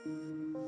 you.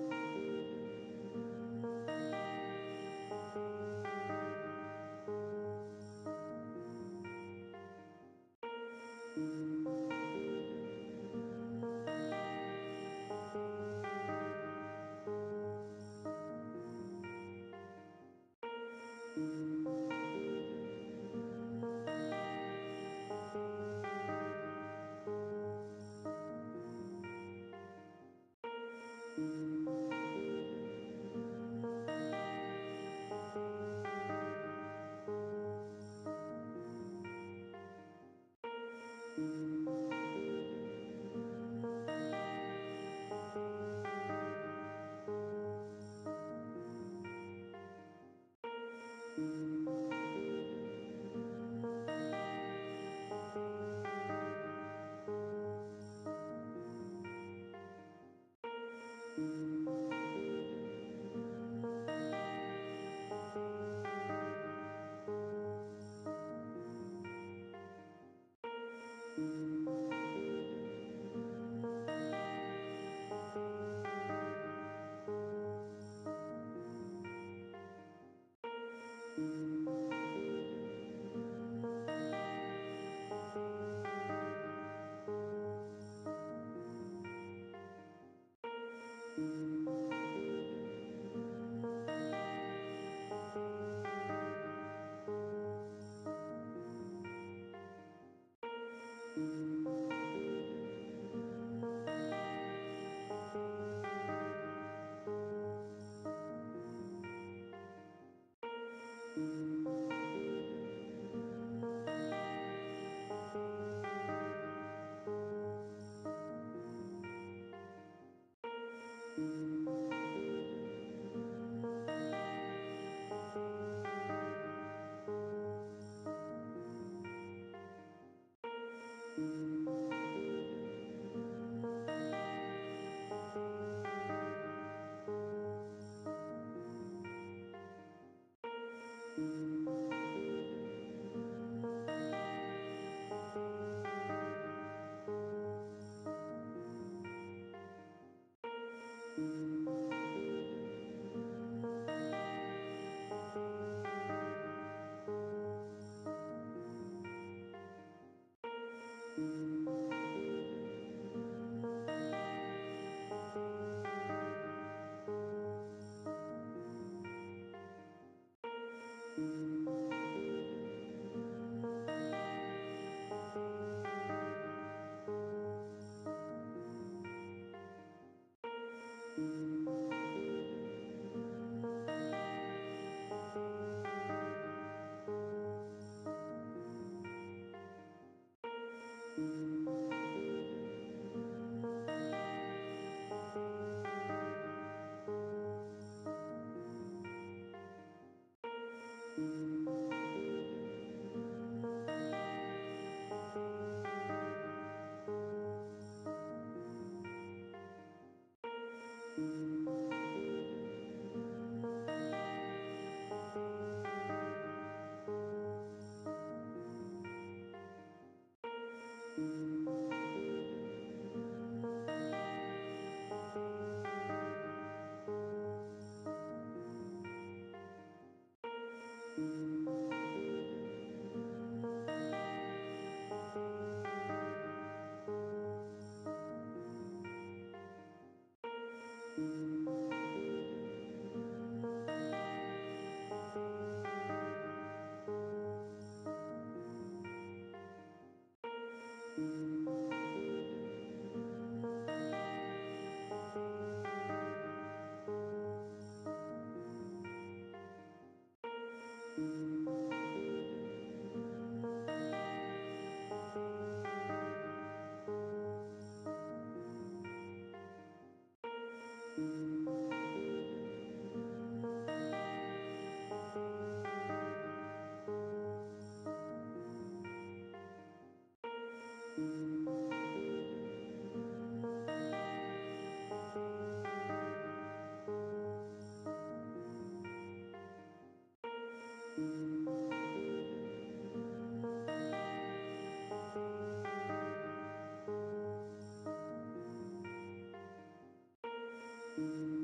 you.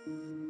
you.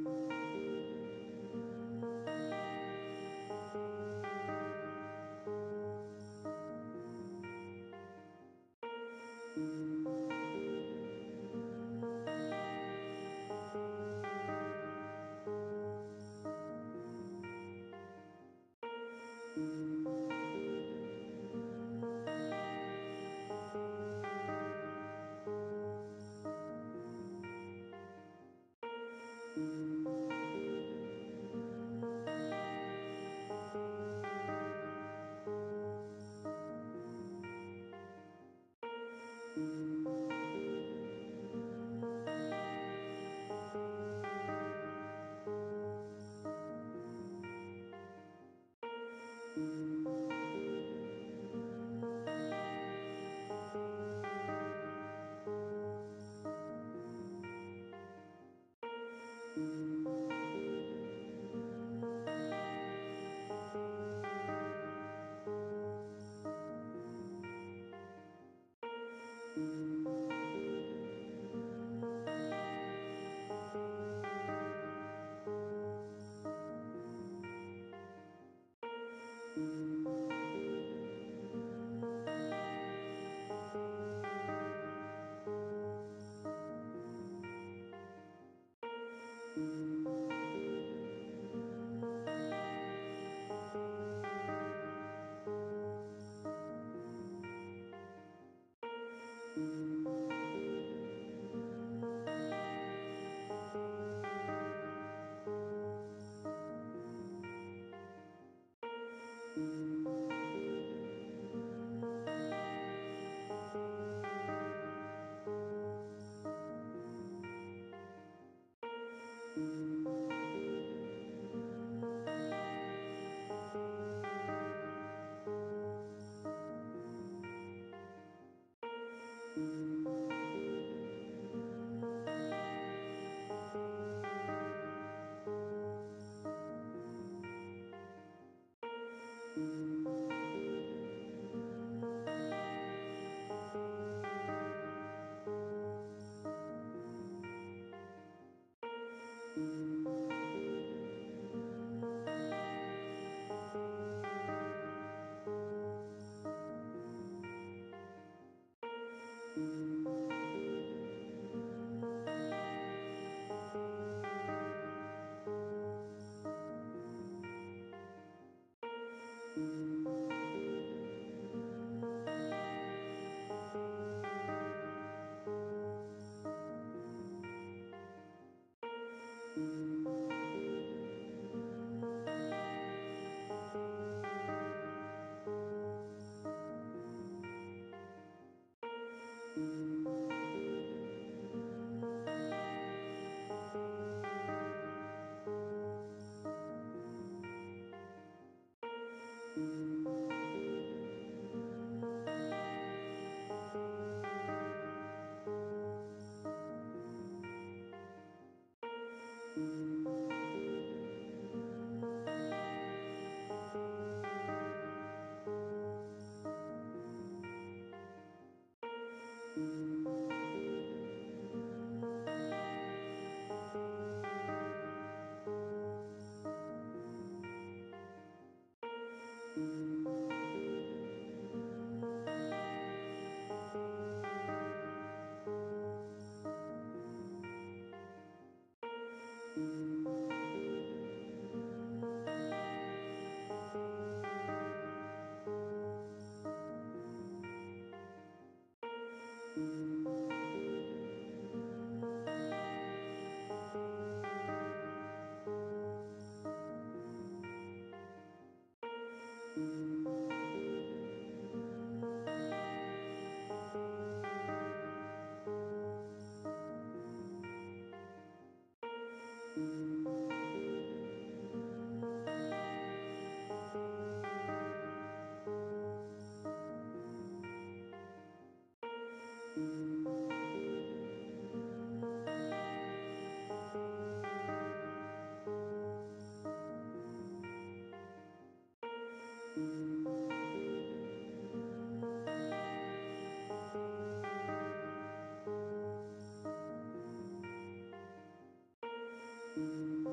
you.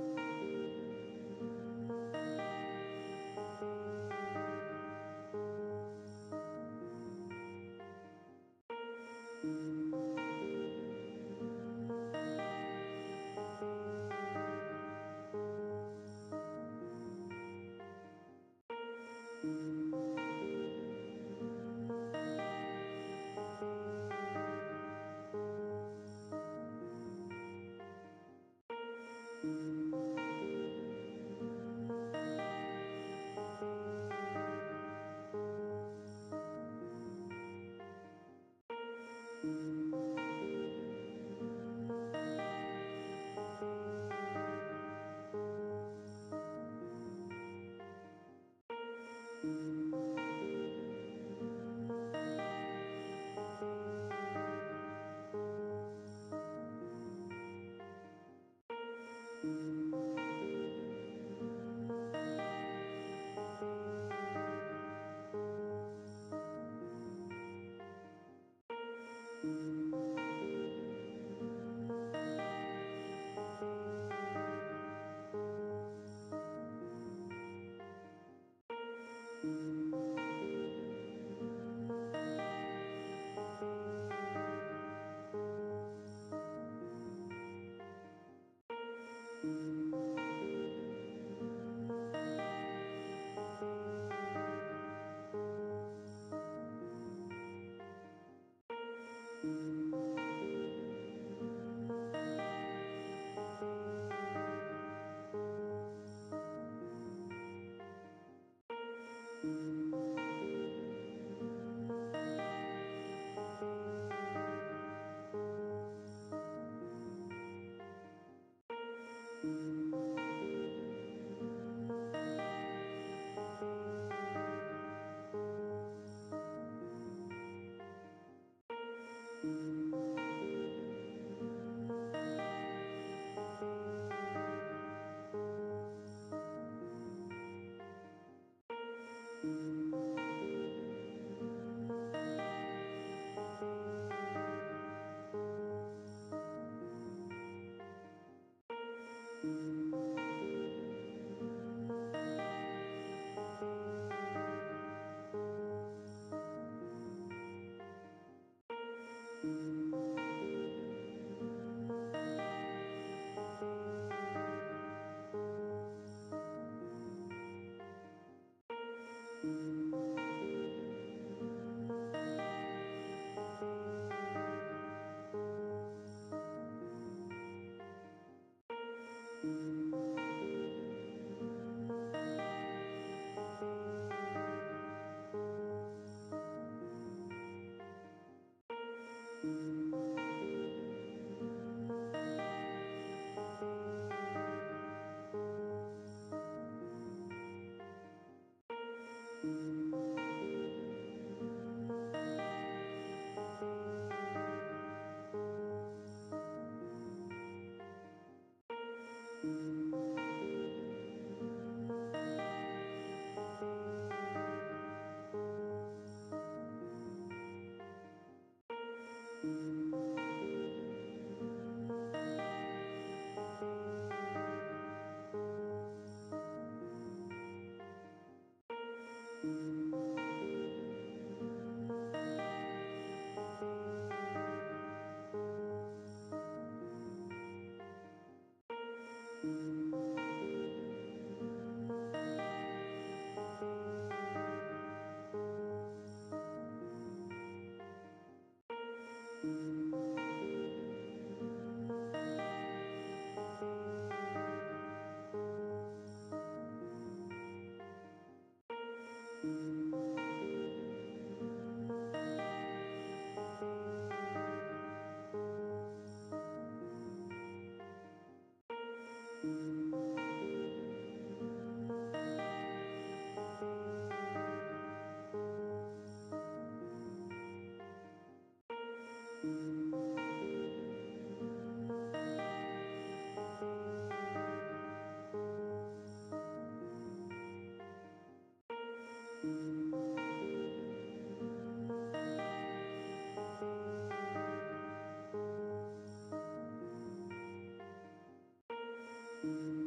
you.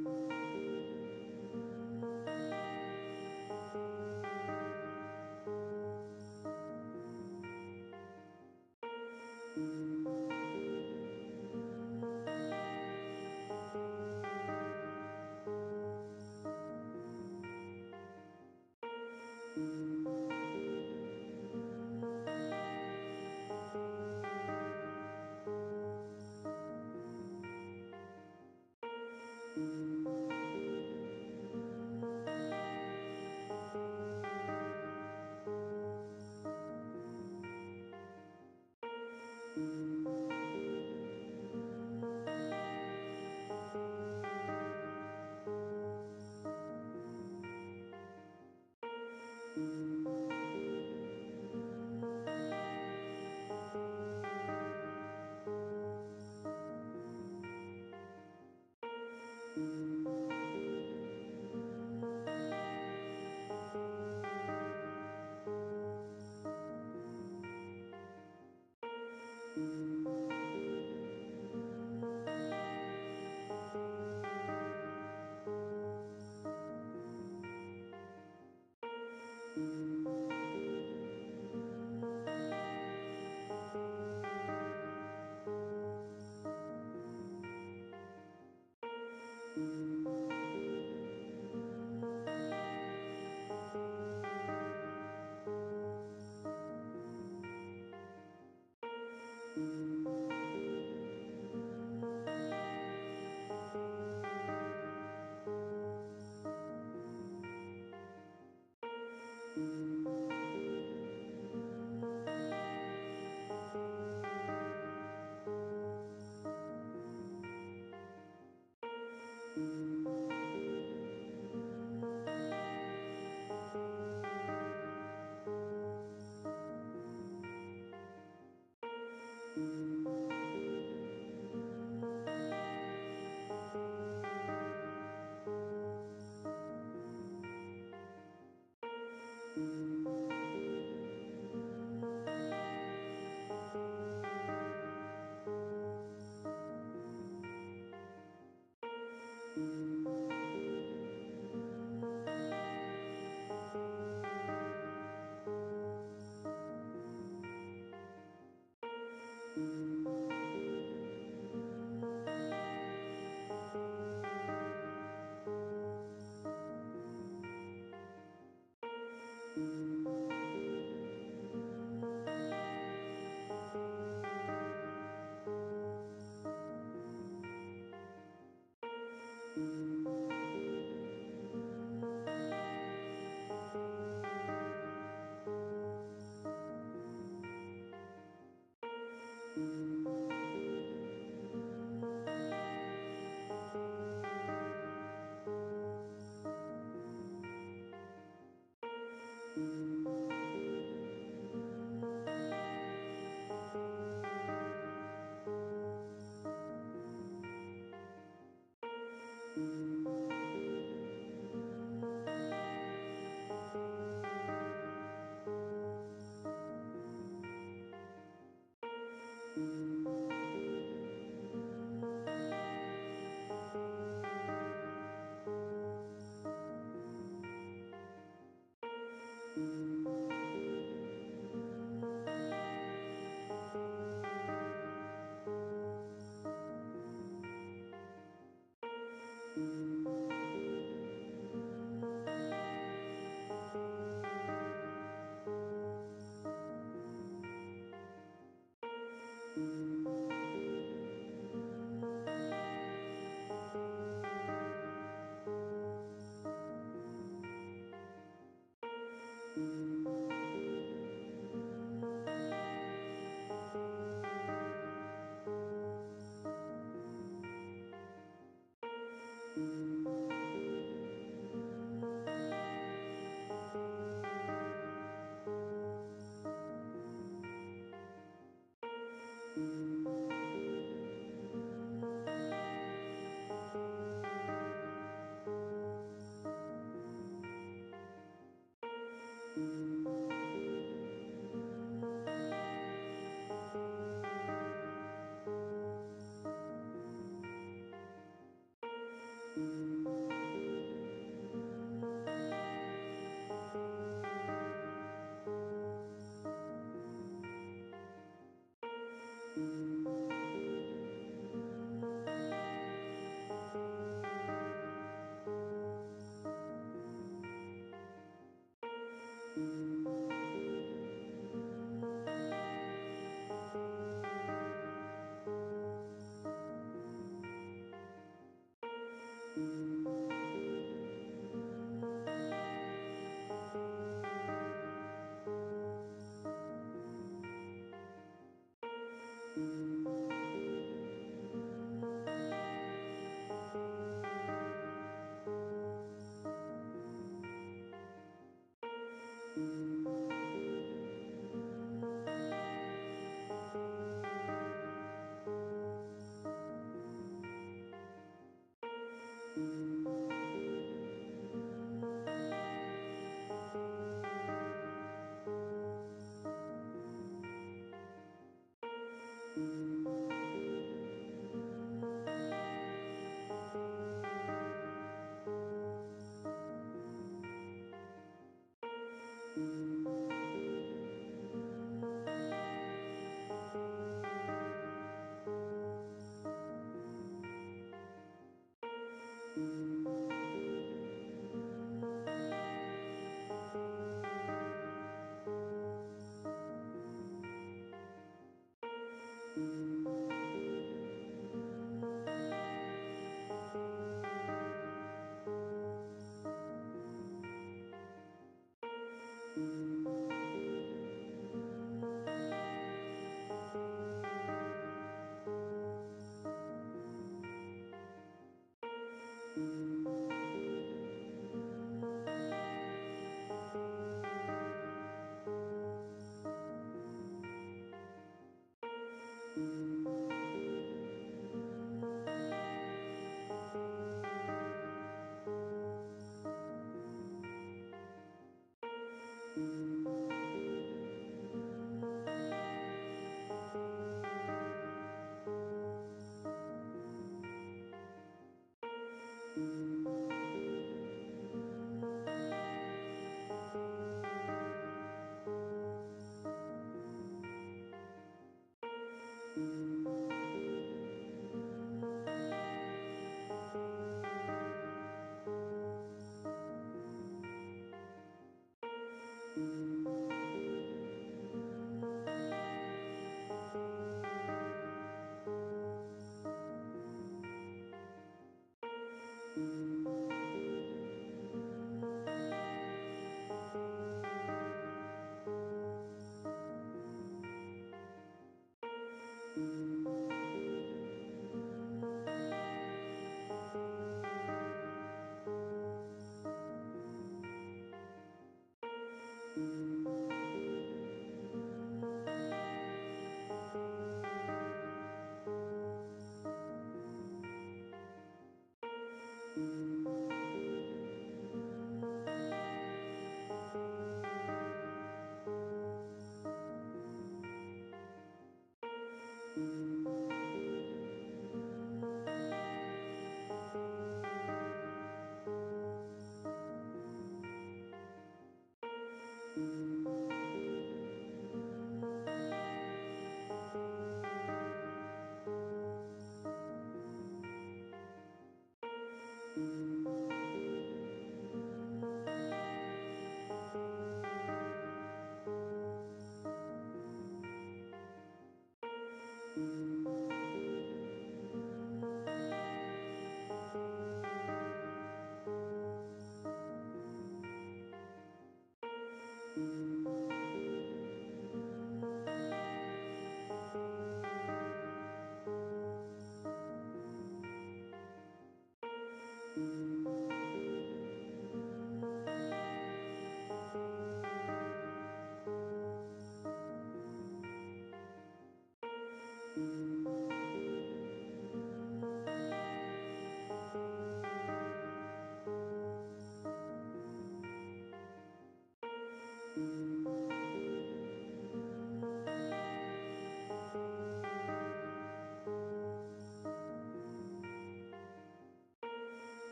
you.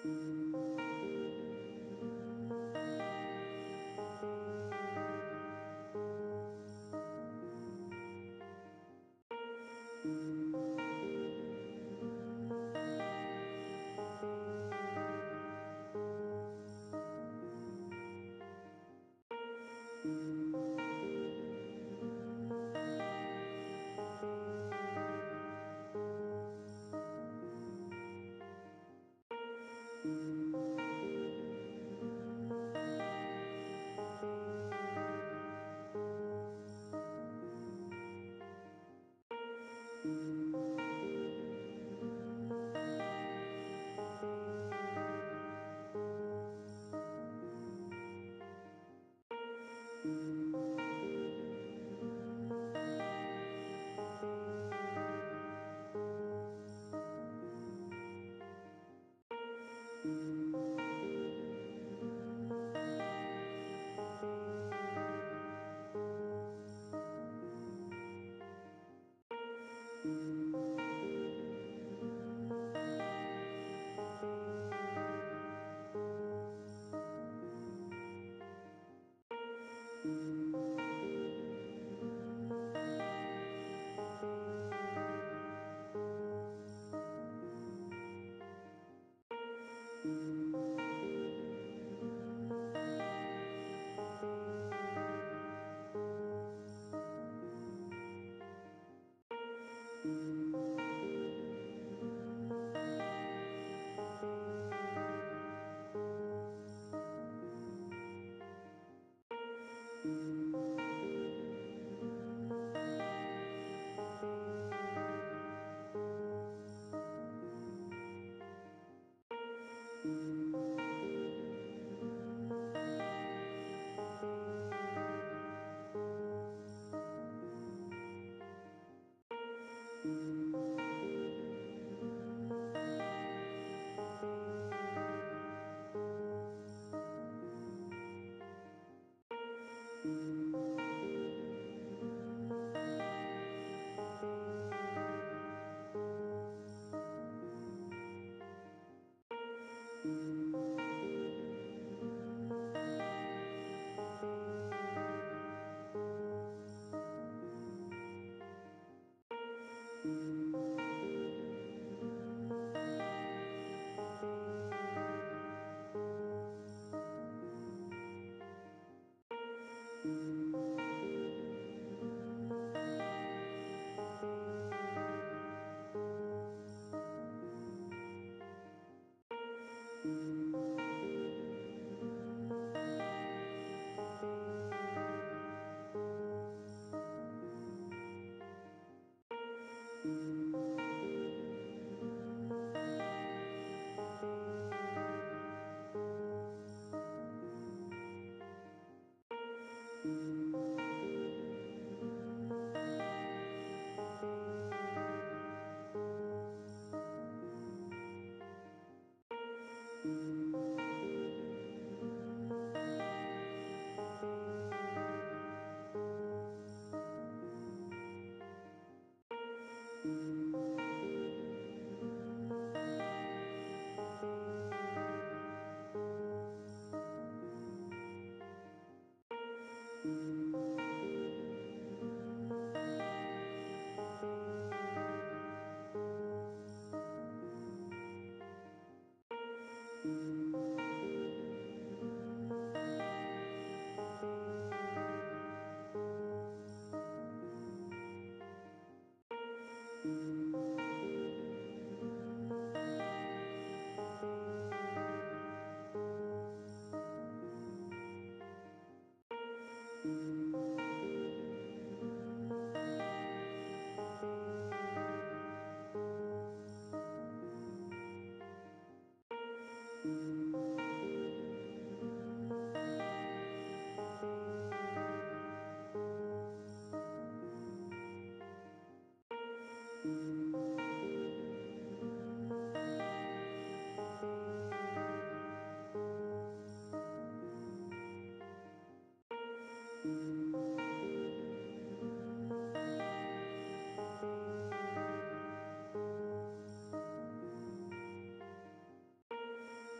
you.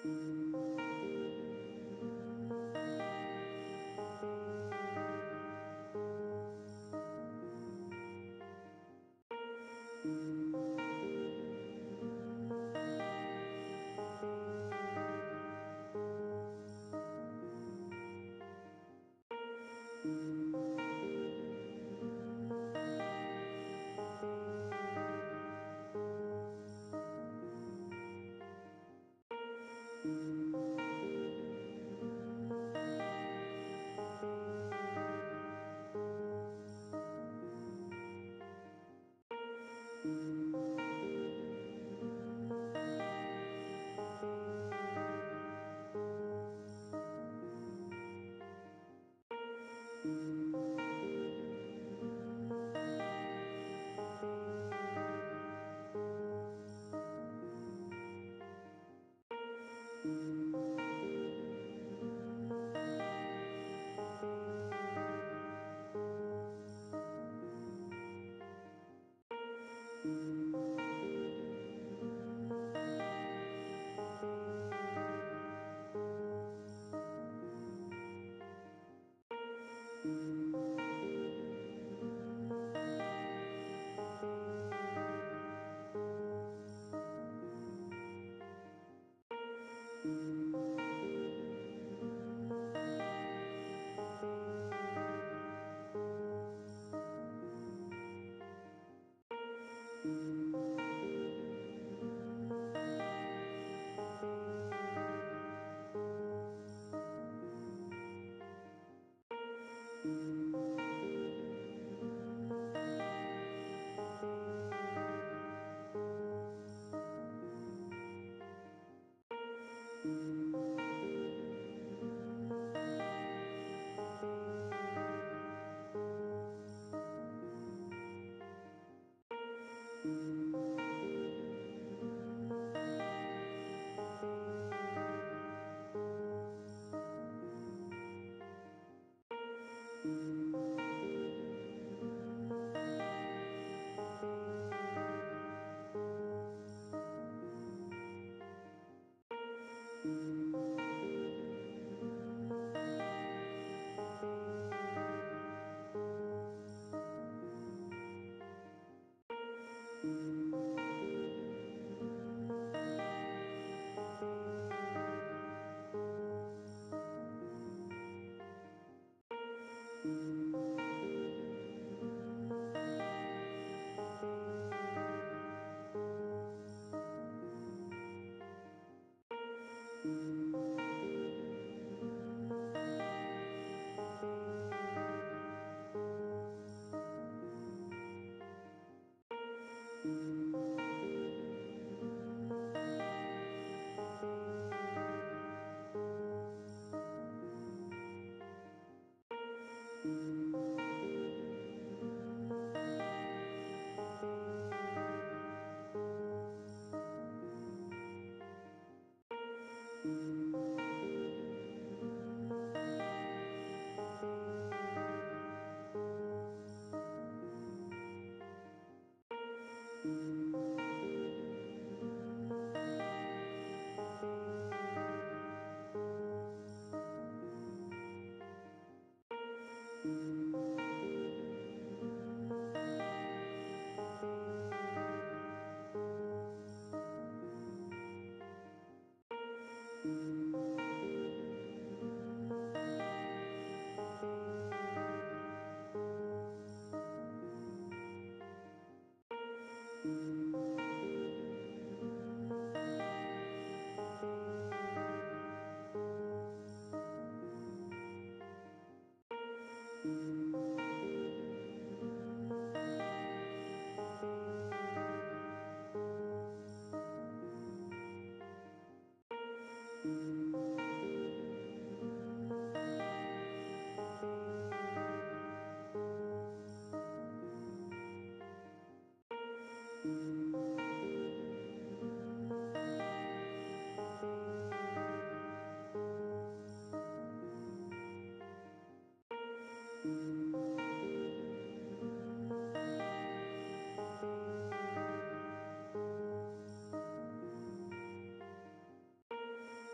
you.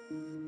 you.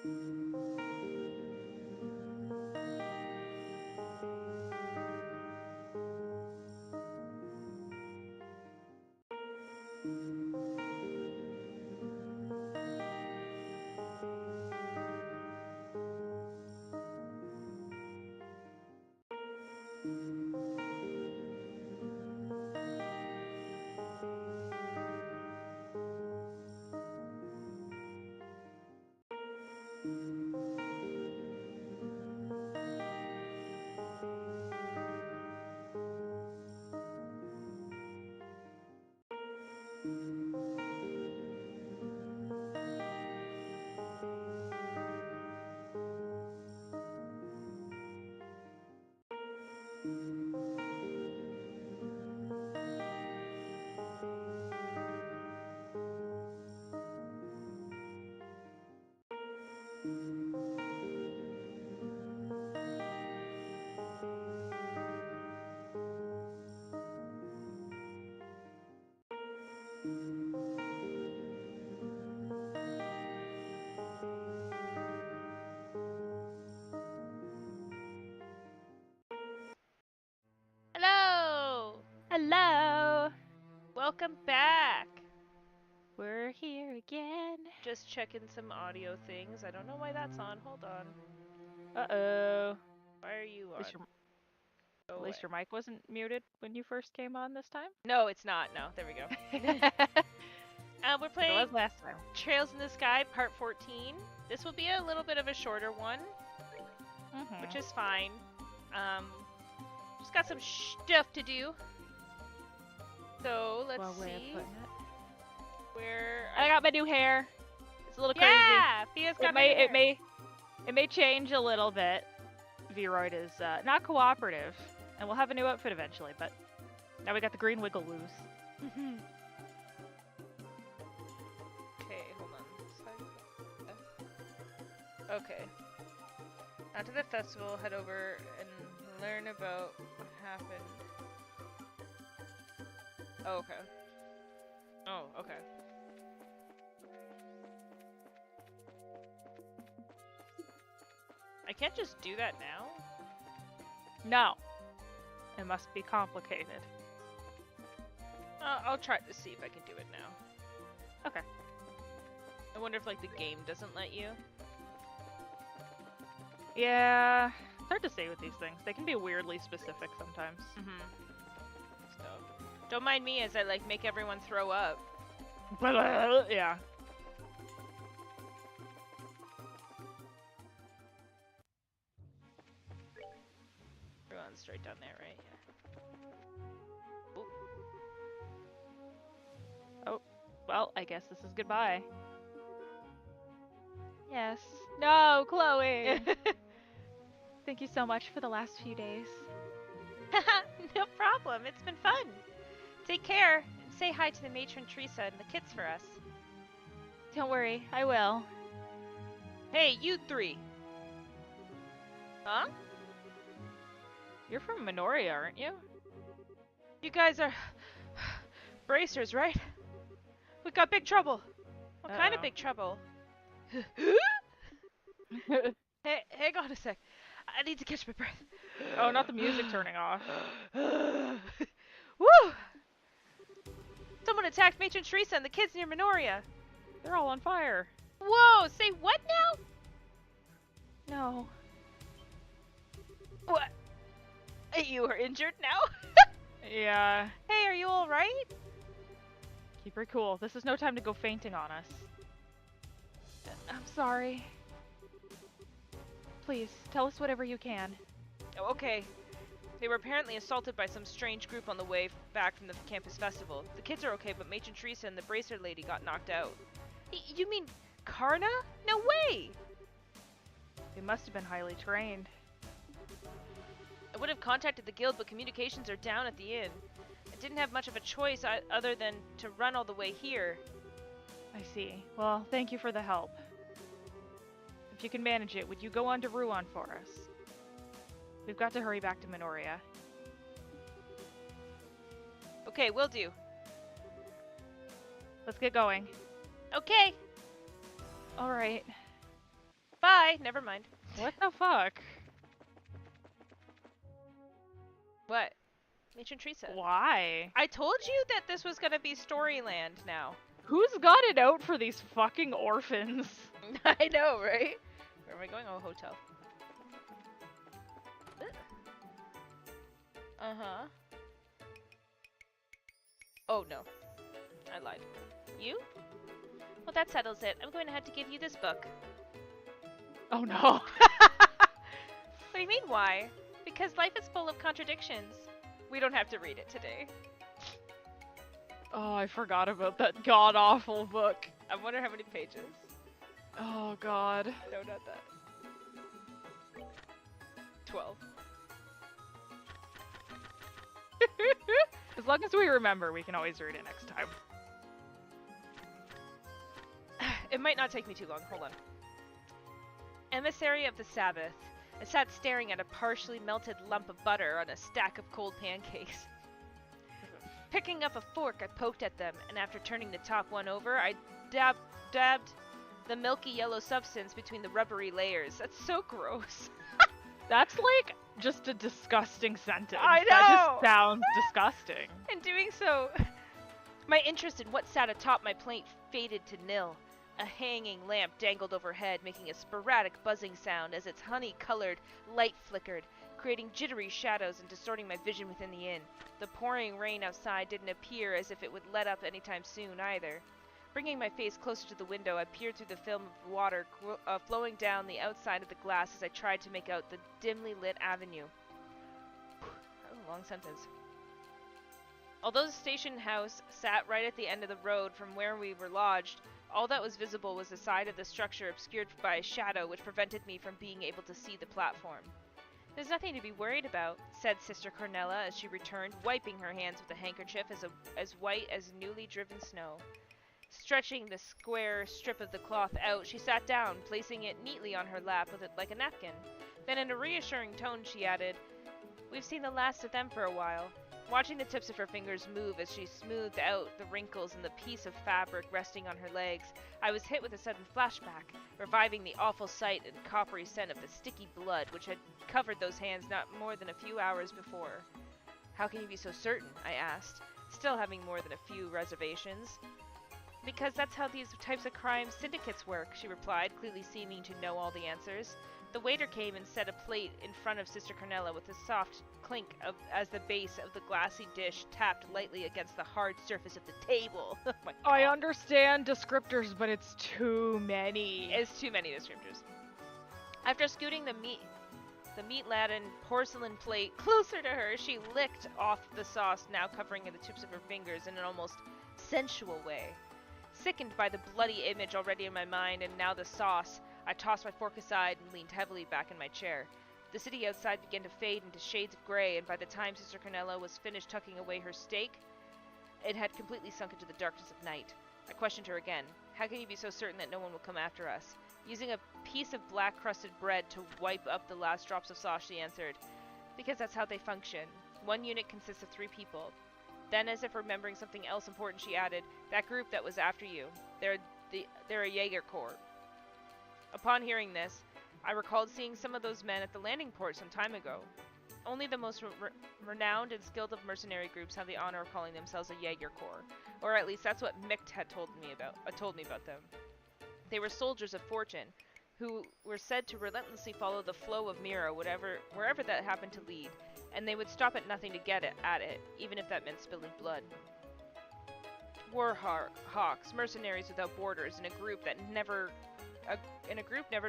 Hello! Hello! Welcome back! We're here again. Just checking some audio things. I don't know why that's on. Hold on. Uh-oh. Why are you on? At least your mic wasn't muted when you first came on this time? No, it's not. No, there we go. We're playing it was last time. Trails in the Sky, Part 14. This will be a little bit of a shorter one, which is fine. Just got some stuff to do. So, let's see. Where I got my new hair. It's a little crazy. Yeah! Fia's got my hair. It may change a little bit. Vroid is not cooperative, and we'll have a new outfit eventually, but now we got the green wiggle loose. Okay, hold on. Okay. After the festival, head over and learn about what happened. Oh, okay. Oh, okay. I can't just do that now? No. It must be complicated. I'll try to see if I can do it now. Okay. I wonder if, like, the game doesn't let you. Yeah, it's hard to say with these things. They can be weirdly specific sometimes. So, don't mind me as I, like, make everyone throw up. Yeah. Everyone's straight down there, right? Yeah. Oh, well, I guess this is goodbye. Yes. No, Chloe! Thank you so much for the last few days. No problem. It's been fun. Take care and say hi to the matron Teresa and the kids for us. Don't worry, I will. Hey, you three. Huh? You're from Minoria, aren't you? You guys are bracers, right? We got big trouble. What kind of big trouble? Hey, hang on a sec. I need to catch my breath. Oh, not the music turning off. Woo! Someone attacked Matron Teresa and the kids near Minoria. They're all on fire. Whoa! Say what now? No. What? You are injured now? Yeah. Hey, are you alright? Keep her cool. This is no time to go fainting on us. I'm sorry. Please, tell us whatever you can. Oh, okay. They were apparently assaulted by some strange group on the way back from the campus festival. The kids are okay, but Matron Teresa and the bracer lady got knocked out. You mean Karna? No way! They must have been highly trained. I would have contacted the guild, but communications are down at the inn. I didn't have much of a choice other than to run all the way here. I see. Well, thank you for the help. If you can manage it, would you go on to Ruan for us? We've got to hurry back to Minoria. Okay, will do. Let's get going. Okay! Alright. Bye! Never mind. What the fuck? What? Matron Teresa. Why? I told you that this was gonna be Storyland now. Who's got it out for these fucking orphans? I know, right? Where am I going? Oh, hotel. Uh-huh. Oh, no. I lied. You? Well, that settles it. I'm going to have to give you this book. Oh no. What do you mean, why? Because life is full of contradictions. We don't have to read it today. Oh, I forgot about that god-awful book. I wonder how many pages. Oh god. No, not that. 12. As long as we remember, we can always read it next time. It might not take me too long. Hold on. Emissary of the Sabbath. I sat staring at a partially melted lump of butter on a stack of cold pancakes. Picking up a fork, I poked at them, and after turning the top one over, I dabbed the milky yellow substance between the rubbery layers. That's so gross. That's like just a disgusting sentence. I know! That just sounds disgusting. In doing so, my interest in what sat atop my plate faded to nil. A hanging lamp dangled overhead, making a sporadic buzzing sound as its honey-colored light flickered, creating jittery shadows and distorting my vision within the inn. The pouring rain outside didn't appear as if it would let up anytime soon either. Bringing my face closer to the window, I peered through the film of water flowing down the outside of the glass as I tried to make out the dimly lit avenue. That was a long sentence. Although the station house sat right at the end of the road from where we were lodged, all that was visible was the side of the structure obscured by a shadow which prevented me from being able to see the platform. There's nothing to be worried about, said Sister Cornella as she returned, wiping her hands with a handkerchief as white as newly driven snow. Stretching the square strip of the cloth out, she sat down, placing it neatly on her lap with it like a napkin. Then in a reassuring tone she added, "We've seen the last of them for a while." Watching the tips of her fingers move as she smoothed out the wrinkles in the piece of fabric resting on her legs, I was hit with a sudden flashback, reviving the awful sight and coppery scent of the sticky blood which had covered those hands not more than a few hours before. "How can you be so certain?" I asked, still having more than a few reservations. "Because that's how these types of crime syndicates work," she replied, clearly seeming to know all the answers. The waiter came and set a plate in front of Sister Cornella with a soft clink as the base of the glassy dish tapped lightly against the hard surface of the table. Oh my God. I understand descriptors, but it's too many. It's too many descriptors. After scooting the meat-laden porcelain plate closer to her, she licked off the sauce now covering the tips of her fingers in an almost sensual way. Sickened by the bloody image already in my mind and now the sauce, I tossed my fork aside and leaned heavily back in my chair. The city outside began to fade into shades of gray, and by the time Sister Cornella was finished tucking away her steak, it had completely sunk into the darkness of night. I questioned her again. "How can you be so certain that no one will come after us?" Using a piece of black-crusted bread to wipe up the last drops of sauce, she answered, "Because that's how they function. One unit consists of 3 people." Then, as if remembering something else important, she added, "That group that was after you, they're a Jaeger Corps." Upon hearing this, I recalled seeing some of those men at the landing port some time ago. Only the most renowned and skilled of mercenary groups have the honor of calling themselves a Jaeger Corps, or at least that's what Micht had told me about them. They were soldiers of fortune, who were said to relentlessly follow the flow of Mira wherever that happened to lead, and they would stop at nothing to get at it, even if that meant spilling blood. War hawks, mercenaries without borders, in a group never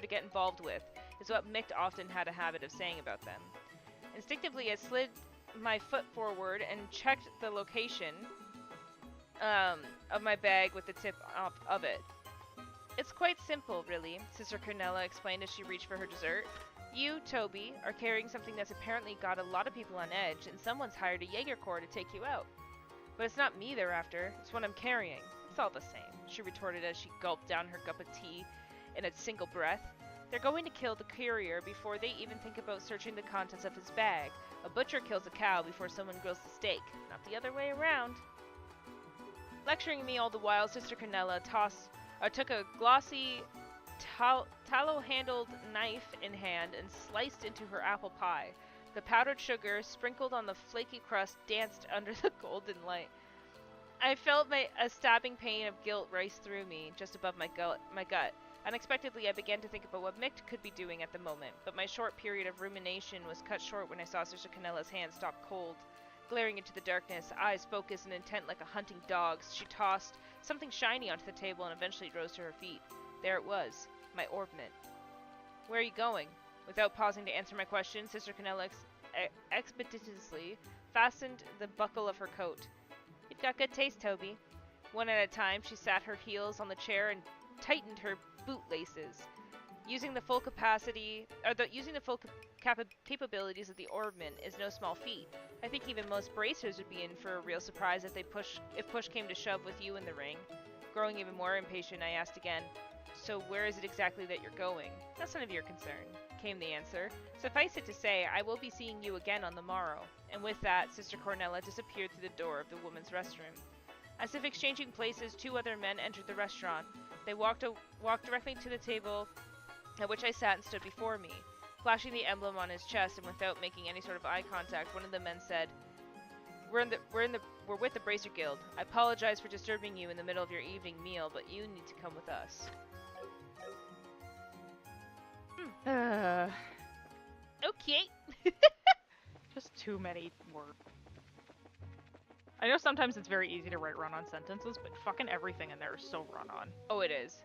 to get involved with, is what Micht often had a habit of saying about them. Instinctively, I slid my foot forward and checked the location of my bag with the tip off of it. "It's quite simple, really," Sister Cornella explained as she reached for her dessert. "You, Toby, are carrying something that's apparently got a lot of people on edge, and someone's hired a Jaeger Corps to take you out. But it's not me they're after, it's what I'm carrying. It's all the same," she retorted as she gulped down her cup of tea in a single breath. "They're going to kill the courier before they even think about searching the contents of his bag. A butcher kills a cow before someone grills the steak, not the other way around." Lecturing me all the while, Sister Cornella took a glossy tallow-handled knife in hand and sliced into her apple pie. The powdered sugar, sprinkled on the flaky crust, danced under the golden light. I felt a stabbing pain of guilt race through me, just above my gut. Unexpectedly, I began to think about what Mick could be doing at the moment, but my short period of rumination was cut short when I saw Sister Canella's hand stop cold. Glaring into the darkness, eyes focused and intent like a hunting dog's, she tossed something shiny onto the table and eventually rose to her feet. There it was, my orbment. Where are you going? Without pausing to answer my question, Sister Canella expeditiously fastened the buckle of her coat. You've got good taste, Toby. One at a time, she sat her heels on the chair and tightened her bootlaces. Using the full capabilities of the orbment is no small feat. I think even most bracers would be in for a real surprise if push came to shove with you in the ring. Growing even more impatient, I asked again, so where is it exactly that you're going? That's none of your concern, came the answer. Suffice it to say, I will be seeing you again on the morrow. And with that, Sister Cornella disappeared through the door of the woman's restroom. As if exchanging places, two other men entered the restaurant. They walked directly to the table at which I sat and stood before me. Flashing the emblem on his chest and without making any sort of eye contact, one of the men said, We're with the Bracer Guild. I apologize for disturbing you in the middle of your evening meal, but you need to come with us. Okay. Just too many words. I know sometimes it's very easy to write run-on sentences, but fucking everything in there is so run-on. Oh, it is.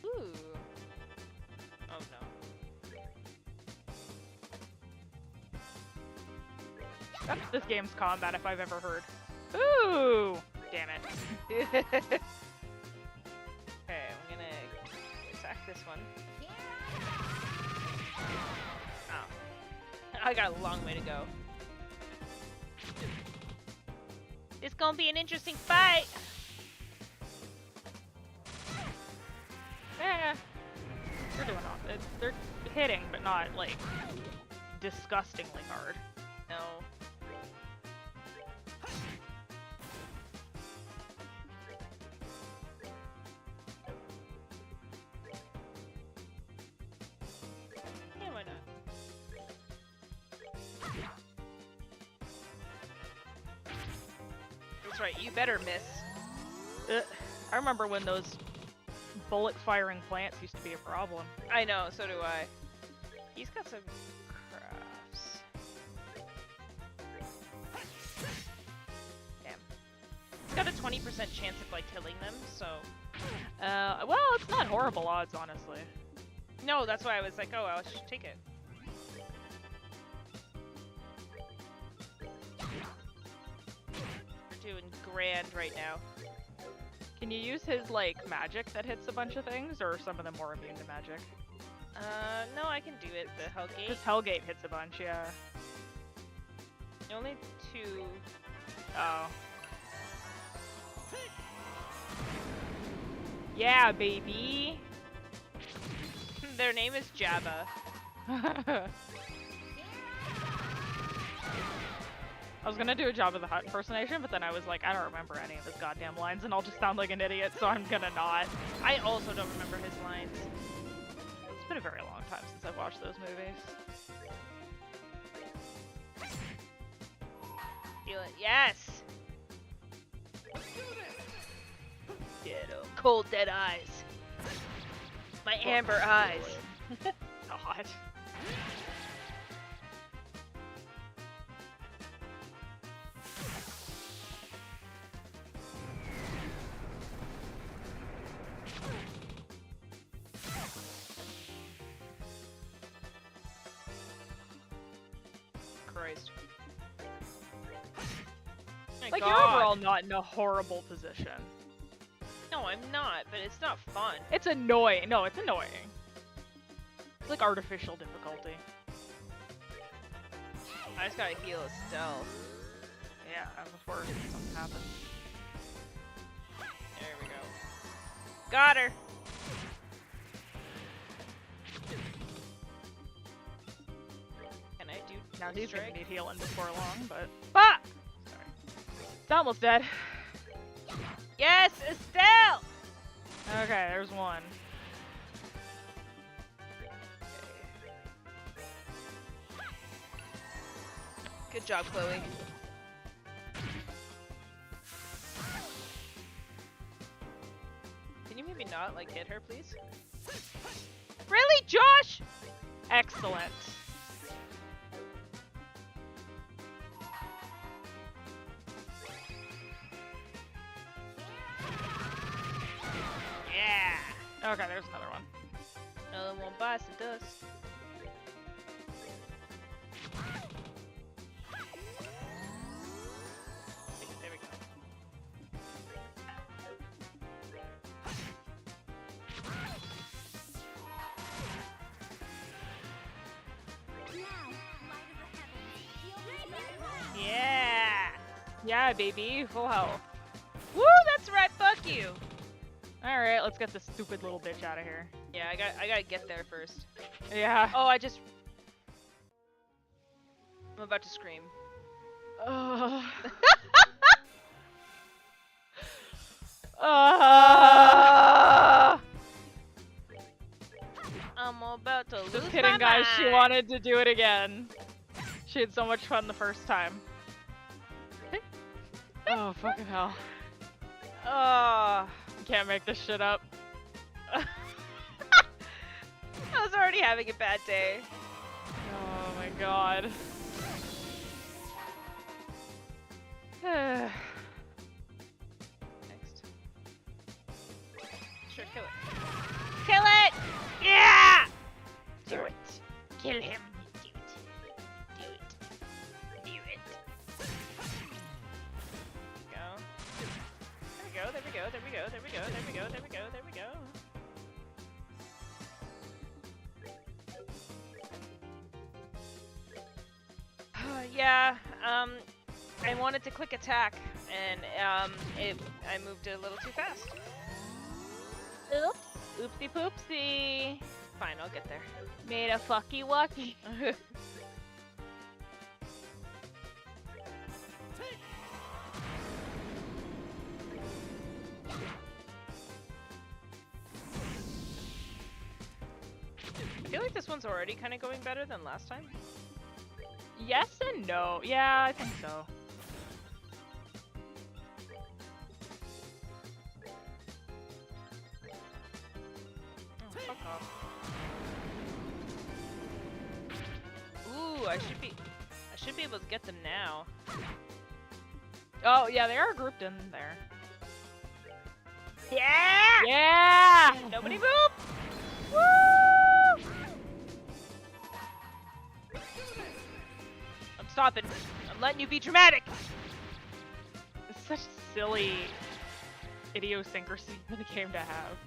Ooh. Oh no. That's this game's combat if I've ever heard. Ooh! Damn it. Okay, I'm gonna attack this one. Oh. I got a long way to go. It's gonna be an interesting fight! Yeah. They're doing all. They're hitting, but not, like, disgustingly hard. No. Yeah, why not? That's right, you better miss. I remember when those bullet-firing plants used to be a problem. I know, so do I. He's got some crafts. Damn. He's got a 20% chance of, like, killing them, so... Well, it's not horrible odds, honestly. No, that's why I was like, oh, I should take it. We're doing grand right now. Can you use his, like, magic that hits a bunch of things, or are some of them more immune to magic? No, I can do it. The Hellgate. Because Hellgate hits a bunch, yeah. Only 2. Oh. Yeah, baby! Their name is Jabba. I was gonna do a Jabba the Hutt impersonation, but then I was like, I don't remember any of his goddamn lines, and I'll just sound like an idiot, so I'm gonna not. I also don't remember his lines. It's been a very long time since I've watched those movies. Feel it. Yes! Ditto. Cold dead eyes. My amber eyes. God. Christ. My Like, God. you're overall not in a horrible position. No, I'm not, but it's not fun. It's annoying. No, it's annoying. It's like artificial difficulty. I just gotta heal a stealth. Yeah, before something happens. There we go. Got her! Can I do Now he's gonna strike? need healing before long, but... Ah! Sorry. It's almost dead. Yes, Estelle! Okay, there's one. Good job, Chloe. Can you maybe not, like, hit her, please? Really, Josh? Excellent. Yeah! Okay, there's another one. Another one bites the dust. There we go. Yeah! Yeah, baby, full health. Woo, that's right, fuck you! Alright, let's get this stupid little bitch out of here. Yeah, I gotta get there first. Yeah. Oh, I'm about to scream. I'm about to lose Just my kidding, guys. She mind. wanted to do it again. She had so much fun the first time. Oh, fucking hell. Oh. Can't make this shit up. I was already having a bad day. Oh my god. Next. Sure, kill it. Kill it! Yeah! Do it. Kill him. Do it. Do it. Do it. Go. There we go. There we go. There we go. There we go. There we go. There we go. There we go. Yeah. I wanted to click attack, and I moved it a little too fast. Oops. Oopsie poopsie. Fine, I'll get there. Made a fucky wucky. I feel like this one's already kind of going better than last time. Yes and no. Yeah, I think so. Oh, fuck off. Ooh, I should be able to get them now. Oh, yeah, they are grouped in there. Yeah! Yeah! Nobody move! Woo! I'm stopping. I'm letting you be dramatic. It's such silly idiosyncrasy for the game to have.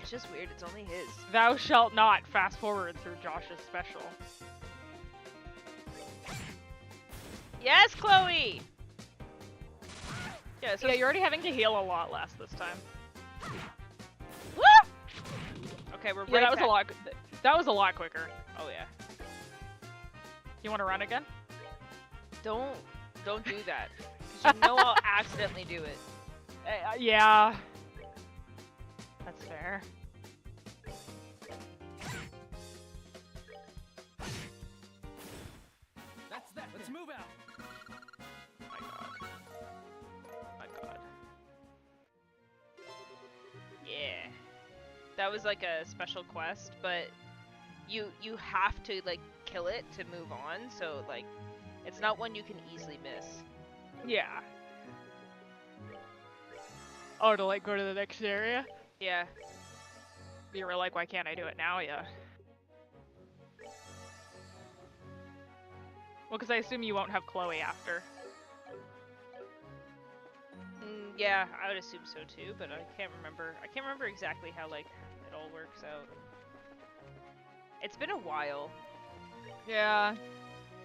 It's just weird. It's only his. Thou shalt not fast forward through Josh's special. Yes, Chloe! Yeah, so Yeah, you're already having to heal a lot less this time. Woo! Okay, we're Yeah, right that was back. a lot. That was a lot quicker. Oh yeah. You want to run again? Don't do that. 'Cause you know I'll accidentally do it. Yeah. That's fair. That's that. Let's move out. My god. My god. Yeah. That was like a special quest, but you have to like kill it to move on, so like it's not one you can easily miss. Yeah. Oh, to like go to the next area? Yeah. You were like, why can't I do it now? Yeah. Well, because I assume you won't have Chloe after. Yeah, I would assume so too, but I can't remember. I can't remember exactly how like it all works out. It's been a while. Yeah.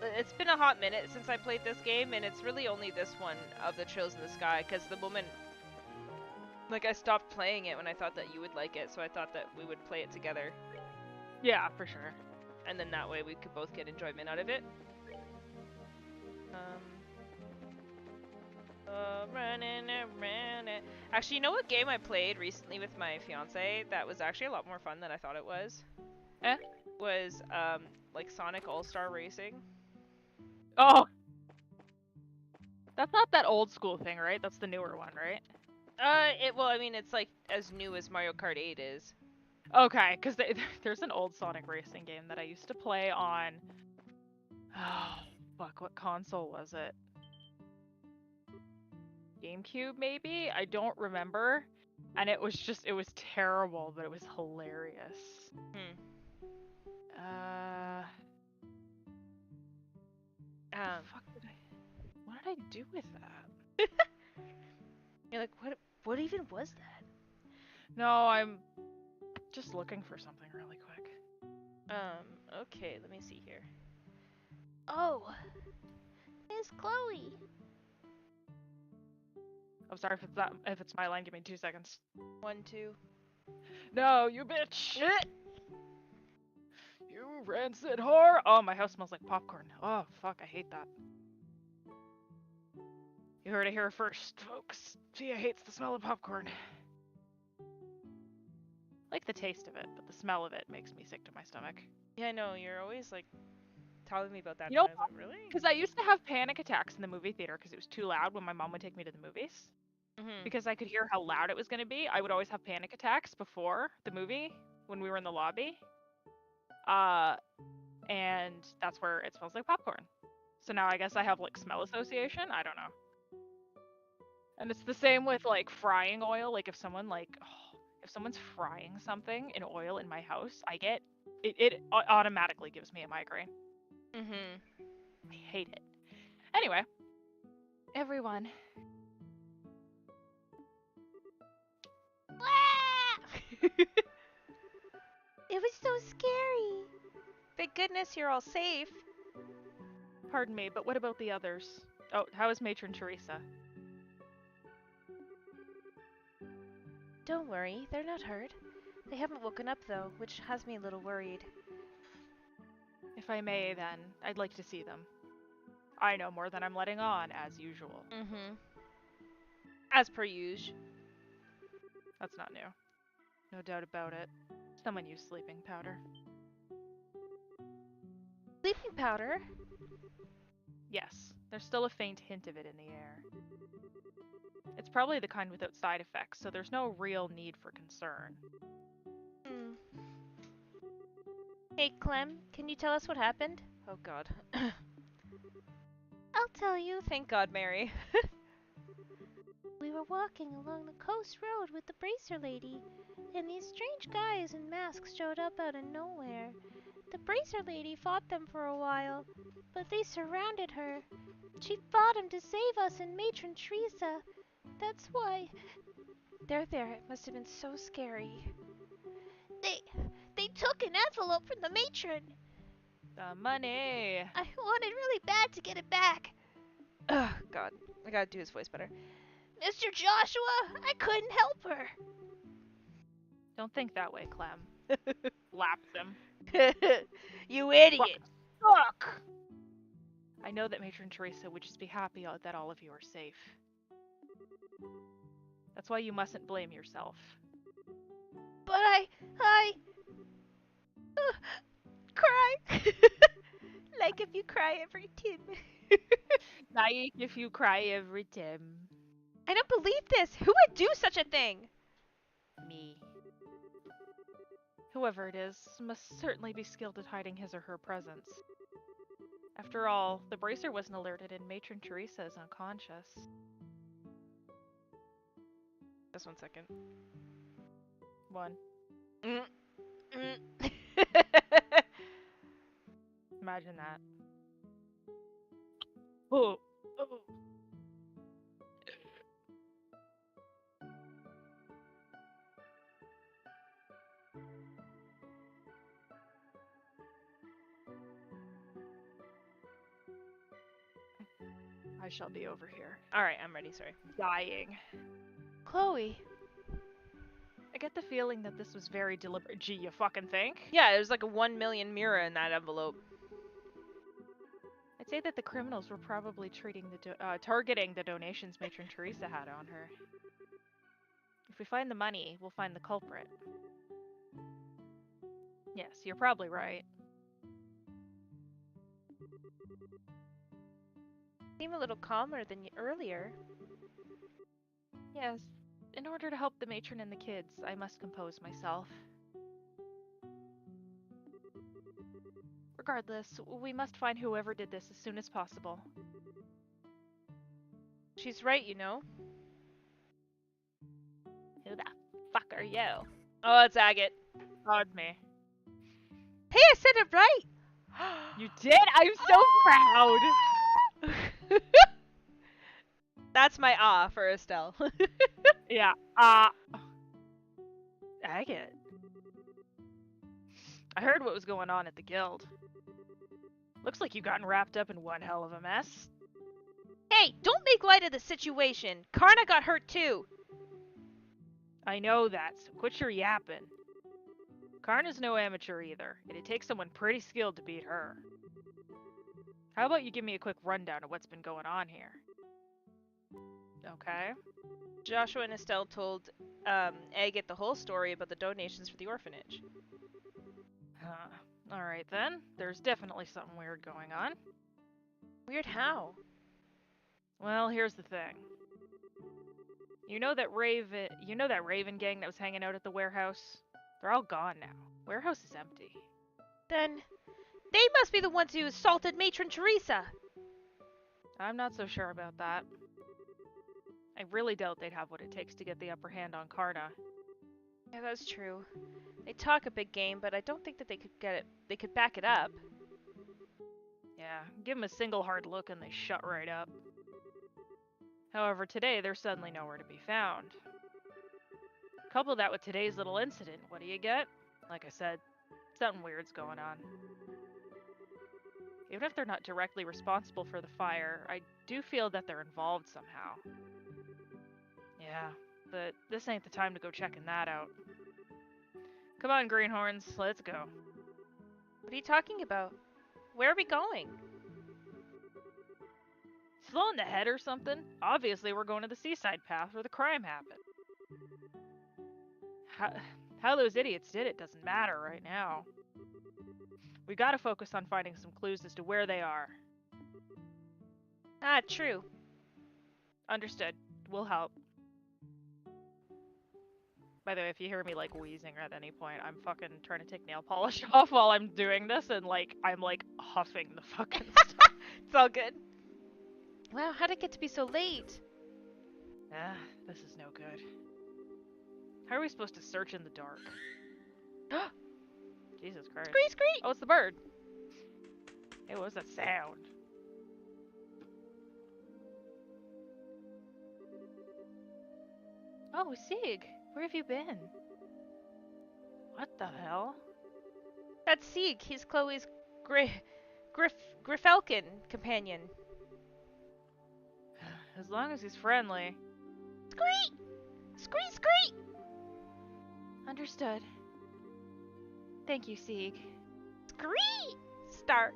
It's been a hot minute since I played this game, and it's really only this one of the Trails in the Sky, because the moment, like, I stopped playing it when I thought that you would like it, so I thought that we would play it together, Yeah, for sure. and then that way we could both get enjoyment out of it. Running around Actually, you know what game I played recently with my fiance that was actually a lot more fun than I thought it was? Eh? Was, like Sonic All-Star Racing. Oh! That's not that old school thing, right? That's the newer one, right? Well, I mean, it's like as new as Mario Kart 8 is. Okay, because there's an old Sonic racing game that I used to play on. Oh, fuck, what console was it? GameCube, maybe? I don't remember. And it was terrible, but it was hilarious. Hmm. Fuck what did I do with that? You're like, what even was that? No, I'm just looking for something really quick. Okay, let me see here. Oh, Miss Chloe. I'm sorry if it's my line, give me 2 seconds. 1, 2. No, you bitch! You rancid whore! Oh, my house smells like popcorn. Oh, fuck, I hate that. You heard it here first, folks. Tia hates the smell of popcorn. Like the taste of it, but the smell of it makes me sick to my stomach. Yeah, I know, you're always like telling me about that. You know, And I was like, really? because I used to have panic attacks in the movie theater because it was too loud when my mom would take me to the movies. Mm-hmm. Because I could hear how loud it was going to be. I would always have panic attacks before the movie when we were in the lobby. And that's where it smells like popcorn. So now I guess I have like smell association. I don't know. And it's the same with like frying oil. Like if someone's frying something in oil in my house, I get it automatically gives me a migraine. Mm-hmm. I hate it. Anyway, everyone. It was so scary. Thank goodness you're all safe. Pardon me, but what about the others? Oh, how is Matron Teresa? Don't worry, they're not hurt. They haven't woken up though, which has me a little worried. If I may, then, I'd like to see them. I know more than I'm letting on, as usual. Mm-hmm. As per usual. That's not new. No doubt about it. Someone used sleeping powder. Sleeping powder? Yes, there's still a faint hint of it in the air. It's probably the kind without side effects, so there's no real need for concern. Hmm. Hey, Clem, can you tell us what happened? Oh god. I'll tell you. Thank God, Mary. We were walking along the coast road with the bracer lady, and these strange guys in masks showed up out of nowhere. The bracer lady fought them for a while, but they surrounded her. She fought him to save us and Matron Teresa. That's why. There, it must have been so scary. They took an envelope from the matron. The money! I wanted really bad to get it back. Oh god. I gotta do his voice better. Mr. Joshua, I couldn't help her. Don't think that way, Clem. Laps him. You idiot! Fuck! I know that Matron Teresa would just be happy that all of you are safe. That's why you mustn't blame yourself. But I cry. Like if you cry every time. Like if you cry every time. I don't believe this! Who would do such a thing? Me. Whoever it is must certainly be skilled at hiding his or her presence. After all, the bracer wasn't alerted and Matron Teresa is unconscious. Just 1 second. One. Mm. Imagine that. Oh. Oh. I shall be over here. Alright, I'm ready, sorry. Dying. Chloe. I get the feeling that this was very deliberate. Gee, you fucking think? Yeah, there's like a 1 million mirror in that envelope. I'd say that the criminals were probably targeting the donations Matron Teresa had on her. If we find the money, we'll find the culprit. Yes, you're probably right. Seem a little calmer than earlier. Yes, in order to help the matron and the kids, I must compose myself. Regardless, we must find whoever did this as soon as possible. She's right, you know. Who the fuck are you? Oh, it's Agate. Oh, it's me. Hey, I said it right! You did? I'm so proud! That's my for Estelle. Yeah, Agate. I heard what was going on at the guild. Looks like you've gotten wrapped up in one hell of a mess. Hey, don't make light of the situation. Karna got hurt too. I know that, so quit your yapping. Karna's no amateur either. It'd take someone pretty skilled to beat her. How about you give me a quick rundown of what's been going on here? Okay. Joshua and Estelle told Agate the whole story about the donations for the orphanage. Alright then. There's definitely something weird going on. Weird how? Well, here's the thing. You know that Raven gang that was hanging out at the warehouse? They're all gone now. Warehouse is empty. Then they must be the ones who assaulted Matron Teresa. I'm not so sure about that. I really doubt they'd have what it takes to get the upper hand on Karna. Yeah, that's true. They talk a big game, but I don't think that they could get it. They could back it up. Yeah, give them a single hard look and they shut right up. However, today they're suddenly nowhere to be found. Couple that with today's little incident, what do you get? Like I said, something weird's going on. Even if they're not directly responsible for the fire, I do feel that they're involved somehow. Yeah, but this ain't the time to go checking that out. Come on, greenhorns, let's go. What are you talking about? Where are we going? Slow in the head or something? Obviously we're going to the seaside path where the crime happened. How those idiots did it doesn't matter right now. We gotta focus on finding some clues as to where they are. Ah, true. Understood. We'll help. By the way, if you hear me like wheezing at any point, I'm fucking trying to take nail polish off while I'm doing this, and like I'm like huffing the fucking stuff. It's all good. Wow, how'd it get to be so late? Ah, this is no good. How are we supposed to search in the dark? Jesus Christ. Scree, scree! Oh, it's the bird. Hey, what was that sound? Oh, Sig, where have you been? What the hell? That's Sieg. He's Chloe's Griffelkin companion. As long as he's friendly. Scree! Scree, scree! Understood. Thank you, Sieg. Scree! Star.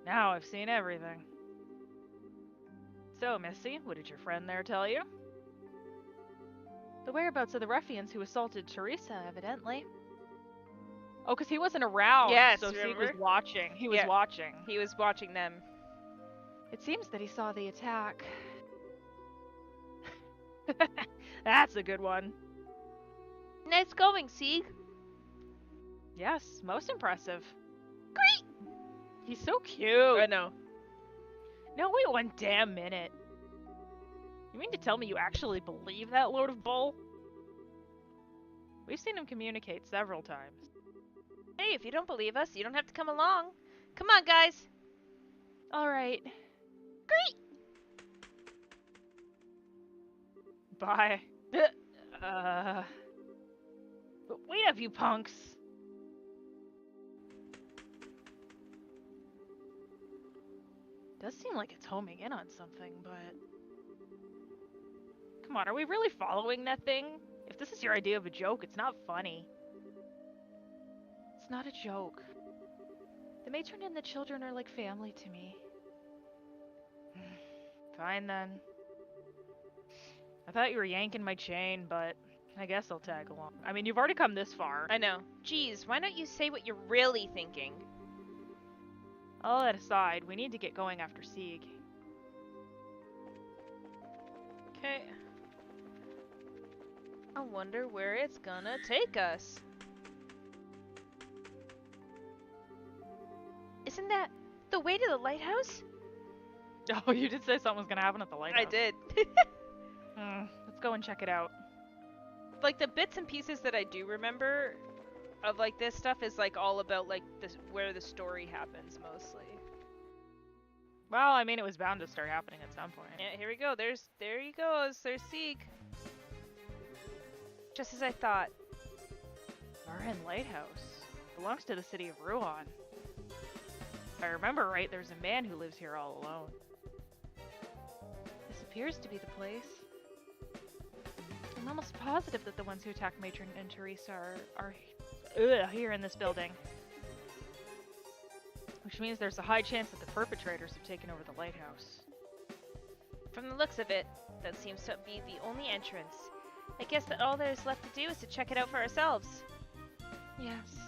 Now I've seen everything. So, Missy, what did your friend there tell you? The whereabouts of the ruffians who assaulted Teresa, evidently. Oh, because he wasn't around. Yes, so Sieg remember? was watching. He was Yeah. watching. He was watching them. It seems that he saw the attack. That's a good one. Nice going, Sieg. Yes, most impressive. Great! He's so cute. I know. No, wait one damn minute. You mean to tell me you actually believe that load of bull? We've seen him communicate several times. Hey, if you don't believe us, you don't have to come along. Come on, guys. Alright. Great! Bye. But wait up, you punks! Does seem like it's homing in on something, but... Come on, are we really following that thing? If this is your idea of a joke, it's not funny. It's not a joke. The matron and the children are like family to me. Fine then. I thought you were yanking my chain, but I guess I'll tag along. I mean, you've already come this far. I know. Geez, why don't you say what you're really thinking? All that aside, we need to get going after Sieg. Okay. I wonder where it's gonna take us. Isn't that the way to the lighthouse? Oh, you did say something was gonna happen at the lighthouse. I did. Let's go and check it out. Like the bits and pieces that I do remember of like this stuff is like all about like this where the story happens mostly. Well, I mean, it was bound to start happening at some point. Yeah, here we go. There he goes. There's Sieg. Just as I thought. Marin Lighthouse belongs to the city of Ruan. If I remember right, there's a man who lives here all alone. This appears to be the place. I'm almost positive that the ones who attacked Matron and Teresa are here in this building. Which means there's a high chance that the perpetrators have taken over the lighthouse. From the looks of it, that seems to be the only entrance. I guess that all there's left to do is to check it out for ourselves. Yes.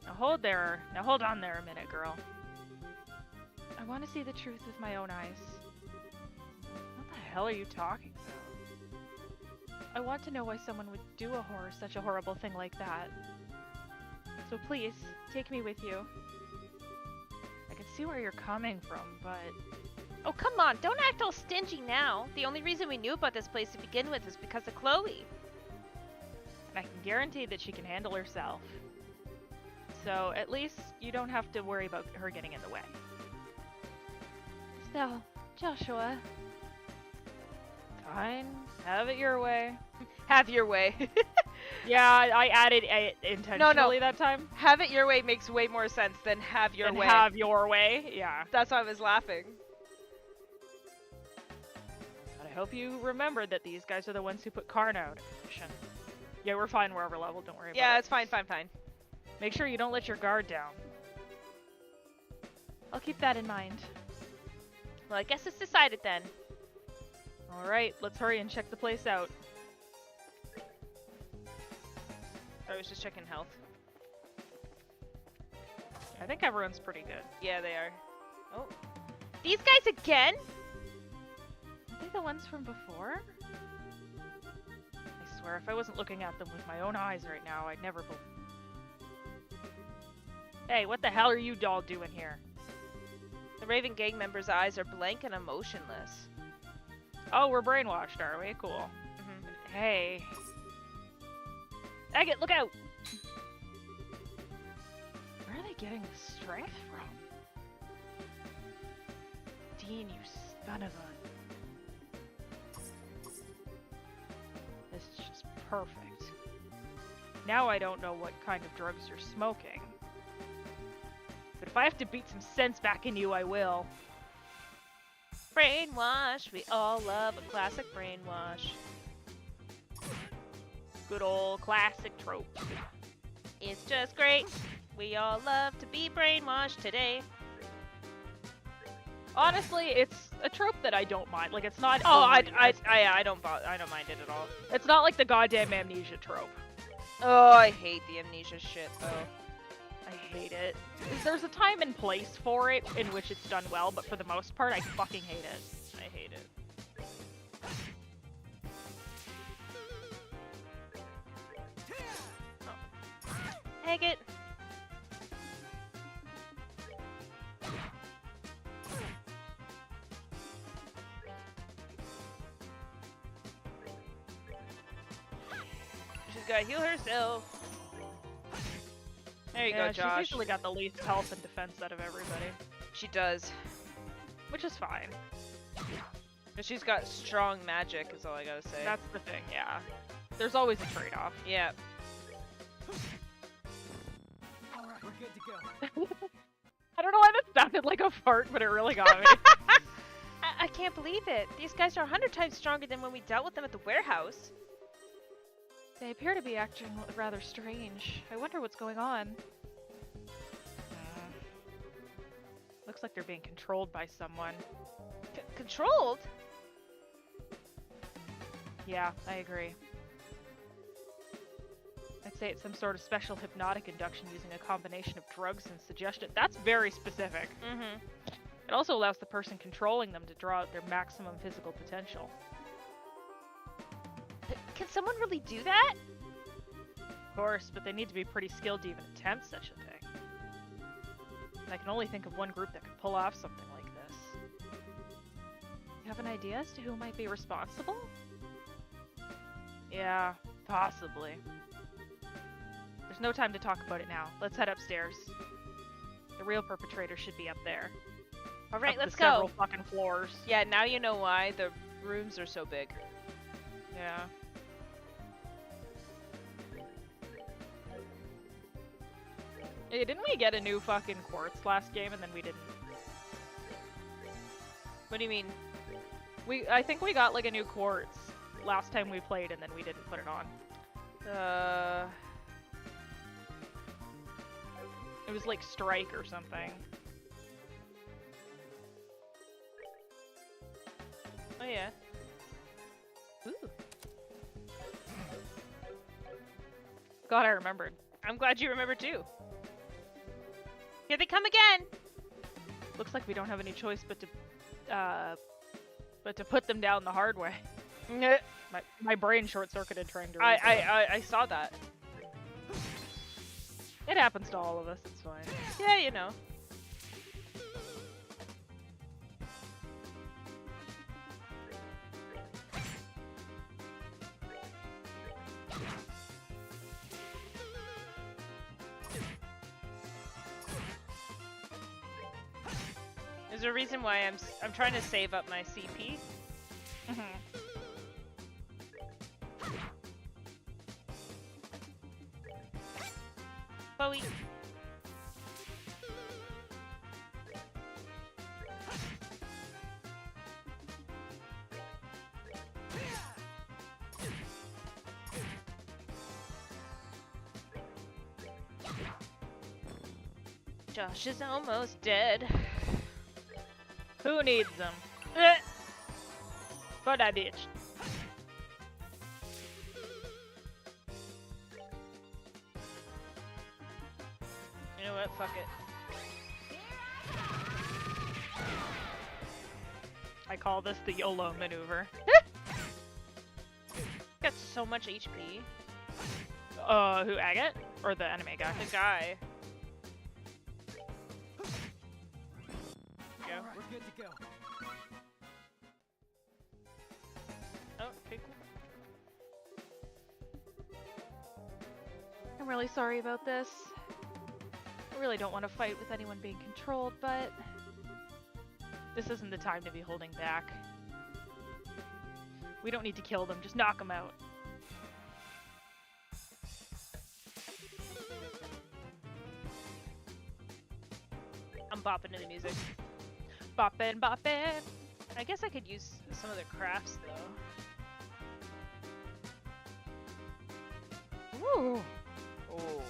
Now hold on there a minute, girl. I want to see the truth with my own eyes. What the hell are you talking about? I want to know why someone would do such a horrible thing like that. So please, take me with you. I can see where you're coming from, but... Oh, come on, don't act all stingy now. The only reason we knew about this place to begin with was because of Chloe. And I can guarantee that she can handle herself. So, at least you don't have to worry about her getting in the way. So, Joshua. Fine. Have it your way. Have your way. Yeah, I added it intentionally that time. Have it your way makes way more sense than have your way. Have your way, yeah. That's why I was laughing. But I hope you remember that these guys are the ones who put Karna out of commission. Yeah, we're fine. We're over level. Don't worry about it. Yeah, it's fine. Make sure you don't let your guard down. I'll keep that in mind. Well, I guess it's decided then. Alright, let's hurry and check the place out. I was just checking health. I think everyone's pretty good. Yeah, they are. Oh. These guys again? Are they the ones from before? I swear, if I wasn't looking at them with my own eyes right now, I'd never believe. Hey, what the hell are you all doing here? The Raven gang members' eyes are blank and emotionless. Oh, we're brainwashed, are we? Cool. Mm-hmm. Hey. Agate, look out! Where are they getting the strength from? Dean, you son of a... This is just perfect. Now I don't know what kind of drugs you're smoking. But if I have to beat some sense back in you, I will. Brainwash. We all love a classic brainwash. Good old classic trope. It's just great. We all love to be brainwashed today. Honestly, it's a trope that I don't mind. Like, it's not. Oh, I don't mind it at all. It's not like the goddamn amnesia trope. Oh, I hate the amnesia shit though. I hate it. There's a time and place for it in which it's done well, but for the most part, I fucking hate it. I hate it. Agate. She's gotta heal herself. There you go, Josh. She's usually got the least health and defense out of everybody. She does. Which is fine. But she's got strong magic, is all I gotta say. That's the thing, yeah. There's always a trade-off. Yeah. Alright, we're good to go. I don't know why that sounded like a fart, but it really got me. I can't believe it. These guys are 100 times stronger than when we dealt with them at the warehouse. They appear to be acting rather strange. I wonder what's going on. Looks like they're being controlled by someone. Controlled? Yeah, I agree. I'd say it's some sort of special hypnotic induction using a combination of drugs and suggestion. That's very specific. Mm-hmm. It also allows the person controlling them to draw out their maximum physical potential. Can someone really do that? Of course, but they need to be pretty skilled to even attempt such a thing. And I can only think of one group that could pull off something like this. You have an idea as to who might be responsible? Yeah, possibly. There's no time to talk about it now. Let's head upstairs. The real perpetrator should be up there. All right, Up let's the several go. fucking floors. Yeah, now you know why the rooms are so big. Yeah. Hey, didn't we get a new fucking quartz last game and then we didn't? What do you mean? I think we got like a new quartz last time we played and then we didn't put it on. It was like strike or something. Oh yeah. Ooh. God, I remembered. I'm glad you remember too. Here they come again! Looks like we don't have any choice but to put them down the hard way. My brain short-circuited trying to read that. I saw that. It happens to all of us, it's fine. Yeah, you know. There's a reason why I'm trying to save up my CP. Chloe. Josh is almost dead. Who needs them? For that bitch. You know what? Fuck it. I call this the YOLO maneuver. Got so much HP. Who, Agate? Or the anime guy? The guy. All right, we're good to go. Oh, okay, cool. I'm really sorry about this. I really don't want to fight with anyone being controlled, but this isn't the time to be holding back. We don't need to kill them, just knock them out. I'm bopping to the music. Boppin', boppin'. I guess I could use some of the crafts though. Ooh. Oh.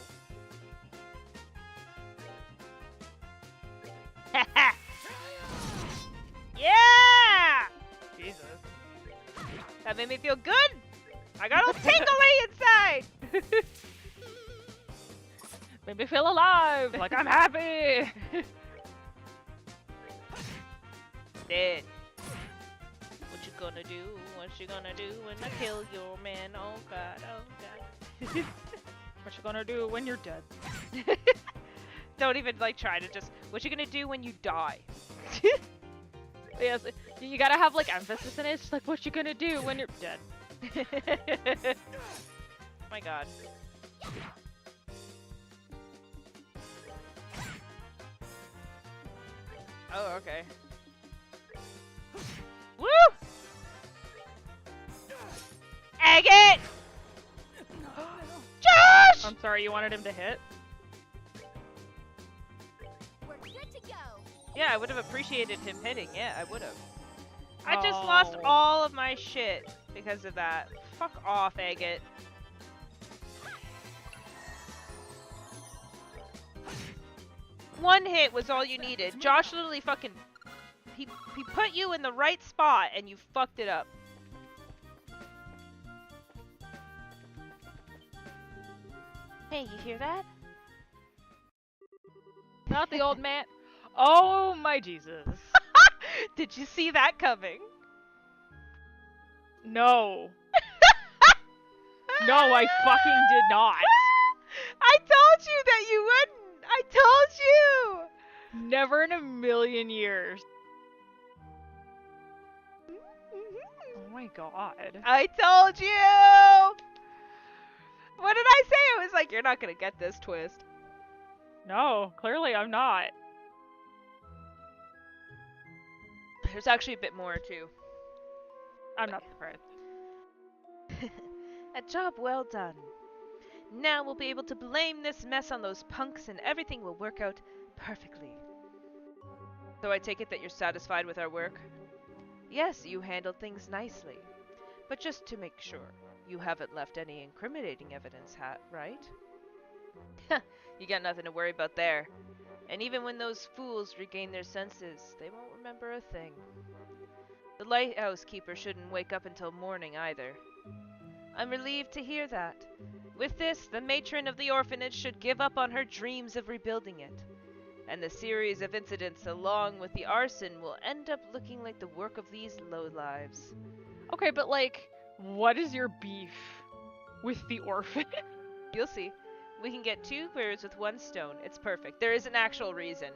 Yeah! Jesus. That made me feel good! I got all tingly inside! Made me feel alive, like I'm happy! Dead. What you gonna do? What you gonna do when I kill your man? Oh god, oh god. What you gonna do when you're dead? Don't even like try to just. What you gonna do when you die? Yes, you gotta have like emphasis in it. It's just like, what you gonna do when you're dead? My god. Oh, okay. Woo! Agate! Josh! I'm sorry, you wanted him to hit? We're good to go. Yeah, I would have appreciated him hitting. Yeah, I would have. I just lost Oh. all of my shit because of that. Fuck off, Agate. One hit was all you needed. Josh literally fucking... He put you in the right spot and you fucked it up. Hey, you hear that? Not the old man. Oh my Jesus. Did you see that coming? No. No, I fucking did not. I told you that you wouldn't. I told you. Never in a million years. Oh my god. I told you. What did I say? It was like, you're not gonna get this twist. No, clearly I'm not. There's actually a bit more too. I'm not surprised. A job well done. Now we'll be able to blame this mess on those punks and everything will work out perfectly. So I take it that you're satisfied with our work? Yes, you handled things nicely. But just to make sure, you haven't left any incriminating evidence, right? You got nothing to worry about there. And even when those fools regain their senses, they won't remember a thing. The lighthouse keeper shouldn't wake up until morning either. I'm relieved to hear that. With this, the matron of the orphanage should give up on her dreams of rebuilding it. And the series of incidents along with the arson will end up looking like the work of these lowlives. Okay, but like, what is your beef with the orphan? You'll see. We can get 2 birds with 1 stone. It's perfect. There is an actual reason.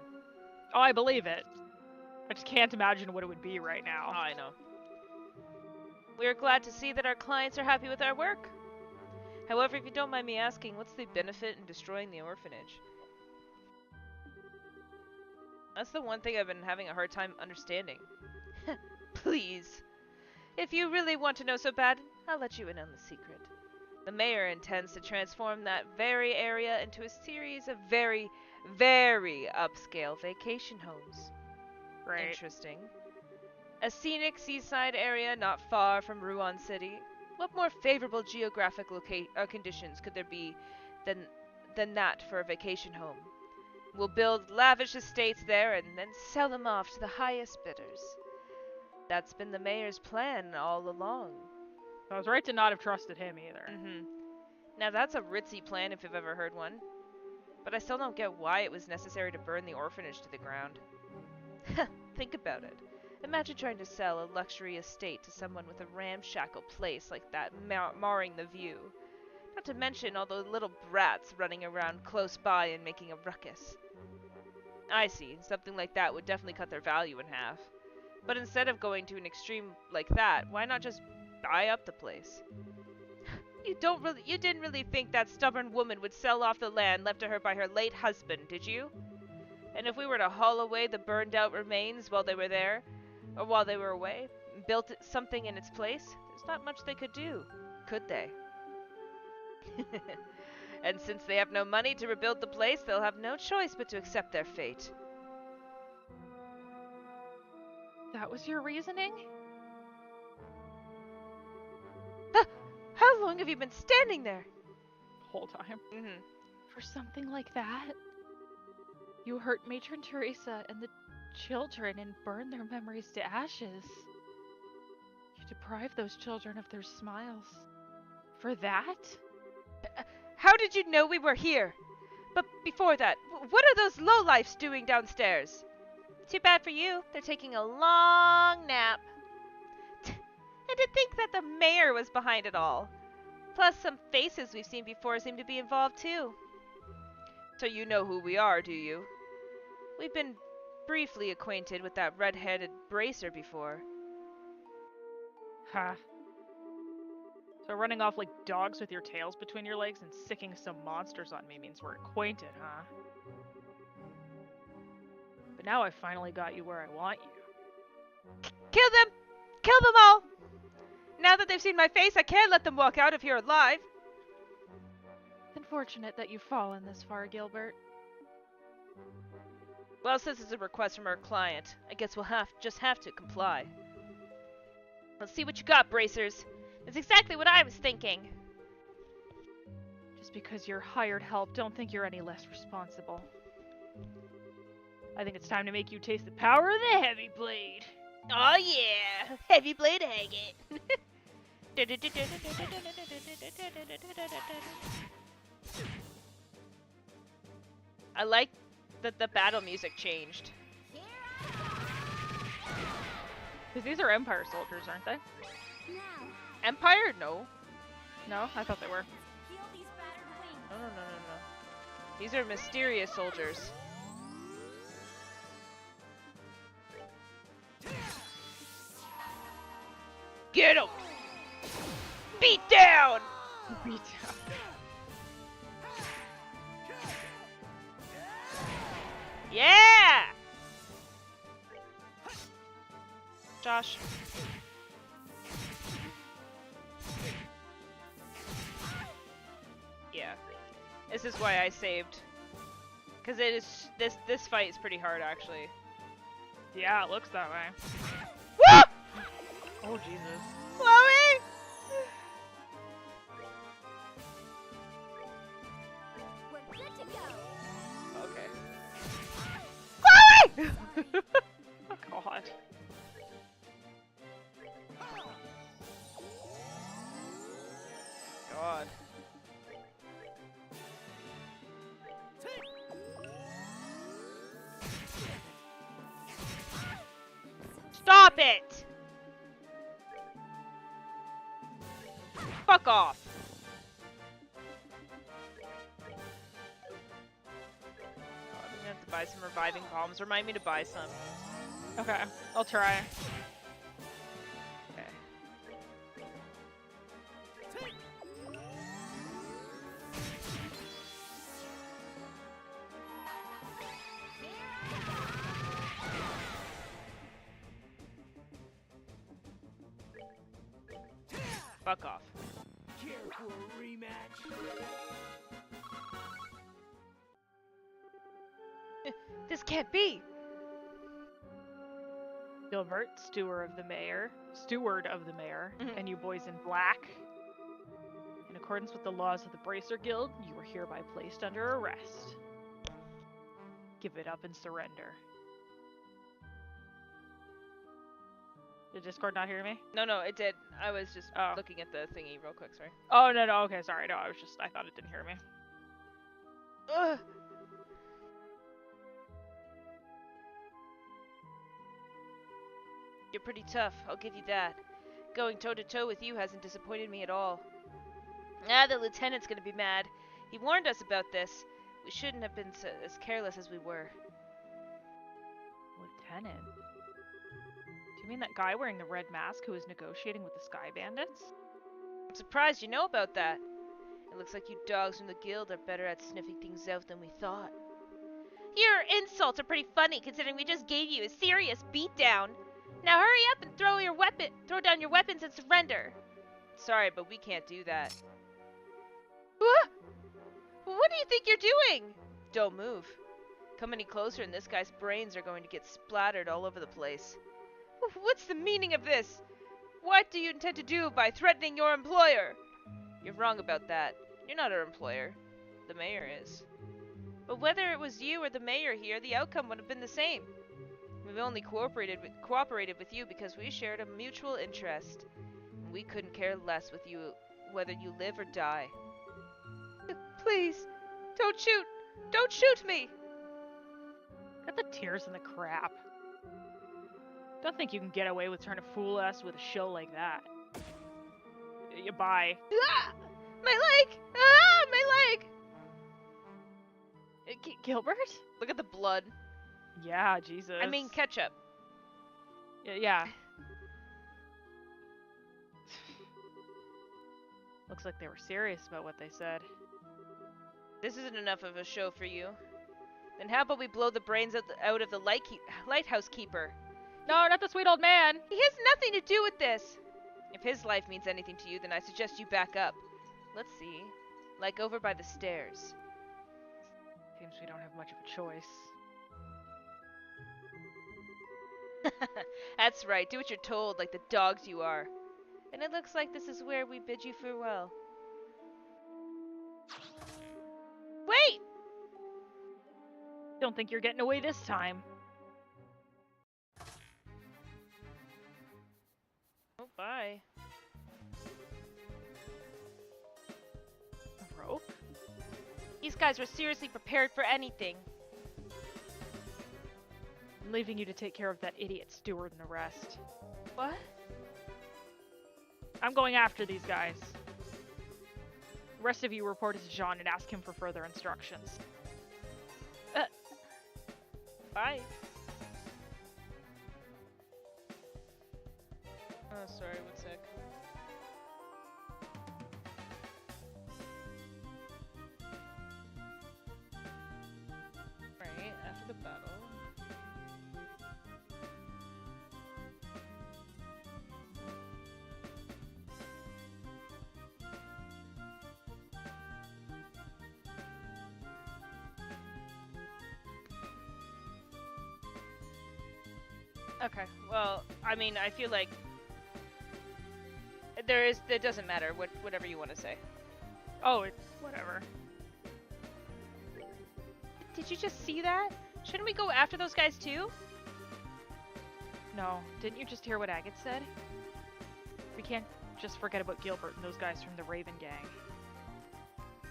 Oh, I believe it. I just can't imagine what it would be right now. Oh, I know. We are glad to see that our clients are happy with our work. However, if you don't mind me asking, what's the benefit in destroying the orphanage? That's the one thing I've been having a hard time understanding. Please. If you really want to know so bad, I'll let you in on the secret. The mayor intends to transform that very area into a series of very, very upscale vacation homes. Right. Interesting. A scenic seaside area not far from Ruan City. What more favorable geographic conditions could there be than that for a vacation home? We'll build lavish estates there and then sell them off to the highest bidders. That's been the mayor's plan all along. I was right to not have trusted him either. Now that's a ritzy plan if you've ever heard one. But I still don't get why it was necessary to burn the orphanage to the ground. Think about it. Imagine trying to sell a luxury estate to someone with a ramshackle place like that marring the view. Not to mention all the little brats running around close by and making a ruckus. I see, something like that would definitely cut their value in half. But instead of going to an extreme like that, why not just buy up the place? You didn't really think that stubborn woman would sell off the land left to her by her late husband, did you? And if we were to haul away the burned out remains while they were there, or while they were away, and built something in its place, there's not much they could do, could they? And since they have no money to rebuild the place, they'll have no choice but to accept their fate. That was your reasoning? How long have you been standing there? Whole time. Mm-hmm. For something like that? You hurt Matron Teresa and the children and burned their memories to ashes. You deprived those children of their smiles. For that? How did you know we were here? But before that, what are those lowlifes doing downstairs? Too bad for you. They're taking a long nap. And to think that the mayor was behind it all. Plus, some faces we've seen before seem to be involved too. So you know who we are, do you? We've been briefly acquainted with that red-headed bracer before. Ha. So running off like dogs with your tails between your legs and sicking some monsters on me means we're acquainted, huh? But now I finally got you where I want you. Kill them! Kill them all! Now that they've seen my face, I can't let them walk out of here alive. Unfortunate that you've fallen this far, Gilbert. Well, since it's a request from our client, I guess we'll just have to comply. Let's see what you got, bracers. That's exactly what I was thinking. Just because you're hired help, don't think you're any less responsible. I think it's time to make you taste the power of the heavy blade. Oh yeah! Heavy blade hang it! I like that the battle music changed. Because these are Empire soldiers, aren't they? Now, Empire? No. No, I thought they were. heal these battered wings. No. These are mysterious soldiers. Get him! Beat down! Beat down. Yeah! Josh. Yeah. This is why I saved. Cause it is this fight is pretty hard actually. Yeah, it looks that way. Woo! Oh Jesus. Chloe! We're good to go. Okay. Chloe! Oh God. God. Stop it! Fuck off. Oh, I'm gonna have to buy some reviving bombs. Remind me to buy some. Okay, I'll try. Okay. Fuck off. Care for a rematch? This can't be. Gilbert, steward of the mayor, Mhm. and you boys in black. In accordance with the laws of the Bracer Guild, you are hereby placed under arrest. Give it up and surrender. Did Discord not hear me? No, it did. I was just Oh. looking at the thingy real quick, sorry. Oh, no, okay, sorry, no, I thought it didn't hear me. Ugh. You're pretty tough, I'll give you that. Going toe-to-toe with you hasn't disappointed me at all. Ah, the lieutenant's gonna be mad. He warned us about this. We shouldn't have been as careless as we were. Lieutenant? Do you mean that guy wearing the red mask who was negotiating with the Sky Bandits? I'm surprised you know about that. It looks like you dogs from the guild are better at sniffing things out than we thought. Your insults are pretty funny considering we just gave you a serious beatdown. Now hurry up and throw down your weapons and surrender. Sorry, but we can't do that. What do you think you're doing? Don't move. Come any closer and this guy's brains are going to get splattered all over the place. What's the meaning of this? What do you intend to do by threatening your employer? You're wrong about that. You're not our employer. The mayor is. But whether it was you or the mayor here, the outcome would have been the same. We've only cooperated with you because we shared a mutual interest. And we couldn't care less with you whether you live or die. Please, don't shoot! Don't shoot me! Got the tears in the crap. Don't think you can get away with trying to fool us with a show like that. Bye. Ah! My leg! Ah! My leg! Gilbert? Look at the blood. Yeah, Jesus. I mean ketchup. Yeah. Looks like they were serious about what they said. This isn't enough of a show for you. Then how about we blow the brains out of the lighthouse keeper? No, not the sweet old man! He has nothing to do with this! If his life means anything to you, then I suggest you back up. Let's see. Like over by the stairs. Seems we don't have much of a choice. That's right, do what you're told, like the dogs you are. And it looks like this is where we bid you farewell. Wait! Don't think you're getting away this time. Oh, bye. A rope? He's these guys were seriously prepared for anything. I'm leaving you to take care of that idiot steward and the rest. What? I'm going after these guys. The rest of you report to Jean and ask him for further instructions. Bye. Oh, sorry, one sec. Right, after the battle. Okay, well, I mean, I feel like it doesn't matter, whatever you want to say. Oh, it's whatever. Did you just see that? Shouldn't we go after those guys too? No, didn't you just hear what Agate said? We can't just forget about Gilbert and those guys from the Raven Gang.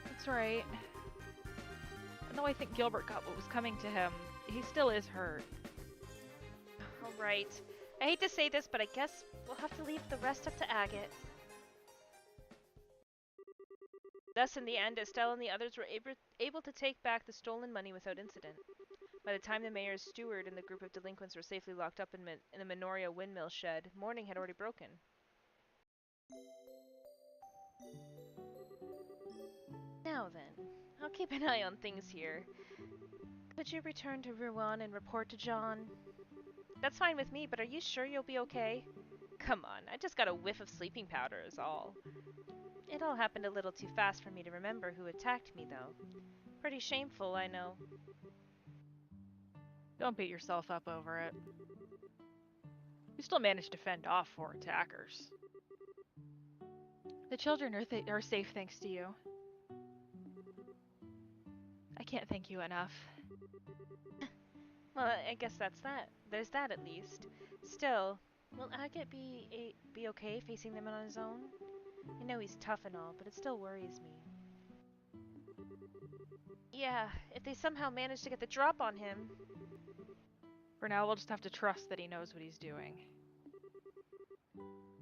That's right. And though I think Gilbert got what was coming to him, he still is hurt. Alright. I hate to say this, but I guess we'll have to leave the rest up to Agate. Thus, in the end, Estelle and the others were able to take back the stolen money without incident. By the time the mayor's steward and the group of delinquents were safely locked up in the Minoria windmill shed, morning had already broken. Now then, I'll keep an eye on things here. Could you return to Rouen and report to John? That's fine with me, but are you sure you'll be okay? Come on, I just got a whiff of sleeping powder is all. It all happened a little too fast for me to remember who attacked me, though. Pretty shameful, I know. Don't beat yourself up over it. You still managed to fend off 4 attackers. The children are safe thanks to you. I can't thank you enough. Well, I guess that's that. There's that at least. Still, will Agate be okay facing them on his own? I know he's tough and all, but it still worries me. Yeah, if they somehow manage to get the drop on him. For now, we'll just have to trust that he knows what he's doing.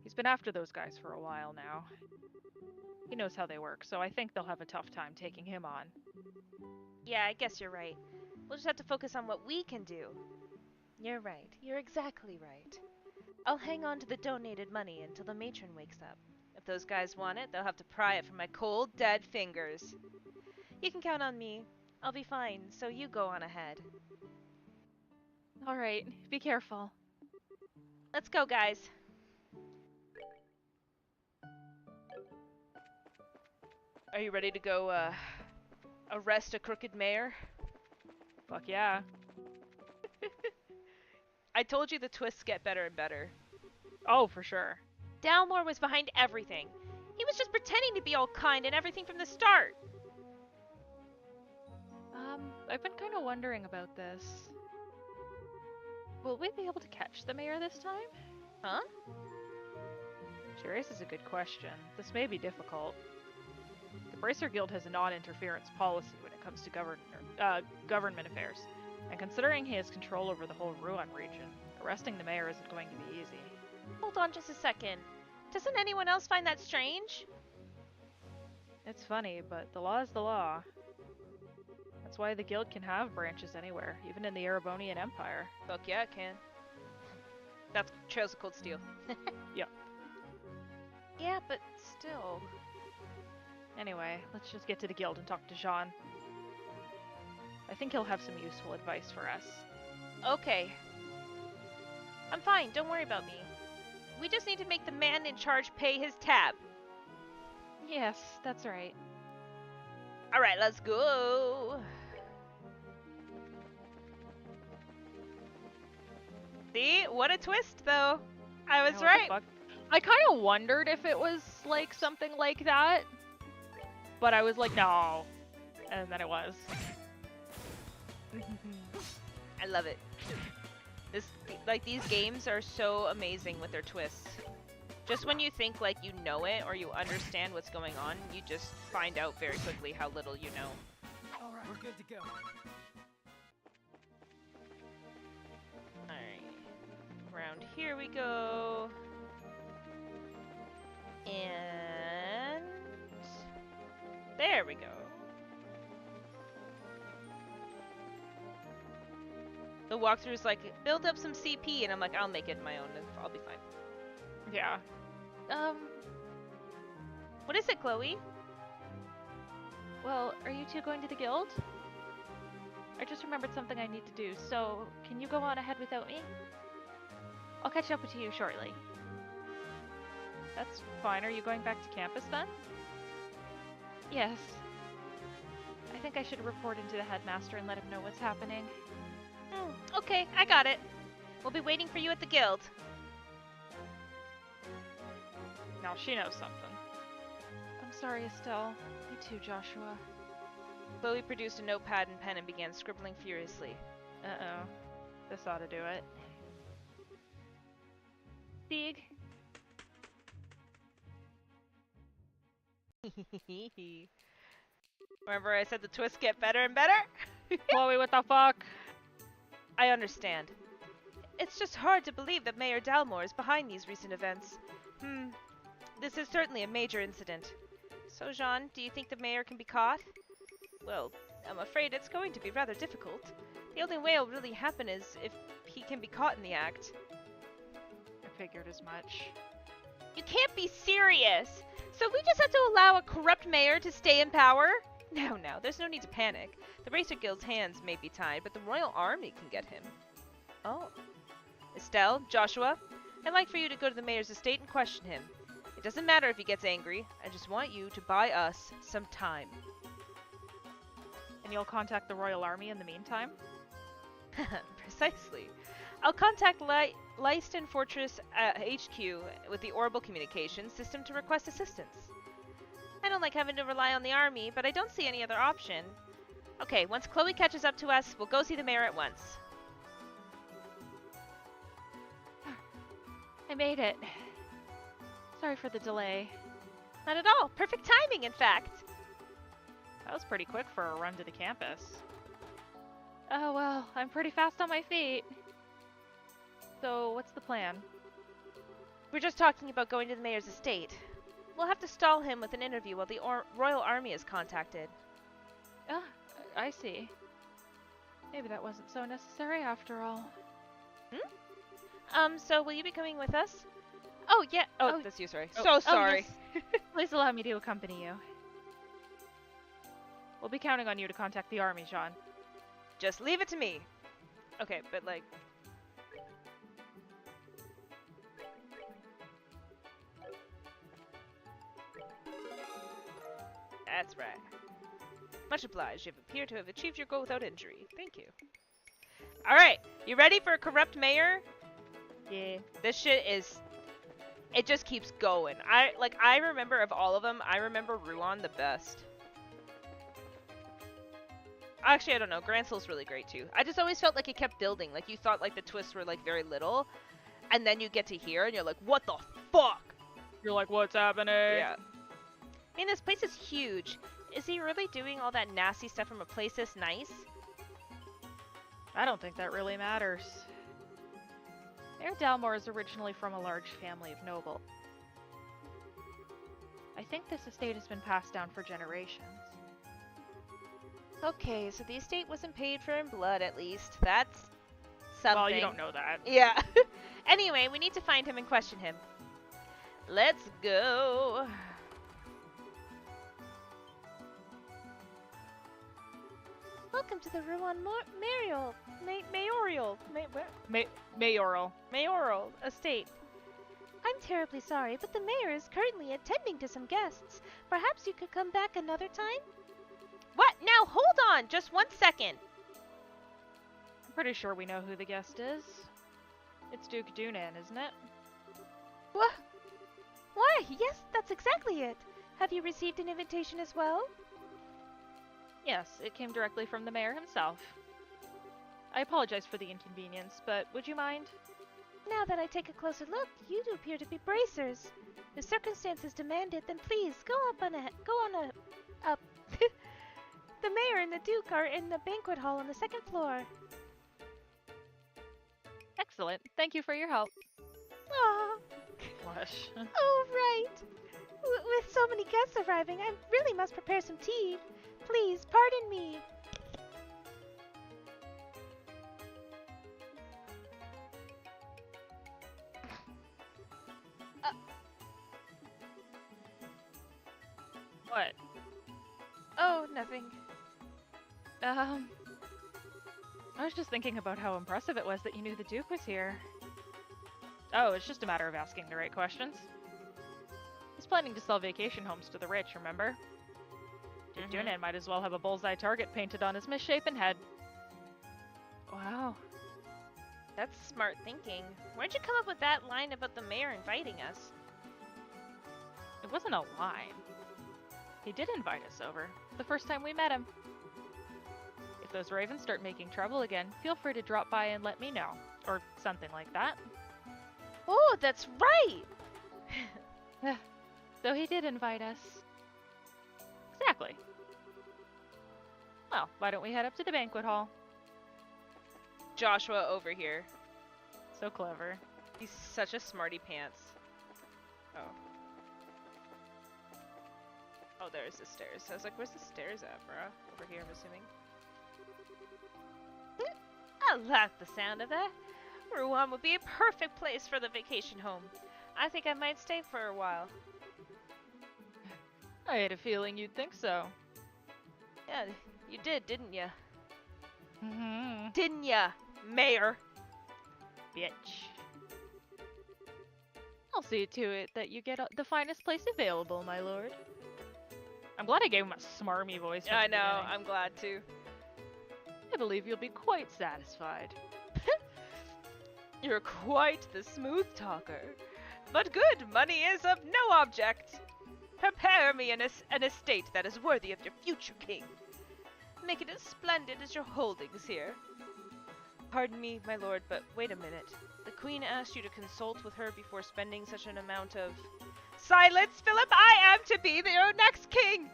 He's been after those guys for a while now. He knows how they work, so I think they'll have a tough time taking him on. Yeah, I guess you're right. We'll just have to focus on what we can do. You're right. You're exactly right. I'll hang on to the donated money until the matron wakes up. If those guys want it, they'll have to pry it from my cold, dead fingers. You can count on me. I'll be fine, so you go on ahead. Alright, be careful. Let's go, guys. Are you ready to go, arrest a crooked mayor? Fuck yeah. I told you the twists get better and better. Oh, for sure. Dalmore was behind everything. He was just pretending to be all kind and everything from the start. I've been kind of wondering about this. Will we be able to catch the mayor this time? Huh? She raises a good question. This may be difficult. The Bracer Guild has a non-interference policy when it comes to government affairs, and considering he has control over the whole Rouen region, arresting the mayor isn't going to be easy. Hold on just a second. Doesn't anyone else find that strange? It's funny, but the law is the law. That's why the guild can have branches anywhere, even in the Erebonian Empire. Fuck yeah, it can. That's Trails of Cold Steel. Yep. Yeah, but still. Anyway, let's just get to the guild and talk to Jean. I think he'll have some useful advice for us. Okay. I'm fine, don't worry about me. We just need to make the man in charge pay his tab. Yes, that's right. Alright, let's go. See? What a twist, though. I was right. I kind of wondered if it was, like, something like that. But I was like, no. And then it was. I love it. These games are so amazing with their twists. Just when you think, like, you know it or you understand what's going on, you just find out very quickly how little you know. good to go. Alright. Around here we go. And there we go. The walkthrough's like, build up some CP, and I'm like, I'll make it my own, and I'll be fine. Yeah. What is it, Chloe? Well, are you two going to the guild? I just remembered something I need to do, so can you go on ahead without me? I'll catch up with you shortly. That's fine. Are you going back to campus then? Yes. I think I should report into the headmaster and let him know what's happening. Okay, I got it. We'll be waiting for you at the guild. Now she knows something. I'm sorry, Estelle. You too, Joshua. Chloe produced a notepad and pen and began scribbling furiously. Uh-oh. This ought to do it. Sieg. Remember I said the twists get better and better? Chloe, what the fuck? I understand. It's just hard to believe that Mayor Dalmore is behind these recent events. This is certainly a major incident. So, Jean, do you think the mayor can be caught? Well, I'm afraid it's going to be rather difficult. The only way it'll really happen is if he can be caught in the act. I figured as much. You can't be serious! So we just have to allow a corrupt mayor to stay in power? No, there's no need to panic. The Racer Guild's hands may be tied, but the Royal Army can get him. Oh. Estelle, Joshua, I'd like for you to go to the mayor's estate and question him. It doesn't matter if he gets angry. I just want you to buy us some time. And you'll contact the Royal Army in the meantime? Precisely. I'll contact Leiston Fortress HQ with the Orbital Communications system to request assistance. I don't like having to rely on the army, but I don't see any other option. Okay, once Chloe catches up to us, we'll go see the mayor at once. I made it. Sorry for the delay. Not at all. Perfect timing, in fact. That was pretty quick for a run to the campus. Oh well, I'm pretty fast on my feet. So, what's the plan? We're just talking about going to the mayor's estate. We'll have to stall him with an interview while the Royal Army is contacted. Ah, I see. Maybe that wasn't so necessary after all. So will you be coming with us? Oh, yeah. Oh, that's you, sorry. Oh, So sorry. Yes. Please allow me to accompany you. We'll be counting on you to contact the army, Jean. Just leave it to me. Okay, but like... That's right. Much obliged. You appear to have achieved your goal without injury. Thank you. Alright, you ready for a corrupt mayor? Yeah. This shit is... It just keeps going. I remember of all of them, I remember Ruan the best. Actually, I don't know. Gransel's really great too. I just always felt like it kept building. Like you thought like the twists were like very little, and then you get to here and you're like, what the fuck? You're like, what's happening? Yeah. I mean, this place is huge. Is he really doing all that nasty stuff from a place this nice? I don't think that really matters. Mayor Dalmore is originally from a large family of nobles. I think this estate has been passed down for generations. Okay, so the estate wasn't paid for in blood, at least. That's something. Well, you don't know that. Yeah. Anyway, we need to find him and question him. Let's go. Welcome to the Ruan Mayoral estate. I'm terribly sorry, but the mayor is currently attending to some guests. Perhaps you could come back another time? What? Now, hold on! Just 1 second. I'm pretty sure we know who the guest is. It's Duke Dunan, isn't it? What? Why, yes, that's exactly it. Have you received an invitation as well? Yes, it came directly from the mayor himself. I apologize for the inconvenience, but would you mind? Now that I take a closer look, you do appear to be bracers. If circumstances demand it, then please go on The mayor and the duke are in the banquet hall on the second floor. Excellent. Thank you for your help. Aw. Blush. Oh, right. With so many guests arriving, I really must prepare some tea. Please, pardon me. What? Oh, nothing. I was just thinking about how impressive it was that you knew the Duke was here. Oh, it's just a matter of asking the right questions. He's planning to sell vacation homes to the rich, remember? Duke Dunan might as well have a bullseye target painted on his misshapen head. Wow. That's smart thinking. Where'd you come up with that line about the mayor inviting us? It wasn't a line. He did invite us over, the first time we met him. If those ravens start making trouble again, feel free to drop by and let me know. Or something like that. Oh, that's right! So he did invite us. Exactly. Well, why don't we head up to the banquet hall? Joshua over here. So clever. He's such a smarty pants. Oh. Oh, there's the stairs. I was like, where's the stairs at, bruh? Over here, I'm assuming. I like the sound of that. Rouen would be a perfect place for the vacation home. I think I might stay for a while. I had a feeling you'd think so. Yeah, you did, didn't ya? Mm-hmm. Didn't ya, Mayor? Bitch. I'll see to it that you get the finest place available, my lord. I'm glad I gave him a smarmy voice. Yeah, I know. I'm glad too. I believe you'll be quite satisfied. You're quite the smooth talker. But good, money is of no object. Prepare me an estate that is worthy of your future king. Make it as splendid as your holdings here. Pardon me, my lord, but wait a minute. The queen asked you to consult with her before spending such an amount of... Silence, Philip! I am to be your next king!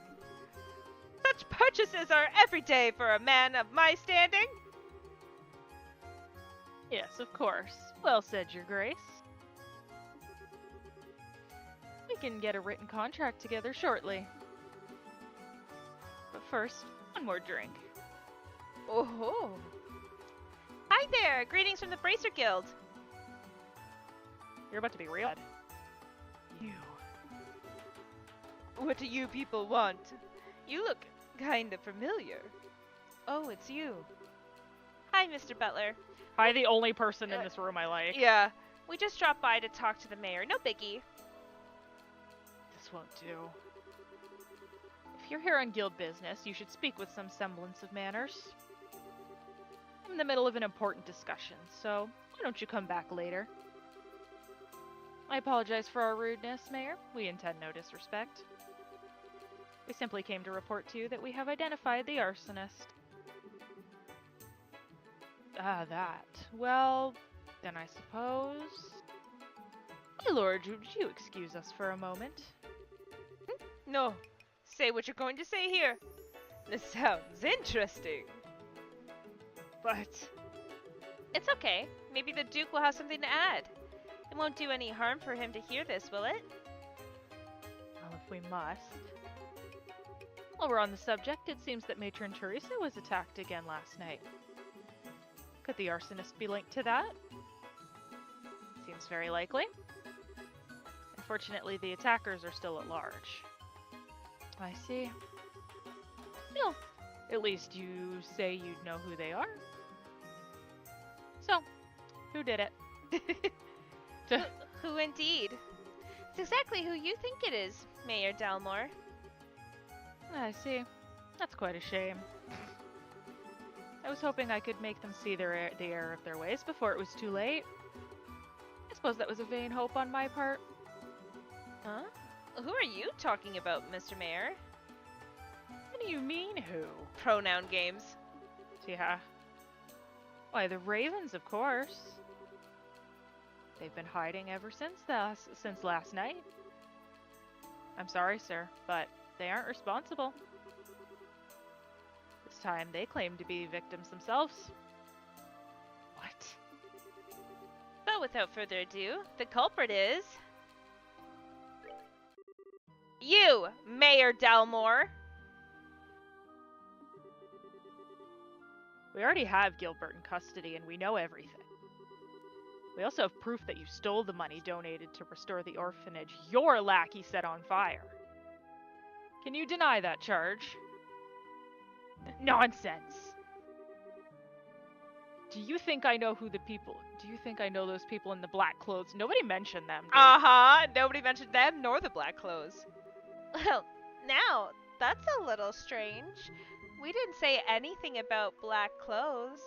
Such purchases are every day for a man of my standing. Yes, of course. Well said, your grace. We can get a written contract together shortly. But first, one more drink. Oh. Hi there! Greetings from the Bracer Guild. You're about to be real. You. What do you people want? You look kinda familiar. Oh, it's you. Hi, Mr. Butler. Hi, the only person in this room I like. Yeah, we just dropped by to talk to the mayor. No biggie. This won't do. If you're here on guild business, you should speak with some semblance of manners. I'm in the middle of an important discussion, so why don't you come back later? I apologize for our rudeness, Mayor. We intend no disrespect. We simply came to report to you that we have identified the arsonist. Ah, that. Well, then I suppose... My lord, would you excuse us for a moment? No. Say what you're going to say here. This sounds interesting. But... It's okay. Maybe the Duke will have something to add. It won't do any harm for him to hear this, will it? Well, if we must. While we're on the subject, it seems that Matron Teresa was attacked again last night. Could the arsonist be linked to that? Seems very likely. Unfortunately, the attackers are still at large. I see. Well, at least you say you'd know who they are. So, who did it? Who indeed? It's exactly who you think it is, Mayor Dalmore. I see. That's quite a shame. I was hoping I could make them see the error of their ways before it was too late. I suppose that was a vain hope on my part. Huh? Who are you talking about, Mr. Mayor? What do you mean, who? Pronoun games. Yeah. Why, the ravens, of course. They've been hiding ever since last night. I'm sorry, sir, but they aren't responsible. time, they claimed to be victims themselves. What? But without further ado, the culprit is... you, Mayor Dalmore! We already have Gilbert in custody and we know everything. We also have proof that you stole the money donated to restore the orphanage your lackey set on fire. Can you deny that charge? Nonsense! Do you think I know who the people... Do you think I know those people in the black clothes? Nobody mentioned them, dude. Uh-huh, nobody mentioned them nor the black clothes. Well, now, that's a little strange. We didn't say anything about black clothes.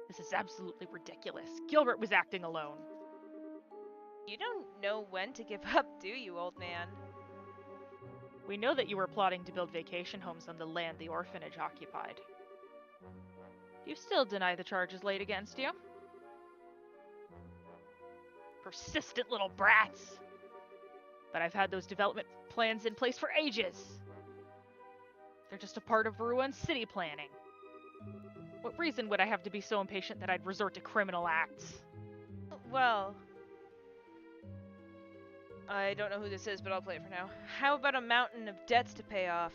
This is absolutely ridiculous. Gilbert was acting alone. You don't know when to give up, do you, old man? We know that you were plotting to build vacation homes on the land the orphanage occupied. Do you still deny the charges laid against you? Persistent little brats! But I've had those development plans in place for ages! They're just a part of Ruin's city planning. What reason would I have to be so impatient that I'd resort to criminal acts? Well... I don't know who this is, but I'll play it for now. How about a mountain of debts to pay off?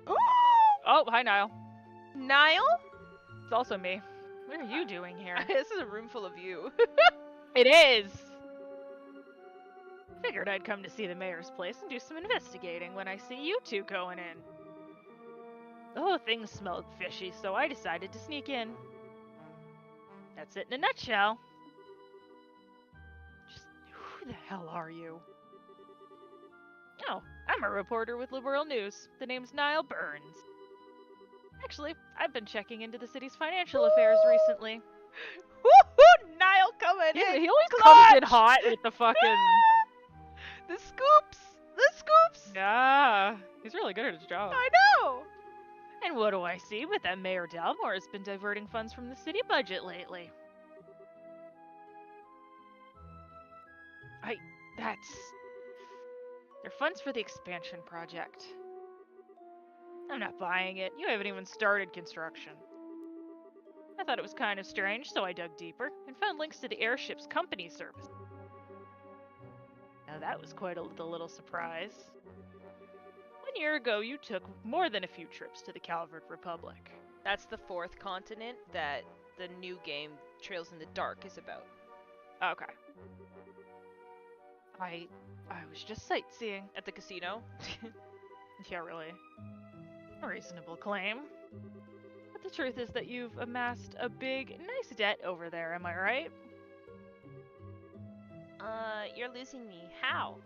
Oh, hi Niall. Niall? It's also me. What are you doing here? This is a room full of you. It is! Figured I'd come to see the mayor's place and do some investigating when I see you two going in. Oh, things smelled fishy, so I decided to sneak in. That's it in a nutshell. Just who the hell are you? Oh, I'm a reporter with Liberal News. The name's Niall Burns. Actually, I've been checking into the city's financial affairs recently. Woohoo! Niall coming in! He always clutch! comes in hot with the fucking... The scoops! The scoops! Yeah, he's really good at his job. I know! And what do I see? But that Mayor Dalmore has been diverting funds from the city budget lately. They're funds for the expansion project. I'm not buying it. You haven't even started construction. I thought it was kind of strange, so I dug deeper and found links to the airship's company service. Now that was quite a little surprise. 1 year ago, you took more than a few trips to the Calvert Republic. That's the fourth continent that the new game, Trails in the Dark, is about. Okay. I was just sightseeing. At the casino? Yeah, really. A reasonable claim. But the truth is that you've amassed a big, nice debt over there, am I right? You're losing me. How?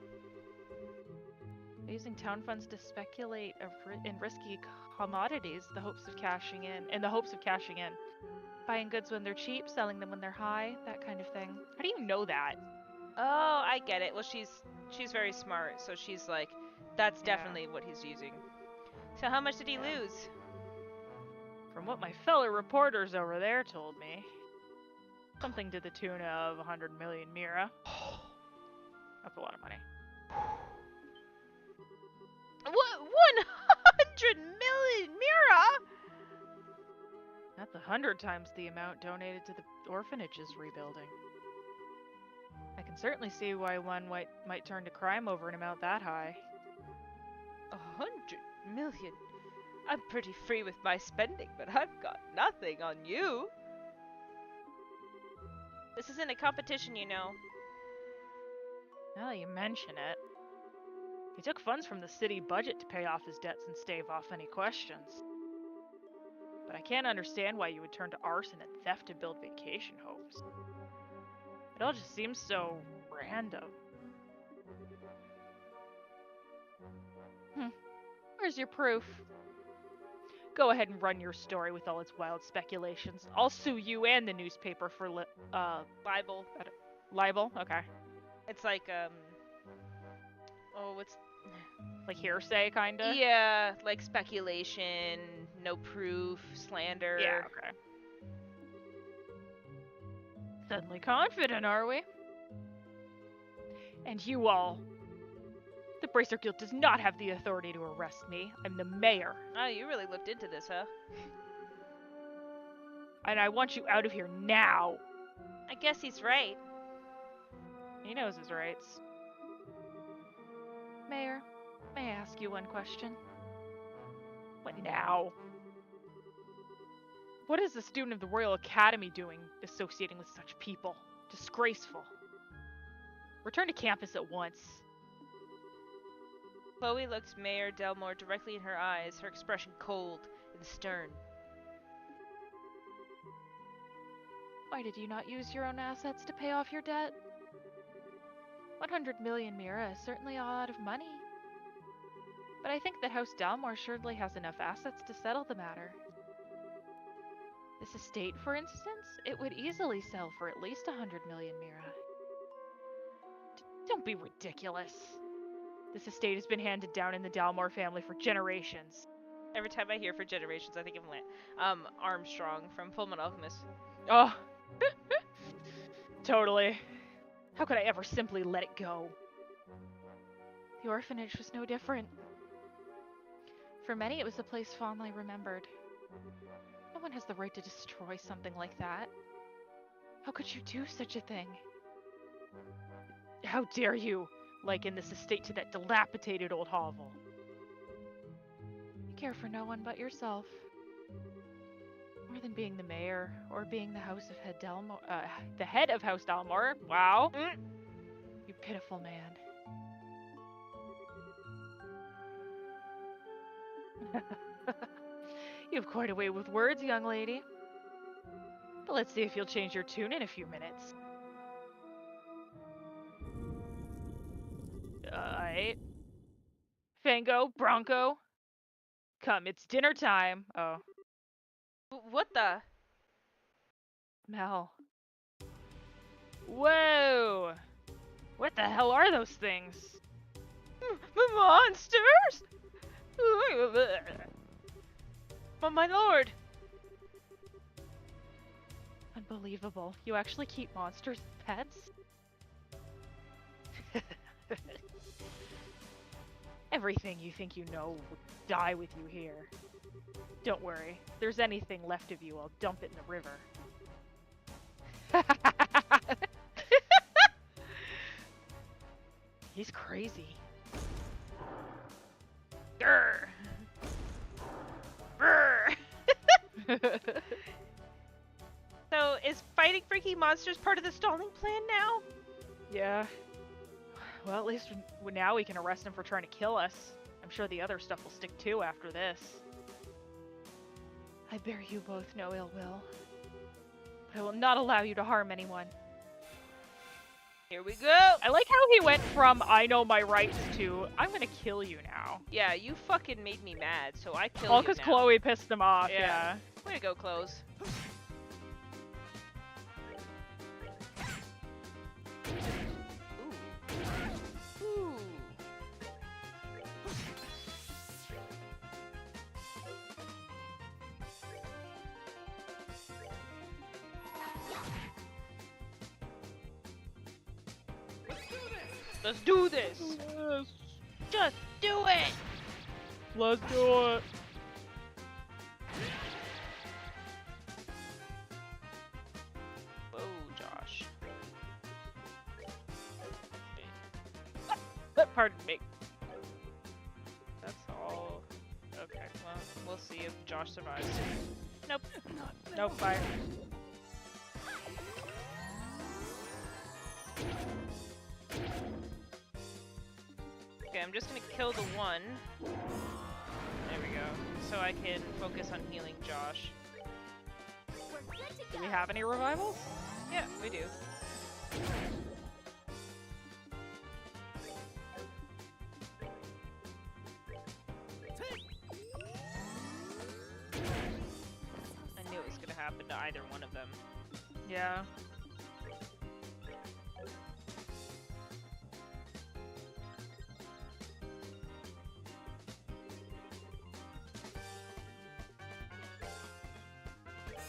Using town funds to speculate in risky commodities, in the hopes of cashing in. Buying goods when they're cheap, selling them when they're high, that kind of thing. How do you know that? Oh, I get it. Well, she's very smart, so she's like, that's definitely what he's using. So how much did he lose? From what my fellow reporters over there told me, something to the tune of 100 million mira. That's a lot of money. What? 100 million mira? That's 100 times the amount donated to the orphanage's rebuilding. I can certainly see why one might turn to crime over an amount that high. 100 million? I'm pretty free with my spending, but I've got nothing on you. This isn't a competition, you know. Now that you mention it, he took funds from the city budget to pay off his debts and stave off any questions. But I can't understand why you would turn to arson and theft to build vacation homes. It all just seems so random. Where's your proof? Go ahead and run your story with all its wild speculations. I'll sue you and the newspaper for Libel. libel. Okay. It's like, oh, what's... Like hearsay, kinda? Yeah, like speculation, no proof, slander. Yeah, okay. Suddenly confident, are we? And you all The Bracer Guild does not have the authority to arrest me. I'm the mayor. Oh, you really looked into this, huh? And I want you out of here now. I guess he's right. He knows his rights. Mayor, may I ask you one question? What now? What is the student of the Royal Academy doing associating with such people? Disgraceful. Return to campus at once. Chloe looked Mayor Delmore directly in her eyes, her expression cold and stern. Why did you not use your own assets to pay off your debt? 100 million Mira is certainly a lot of money. But I think that House Dalmore surely has enough assets to settle the matter. This estate, for instance, it would easily sell for at least 100 million Mira. Don't be ridiculous. This estate has been handed down in the Dalmore family for generations. Every time I hear for generations, I think of Armstrong from Fullmetal Alchemist. Oh. Totally. How could I ever simply let it go? The orphanage was no different. For many, it was a place fondly remembered. No one has the right to destroy something like that. How could you do such a thing? How dare you liken this estate to that dilapidated old hovel? You care for no one but yourself. More than being the mayor or being the House of Head Dalmore, the head of House Dalmore. Wow. You pitiful man. You have quite a way with words, young lady. But let's see if you'll change your tune in a few minutes. Alright. Fango, Bronco. Come, it's dinner time. Oh. What the? Mel. Whoa! What the hell are those things? Monsters! My lord! Unbelievable. You actually keep monsters as pets? Everything you think you know would die with you here. Don't worry. If there's anything left of you, I'll dump it in the river. He's crazy. Grr. Grr. So, is fighting freaky monsters part of the stalling plan now? Yeah. Well, at least now we can arrest him for trying to kill us. I'm sure the other stuff will stick too after this. I bear you both no ill will. But I will not allow you to harm anyone. Here we go! I like how he went from, I know my rights, to, I'm gonna kill you now. Yeah, you fucking made me mad, so I killed All you because now. Chloe pissed him off, Yeah. yeah. Way to go, Close. Ooh. Ooh. Let's do this! Yes. Just do it! Let's do it. Whoa, Josh. Pardon me. That's all. Okay, well, we'll see if Josh survives. Nope. Nope, fire. Okay, I'm just gonna kill the one. There we go. So I can focus on healing Josh. We're good to Do go. we have any revivals? Yeah, we do. I knew it was gonna happen to either one of them. Yeah.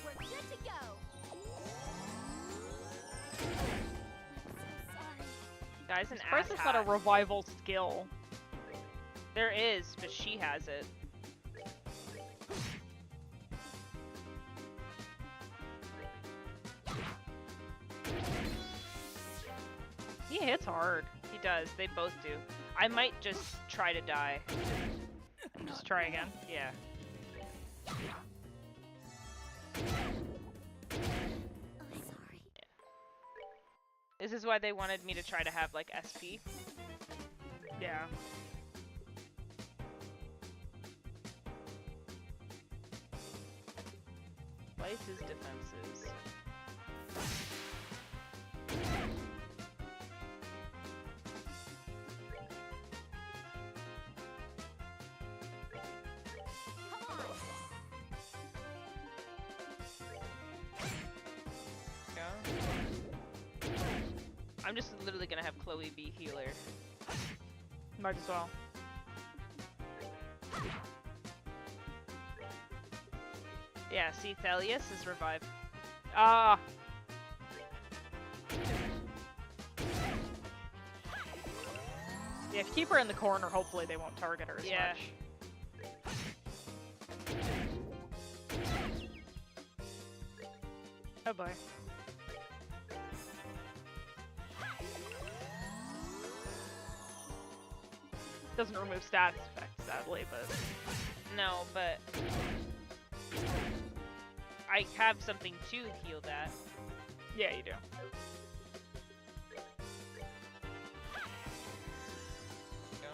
We're good to go. I'm so sorry. Guy's an Surprised ass it's not a revival skill. There is, but she has it. He hits hard. He does. They both do. I might just try to die. Just try again. Yeah. I'm sorry. This is why they wanted me to try to have, like, SP. Yeah. Slices defenses. Come on. Go. I'm just literally gonna have Chloe be healer. Might as well. Yeah, see, Thelius is revived. Ah. Yeah, if you keep her in the corner, hopefully they won't target her as Yeah. much. Oh boy. Doesn't remove stats effects, sadly, but No, but I have something to heal that. yeah, you do. Go.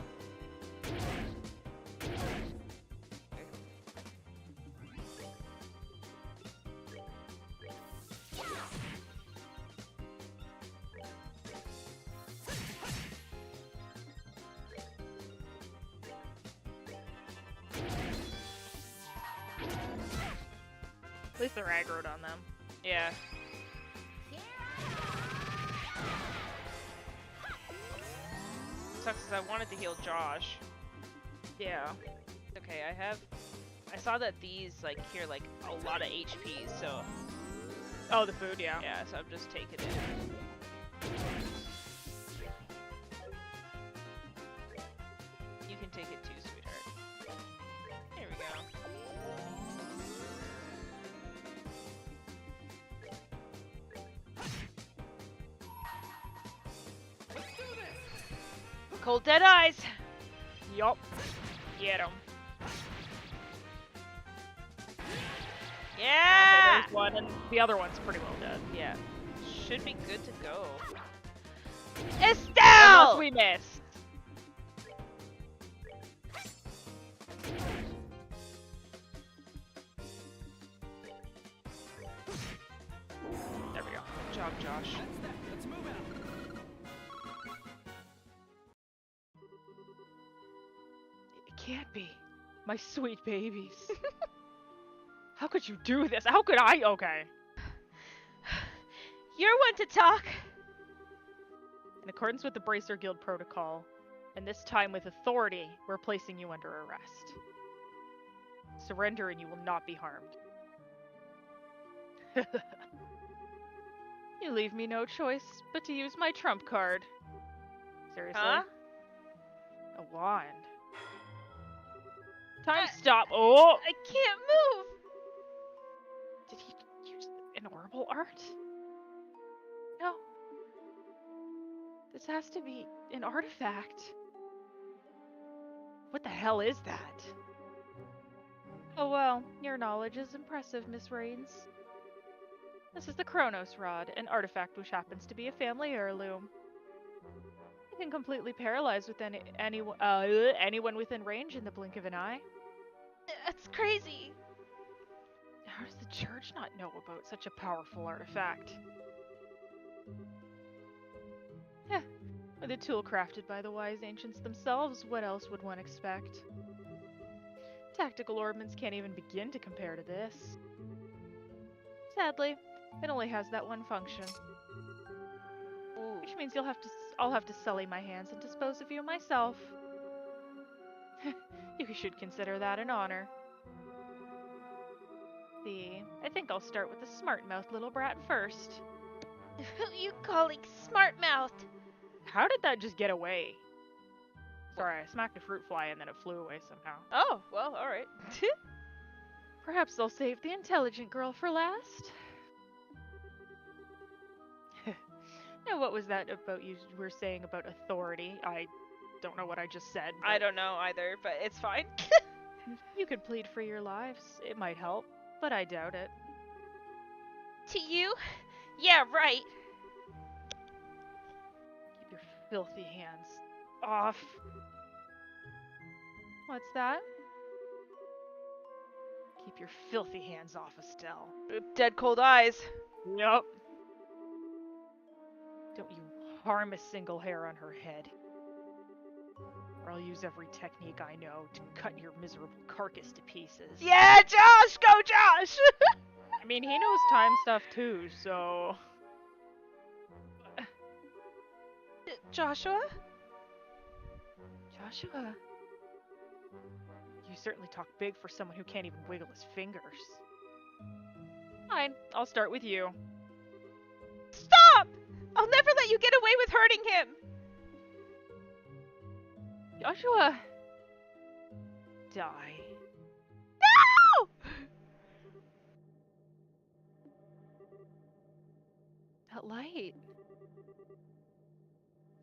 At least they're aggroed on them. Yeah. Sucks 'cause I wanted to heal Josh. Yeah. Okay, I saw that these, like, heal, like, a lot of HP, so... Oh, the food, yeah. Yeah, so I'm just taking it. You can take it too, sweetheart. There we go. Cold dead eyes! Yup. Get him. Yeah! There's one, and the other one's pretty well dead. Yeah. Should be good to go. Unless Estelle! we missed. There we go. Good job, Josh. Let's move out. It can't be. My sweet babies. How could you do this? How could I? Okay. You're one to talk! In accordance with the Bracer Guild protocol, and this time with authority, we're placing you under arrest. Surrender and you will not be harmed. You leave me no choice but to use my trump card. Seriously? Huh? A wand. Time stop. Oh! I can't move! Did he use an orbital art? No. This has to be an artifact. What the hell is that? Oh well, your knowledge is impressive, Miss Rains. This is the Chronos Rod, an artifact which happens to be a family heirloom. It can completely paralyze with anyone within range in the blink of an eye. That's crazy. How does the church not know about such a powerful artifact? Heh, with a tool crafted by the wise ancients themselves, what else would one expect? Tactical ordnance can't even begin to compare to this. Sadly, it only has that one function, Ooh. which means I'll have to sully my hands and dispose of you myself. You should consider that an honor. I think I'll start with the smart-mouthed little brat first. Who you calling smart-mouthed? How did that just get away? Sorry, I smacked a fruit fly and then it flew away somehow. Oh, well, alright. Perhaps they'll save the intelligent girl for last. Now, what was that about you were saying about authority? I don't know what I just said. I but don't know either, but it's fine. You could plead for your lives. It might help, but I doubt it. To you? Yeah, right. Keep your filthy hands off. What's that? Keep your filthy hands off Estelle. Dead cold eyes. Yup. Don't you harm a single hair on her head. Or I'll use every technique I know to cut your miserable carcass to pieces. Yeah, Josh! Go, Josh! I mean, he knows time stuff too, so... Joshua? Joshua... You certainly talk big for someone who can't even wiggle his fingers. Fine, I'll start with you. Stop! I'll never let you get away with hurting him! Joshua! Die. No! That light.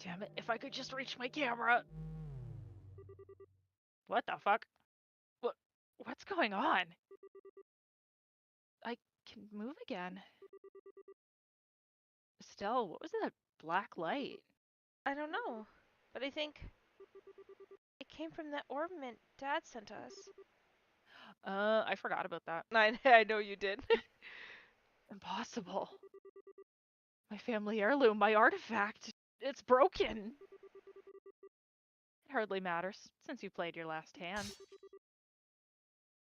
Damn it, if I could just reach my camera. What the fuck? What's going on? I can move again. Estelle, what was that black light? I don't know, but I think it came from that ornament Dad sent us. I forgot about that. I know you did. Impossible. My family heirloom, my artifact. It's broken. It hardly matters, since you played your last hand.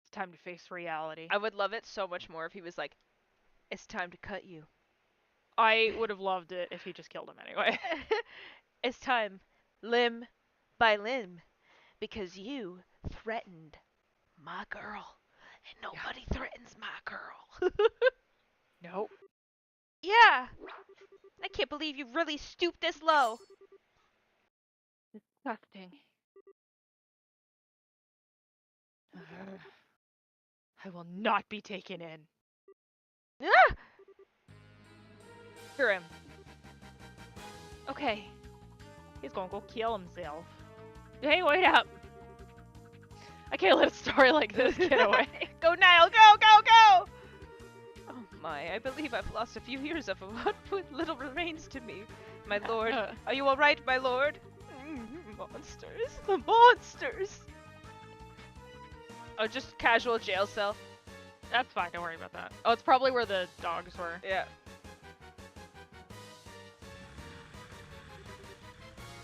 It's time to face reality. I would love it so much more if he was like, it's time to cut you. I would have loved it if he just killed him anyway. It's time, limb by limb, because you threatened my girl, and nobody threatens my girl. Nope. Yeah! I can't believe you really stooped this low. Disgusting. I will not be taken in. Ah! Hear him. Okay. He's gonna go kill himself. Hey, wait up! I can't let a story like this get away. Go, Niall, go, go, go! Oh my, I believe I've lost a few years of what little remains to me. My lord, are you alright, my lord? Monsters, the monsters! Oh, just casual jail cell. That's fine, don't worry about that. Oh, it's probably where the dogs were. Yeah.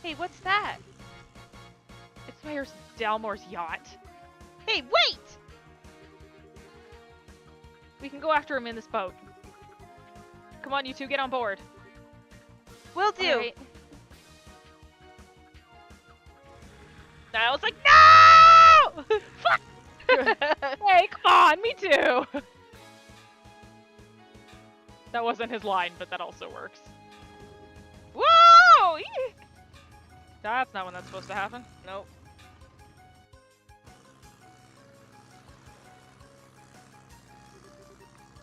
Hey, what's that? It's Mayor Dalmore's yacht. Hey, wait! We can go after him in this boat. Come on, you two, get on board. Will do. All right. Niall's like, no! Fuck! Hey, come on, me too! That wasn't his line, but that also works. Whoa! That's not when that's supposed to happen. Nope.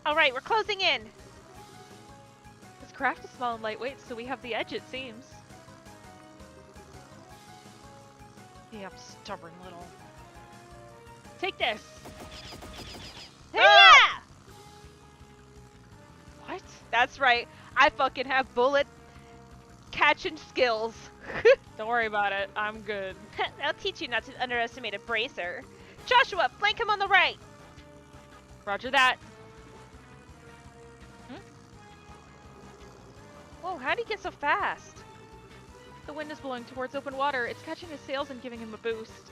Alright, we're closing in. This craft is small and lightweight, so we have the edge, it seems. Yeah, I'm stubborn little. Take this! Yeah! What? That's right. I fucking have bullet catching skills. Don't worry about it. I'm good. I'll teach you not to underestimate a bracer. Joshua, flank him on the right. Roger that. Whoa, how'd he get so fast? The wind is blowing towards open water. It's catching his sails and giving him a boost.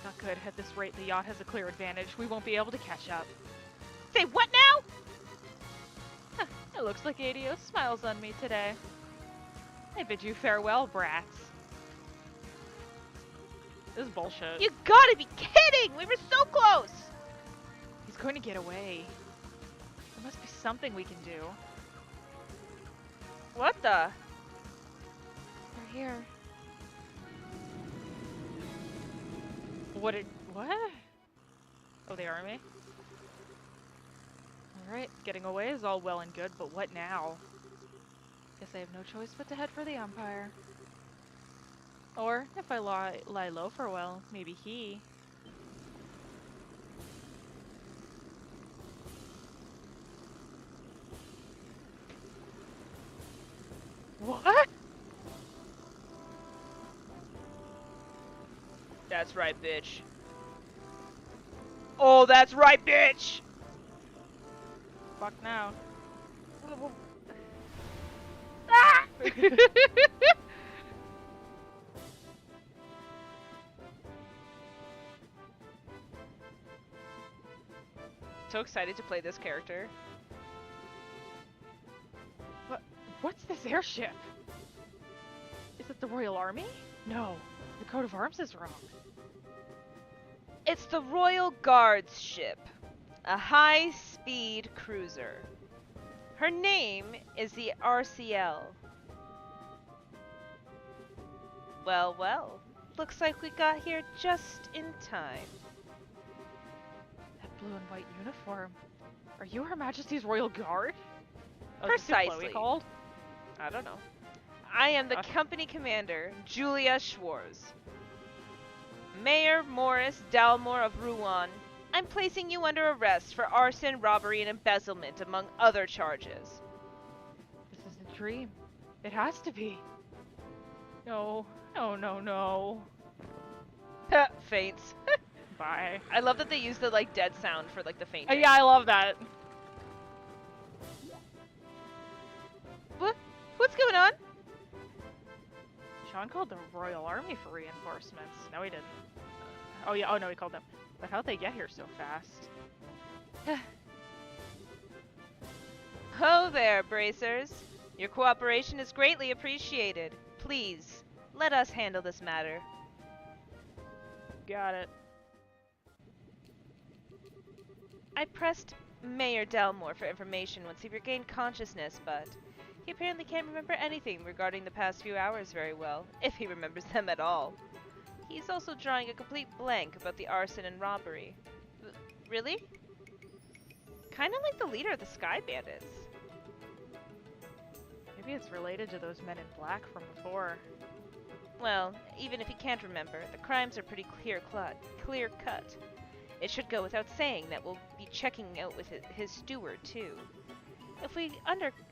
Not good. At this rate, the yacht has a clear advantage. We won't be able to catch up. Say what now? Huh, it looks like Adios smiles on me today. I bid you farewell, brats. This is bullshit. You gotta be kidding! We were so close! He's going to get away. There must be something we can do. What the? They're here. What? Oh, the army? Alright, getting away is all well and good, but what now? Guess I have no choice but to head for the Empire. Or, if I lie low for a while, maybe he... What? That's right, bitch. Oh, that's right, bitch! Fuck now. Ah! So excited to play this character. What's this airship? Is it the Royal Army? No, the coat of arms is wrong. It's the Royal Guards ship, a high-speed cruiser. Her name is the RCL. Well, well, looks like we got here just in time. That blue and white uniform. Are you Her Majesty's Royal Guard? Oh, is this who Precisely. Chloe called? I don't know. I am the company commander, Julia Schwarz. Mayor Morris Dalmore of Rouen. I'm placing you under arrest for arson, robbery, and embezzlement, among other charges. This is a dream. It has to be. No, no, no, no. Faints. Bye. I love that they use the like dead sound for like the fainting. Yeah, I love that. What's going on? Sean called the Royal Army for reinforcements. No, he didn't. Oh yeah. Oh no, he called them. But how'd they get here so fast? Ho there, bracers. Your cooperation is greatly appreciated. Please, let us handle this matter. Got it. I pressed Mayor Delmore for information once he regained consciousness, but he apparently can't remember anything regarding the past few hours very well, if he remembers them at all. He's also drawing a complete blank about the arson and robbery. Really? Kinda like the leader of the Sky Bandits. Maybe it's related to those men in black from before. Well, even if he can't remember, the crimes are pretty clear-cut. It should go without saying that we'll be checking out with his steward, too. If we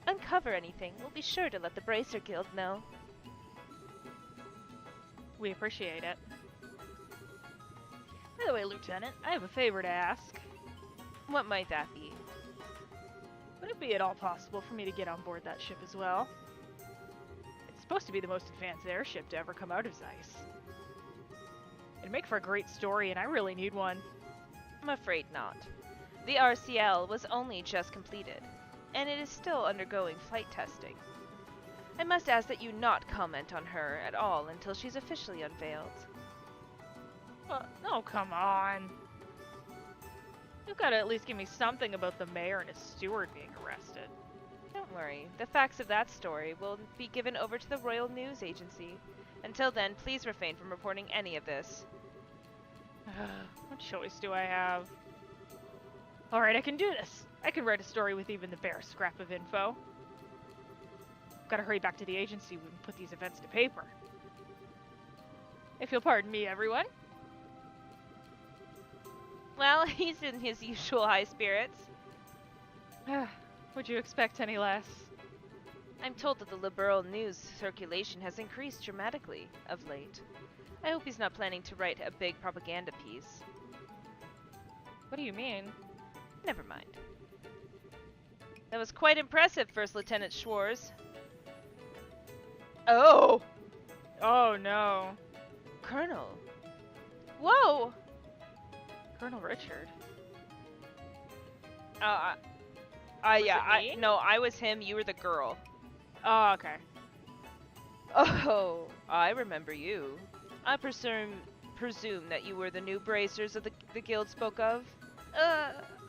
uncover anything, we'll be sure to let the Bracer Guild know. We appreciate it. By the way, Lieutenant, I have a favor to ask. What might that be? Would it be at all possible for me to get on board that ship as well? It's supposed to be the most advanced airship to ever come out of Zeiss. It'd make for a great story, and I really need one. I'm afraid not. The RCL was only just completed, and it is still undergoing flight testing. I must ask that you not comment on her at all until she's officially unveiled. Oh, come on. You've got to at least give me something about the mayor and his steward being arrested. Don't worry, the facts of that story will be given over to the Royal News Agency. Until then, please refrain from reporting any of this. What choice do I have? Alright, I can do this. I can write a story with even the barest scrap of info. Gotta hurry back to the agency and put these events to paper. If you'll pardon me, everyone. Well, he's in his usual high spirits. Would you expect any less? I'm told that the liberal news circulation has increased dramatically of late. I hope he's not planning to write a big propaganda piece. What do you mean? Never mind. That was quite impressive, First Lieutenant Schwarz. Oh! Oh no. Colonel. Whoa! Colonel Richard. Yeah, me? no, I was him, you were the girl. Oh, okay. Oh, I remember you. I presume that you were the new bracers of the guild spoke of.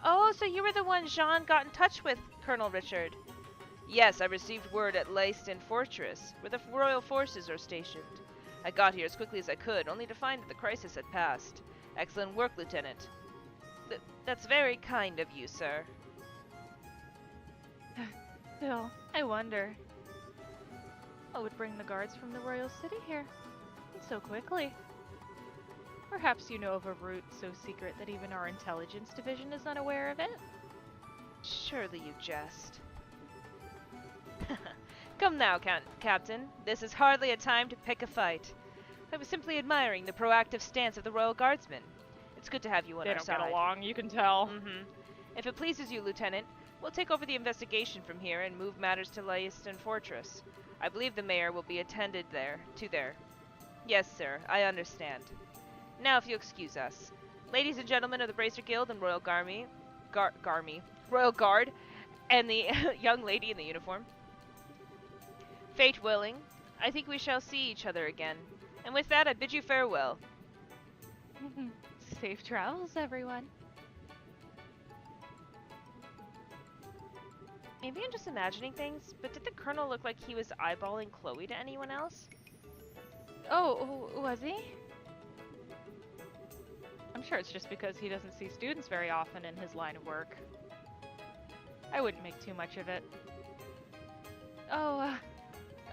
Oh, so you were the one Jean got in touch with, Colonel Richard. Yes, I received word at Leiston Fortress, where the royal forces are stationed. I got here as quickly as I could, only to find that the crisis had passed. Excellent work, Lieutenant. That's very kind of you, sir. Still, I wonder what would bring the guards from the royal city here so quickly. Perhaps you know of a route so secret that even our intelligence division is unaware of it? Surely you jest. Come now, Captain. This is hardly a time to pick a fight. I was simply admiring the proactive stance of the Royal Guardsmen. It's good to have you on They our don't side. get along, you can tell. If it pleases you, Lieutenant, we'll take over the investigation from here and move matters to Leiston Fortress. I believe the mayor will be attended there. Yes, sir, I understand. Now, if you excuse us. Ladies and gentlemen of the Bracer Guild and Royal Royal Guard, and the young lady in the uniform. Fate willing, I think we shall see each other again. And with that, I bid you farewell. Safe travels, everyone. Maybe I'm just imagining things, but did the Colonel look like he was eyeballing Chloe to anyone else? Oh, was he? I'm sure it's just because he doesn't see students very often in his line of work. I wouldn't make too much of it. Oh,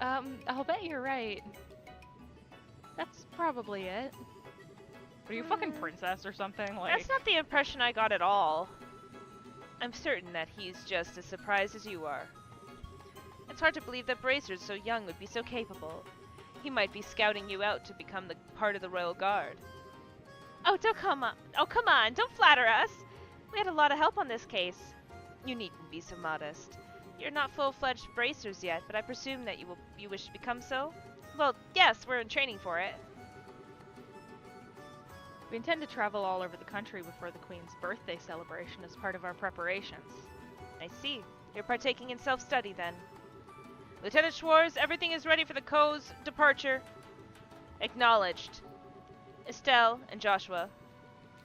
I'll bet you're right. That's probably it. Are you fucking princess or something? Like, That's not the impression I got at all. I'm certain that he's just as surprised as you are. It's hard to believe that Bracer, so young, would be so capable. He might be scouting you out to become the part of the Royal Guard. Oh, come on, don't flatter us. We had a lot of help on this case. You needn't be so modest. You're not full-fledged Bracers yet, but I presume that you wish to become so? Well, yes, we're in training for it. we intend to travel all over the country before the Queen's birthday celebration as part of our preparations. I see. You're partaking in self-study, then. Lieutenant Schwartz, everything is ready for the Co's departure. Acknowledged. Estelle and Joshua.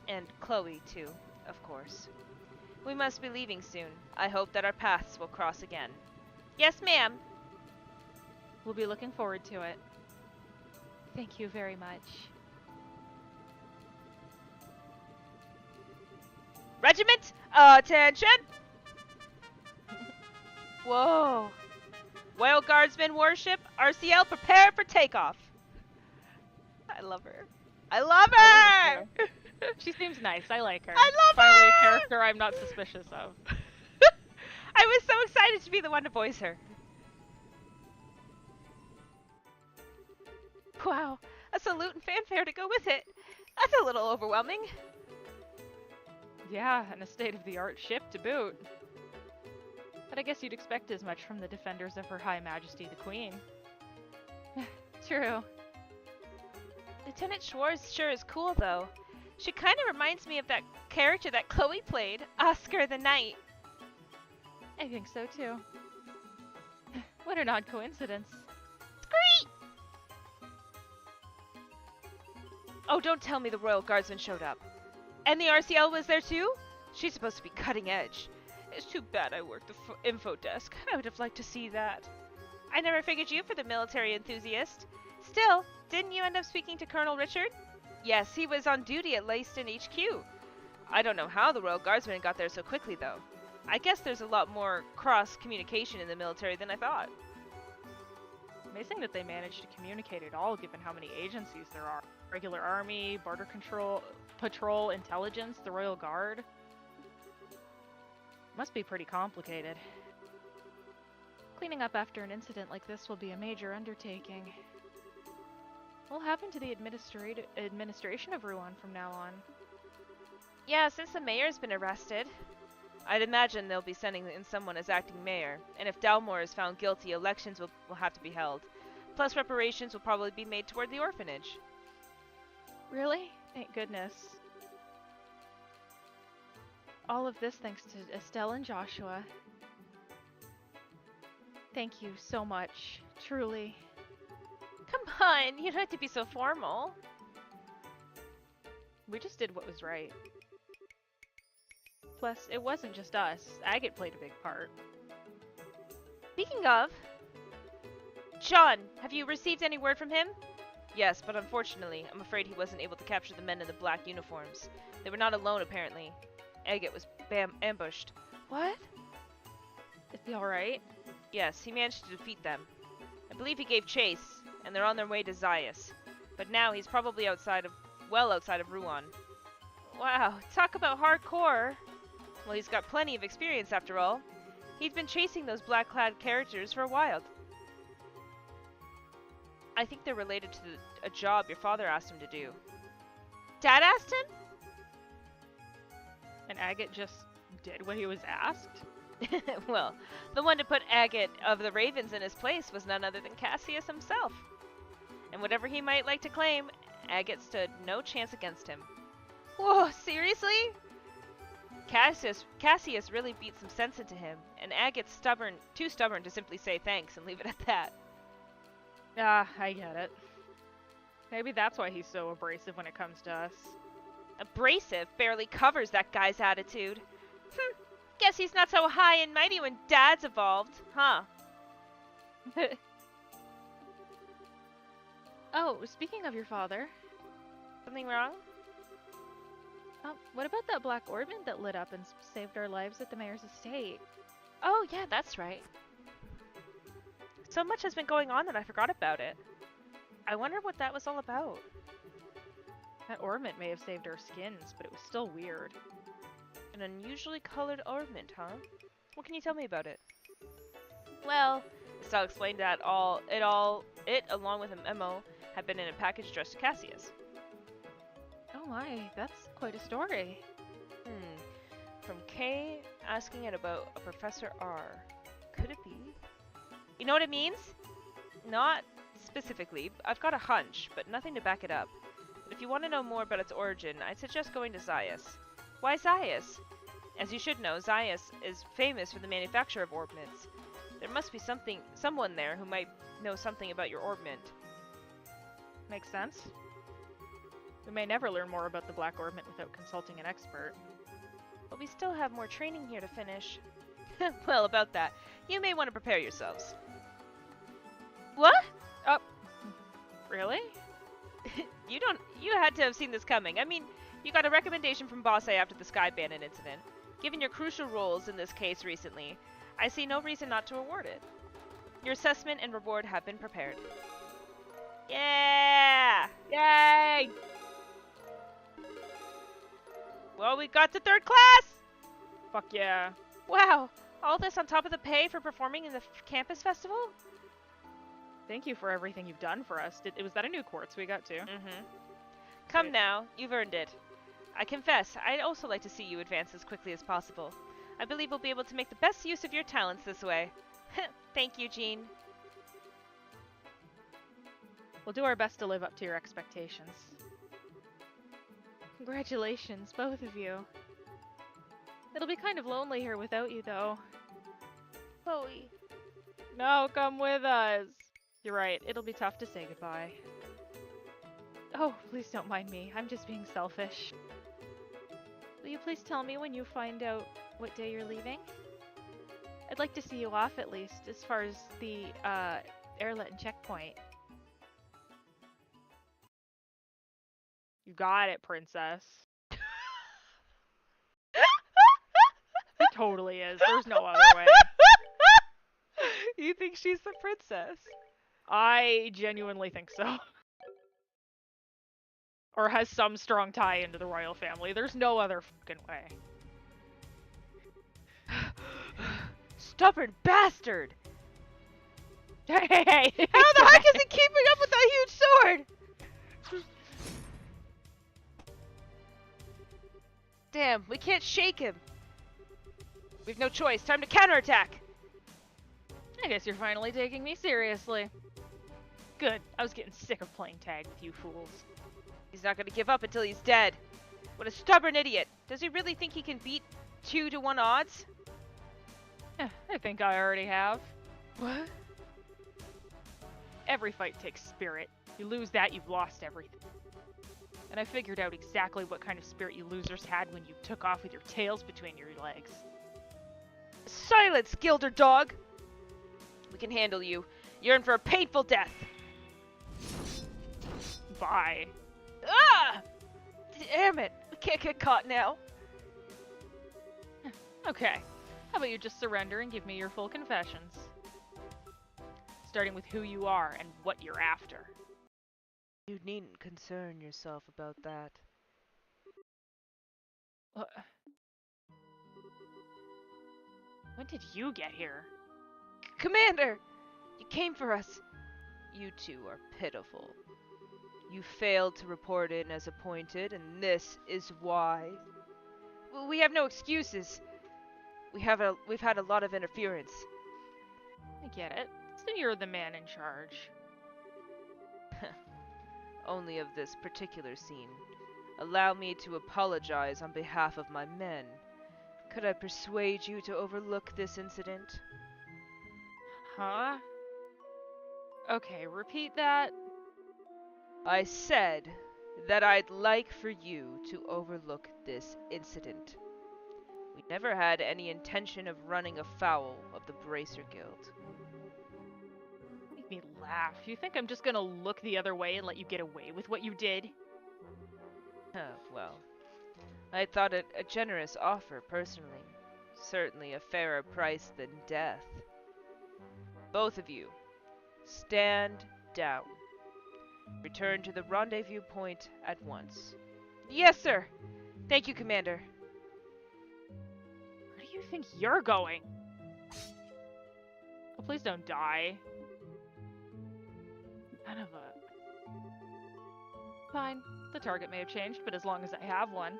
And Chloe, too, of course. We must be leaving soon. I hope that our paths will cross again. Yes, ma'am. We'll be looking forward to it. Thank you very much. Regiment, attention! Whoa. Royal Guardsmen warship, RCL, prepare for takeoff. I love her. I love her! She seems nice. I like her. I love Finally, her! a character I'm not suspicious of. I was so excited to be the one to voice her. Wow, a salute and fanfare to go with it. That's a little overwhelming. Yeah, and a state-of-the-art ship to boot. But I guess you'd expect as much from the defenders of Her High Majesty the Queen. True. Lieutenant Schwartz sure is cool, though. She kind of reminds me of that character that Chloe played, Oscar the Knight. I think so too. What an odd coincidence. Great! Oh, don't tell me the Royal Guardsmen showed up. And the RCL was there too? She's supposed to be cutting edge. It's too bad I work the info desk. I would have liked to see that. I never figured you for the military enthusiast. Still, didn't you end up speaking to Colonel Richard? Yes, he was on duty at Leiston HQ. I don't know how the Royal Guardsmen got there so quickly, though. I guess there's a lot more cross-communication in the military than I thought. Amazing that they managed to communicate at all, given how many agencies there are. Regular Army, Border Control, Patrol, Intelligence, the Royal Guard. Must be pretty complicated. Cleaning up after an incident like this will be a major undertaking. What'll happen to the administration of Rouen from now on? Yeah, since the mayor's been arrested. I'd imagine they'll be sending in someone as acting mayor, and if Dalmore is found guilty, elections will have to be held. Plus reparations will probably be made toward the orphanage. Really? Thank goodness. All of this thanks to Estelle and Joshua. Thank you so much, truly. Come on, you don't have to be so formal. We just did what was right. Plus, it wasn't just us. Agate played a big part. Speaking of, John, have you received any word from him? Yes, but unfortunately, I'm afraid he wasn't able to capture the men in the black uniforms. They were not alone, apparently. Agate was ambushed. What? Is he alright? Yes, he managed to defeat them. I believe he gave chase, and they're on their way to Zayas. But now he's probably well outside of Ruan. Wow, talk about hardcore! Well, he's got plenty of experience after all. He'd been chasing those black-clad characters for a while. I think they're related to a job your father asked him to do. Dad asked him? And Agate just did what he was asked? Well, the one to put Agate of the Ravens in his place was none other than Cassius himself. And whatever he might like to claim, Agate stood no chance against him. Whoa, seriously? Cassius really beat some sense into him, and Agate's too stubborn to simply say thanks and leave it at that. Ah, I get it. Maybe that's why he's so abrasive when it comes to us. Abrasive barely covers that guy's attitude. Guess he's not so high and mighty when Dad's evolved, huh? Oh, speaking of your father, Something wrong? what about that black ornament that lit up and saved our lives at the mayor's estate? Oh, yeah, that's right. So much has been going on that I forgot about it. I wonder what that was all about. That ornament may have saved our skins, but it was still weird. An unusually colored ornament, huh? What can you tell me about it? Well, Estelle explained that it, along with a memo, had been in a package addressed to Cassius. oh my, that's quite a story. From Kay asking it about a Professor R. Could it be? You know what it means? Not specifically. I've got a hunch, but nothing to back it up. But if you want to know more about its origin, I'd suggest going to Zayas. Why Zayas? As you should know, Zayas is famous for the manufacture of ornaments. There must be someone there who might know something about your ornament. Makes sense. We may never learn more about the Black Ornament without consulting an expert. But we still have more training here to finish. Well, about that, you may want to prepare yourselves. What? Oh, really? You had to have seen this coming. I mean, you got a recommendation from Boss A after the Sky Bandit incident. Given your crucial roles in this case recently, I see no reason not to award it. Your assessment and reward have been prepared. Yeah! Yay! Well, we got to 3rd class! Fuck yeah. Wow, all this on top of the pay for performing in the campus festival? Thank you for everything you've done for us. Was that a new quartz we got too? Mm-hmm. Come Great. now, you've earned it. I confess, I'd also like to see you advance as quickly as possible. I believe we'll be able to make the best use of your talents this way. Thank you, Jean. We'll do our best to live up to your expectations. Congratulations, both of you. It'll be kind of lonely here without you, though. Chloe. No, come with us. You're right, it'll be tough to say goodbye. Oh, please don't mind me. I'm just being selfish. Will you please tell me when you find out what day you're leaving? I'd like to see you off at least, as far as the, airlet and checkpoint. You got it, princess. He totally is. There's no other way. You think she's the princess? I genuinely think so. Or has some strong tie into the royal family. There's no other fucking way. Stubborn bastard! Hey! How the heck is he keeping up with that huge sword? Damn, we can't shake him. We've no choice. Time to counterattack. I guess you're finally taking me seriously. Good. I was getting sick of playing tag with you fools. He's not gonna give up until he's dead. What a stubborn idiot. Does he really think he can beat 2-to-1 odds? I think I already have. What? Every fight takes spirit. You lose that, you've lost everything. And I figured out exactly what kind of spirit you losers had when you took off with your tails between your legs. Silence, Gilder dog! We can handle you. You're in for a painful death. by. Ah! Damn it! We can't get caught now. Okay. How about you just surrender and give me your full confessions? Starting with who you are and what you're after. You needn't concern yourself about that. Uh, When did you get here? Commander! You came for us. You two are pitiful. You failed to report in as appointed, and this is why. We have no excuses. We've had a lot of interference. I get it. So you're the man in charge. Only of this particular scene. Allow me to apologize on behalf of my men. Could I persuade you to overlook this incident? Huh? Okay, repeat that. I said that I'd like for you to overlook this incident. We never had any intention of running afoul of the Bracer Guild. Make me laugh. You think I'm just gonna look the other way and let you get away with what you did? Well, I thought it a generous offer, personally. Certainly a fairer price than death. Both of you, stand down. Return to the rendezvous point at once. Yes, sir! Thank you, Commander. Where do you think you're going? Oh, please don't die. Kind of a... Fine. The target may have changed, but as long as I have one.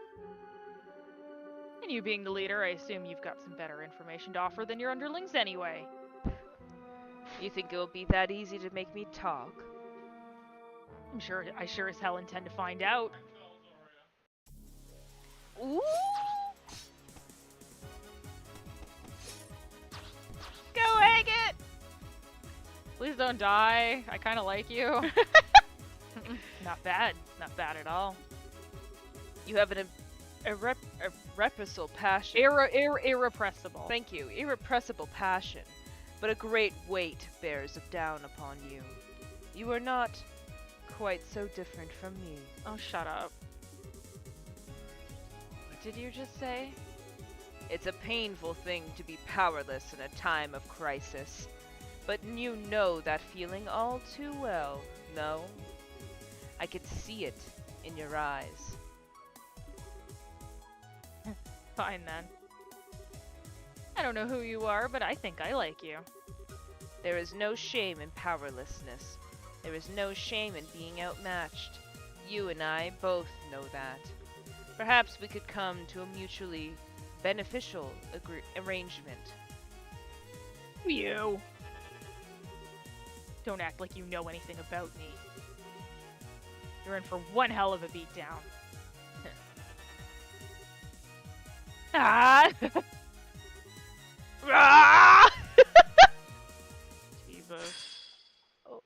And you being the leader, I assume you've got some better information to offer than your underlings anyway. You think it will be that easy to make me talk? I sure as hell intend to find out. Ooh! Go Agate! Please don't die. I kind of like you. Not bad. Not bad at all. You have an irrepressible passion. Irrepressible. Thank you. Irrepressible passion. But a great weight bears down upon you. You are not quite so different from me. Oh, shut up. What did you just say? It's a painful thing to be powerless in a time of crisis. But you know that feeling all too well, no? I could see it in your eyes. Fine then. I don't know who you are, but I think I like you. There is no shame in powerlessness. There is no shame in being outmatched. You and I both know that. Perhaps we could come to a mutually beneficial arrangement. You! Don't act like you know anything about me. You're in for one hell of a beatdown. Ah! Ah! Jesus. Oh.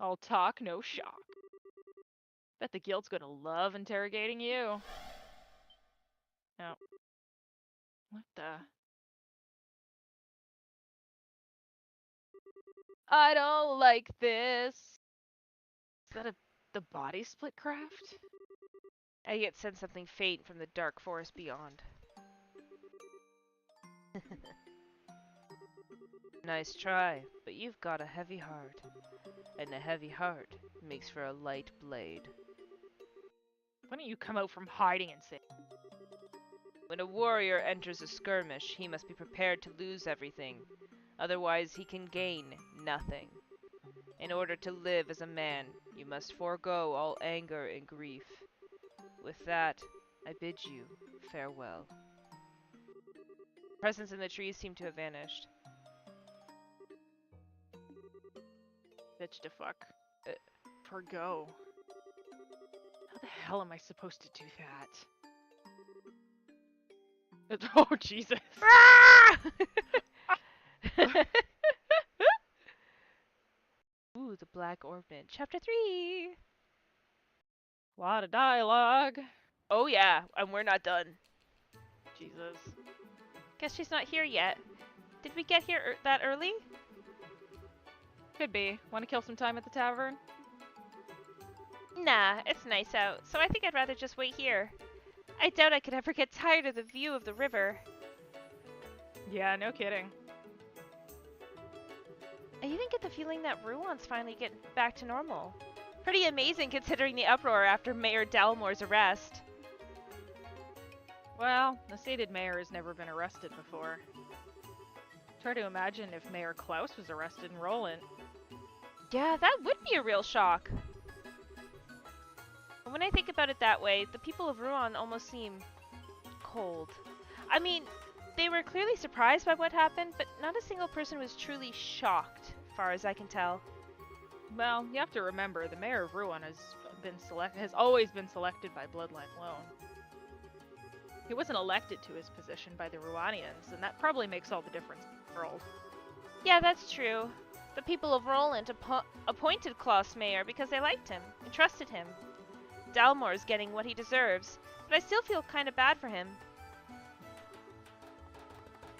All talk, no shock. Bet the guild's gonna love interrogating you. No. What the? I don't like this. Is that the body split craft? I yet sense something faint from the dark forest beyond. Nice try, but you've got a heavy heart. And a heavy heart makes for a light blade. Why don't you come out from hiding and say? When a warrior enters a skirmish, he must be prepared to lose everything. Otherwise, he can gain nothing. In order to live as a man, you must forego all anger and grief. With that, I bid you farewell. Presence in the trees seemed to have vanished. Bitch to fuck. Forgo. How the hell am I supposed to do that? Oh, Jesus. Ooh, the Black Orphanage. Chapter 3! Lot of dialogue. Oh yeah, and we're not done. Jesus. Guess she's not here yet. Did we get here that early? Could be. Want to kill some time at the tavern? Nah, it's nice out, so I think I'd rather just wait here. I doubt I could ever get tired of the view of the river. Yeah, no kidding. I even get the feeling that Ruan's finally getting back to normal. Pretty amazing considering the uproar after Mayor Dalmore's arrest. Well, the sated mayor has never been arrested before. Try to imagine if Mayor Klaus was arrested in Roland. Yeah, that would be a real shock. But when I think about it that way, the people of Rouen almost seem cold. I mean, they were clearly surprised by what happened, but not a single person was truly shocked, as far as I can tell. Well, you have to remember, the mayor of Rouen has always been selected by bloodline alone. He wasn't elected to his position by the Rouanians, and that probably makes all the difference in the world. Yeah, that's true. The people of Roland appointed Klaus mayor because they liked him and trusted him. Dalmore's getting what he deserves, but I still feel kind of bad for him.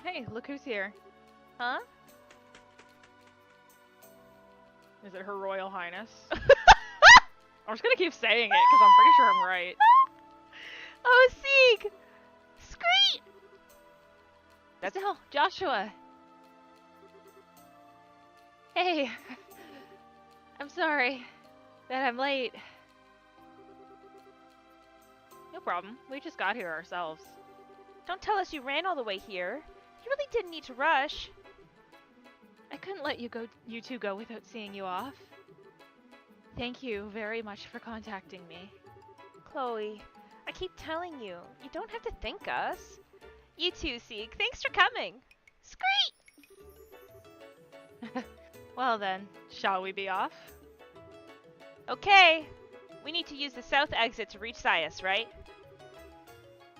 Hey, look who's here. Huh? Is it Her Royal Highness? I'm just gonna keep saying it because I'm pretty sure I'm right. Oh, Sieg! Screet! That's Joshua. Hey, I'm sorry that I'm late. No problem. We just got here ourselves. Don't tell us you ran all the way here. You really didn't need to rush. I couldn't let you two go without seeing you off. Thank you very much for contacting me. Chloe, I keep telling you, you don't have to thank us. You too, Sieg. Thanks for coming. Screet! Well then, shall we be off? Okay. We need to use the south exit to reach Sias, right?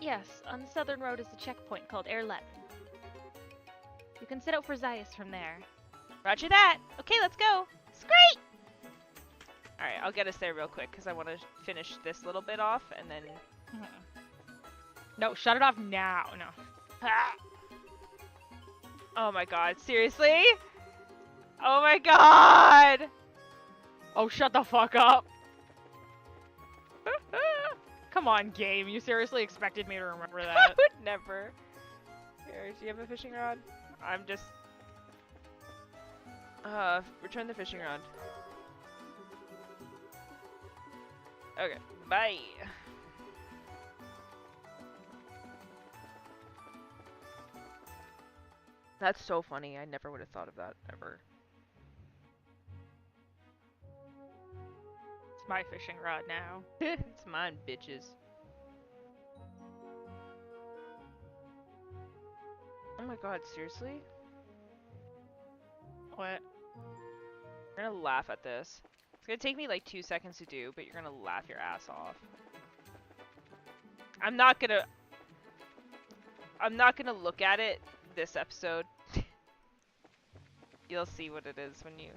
Yes, on the southern road is a checkpoint called Airlet. You can set out for Zayas from there. Roger that. Okay, let's go. Screet! Alright, I'll get us there real quick because I want to finish this little bit off and then... No, shut it off now. No. Ah. Oh my god, seriously? Oh my god! Oh, shut the fuck up. Come on, game. You seriously expected me to remember I that? would never. Here, do you have a fishing rod? I'm just... return the fishing rod. Okay, bye. That's so funny. I never would have thought of that, ever. It's my fishing rod now. It's mine, bitches. Oh my god, seriously? What? You're gonna laugh at this. It's gonna take me like 2 seconds to do, but you're gonna laugh your ass off. I'm not gonna look at it this episode. You'll see what it is when you...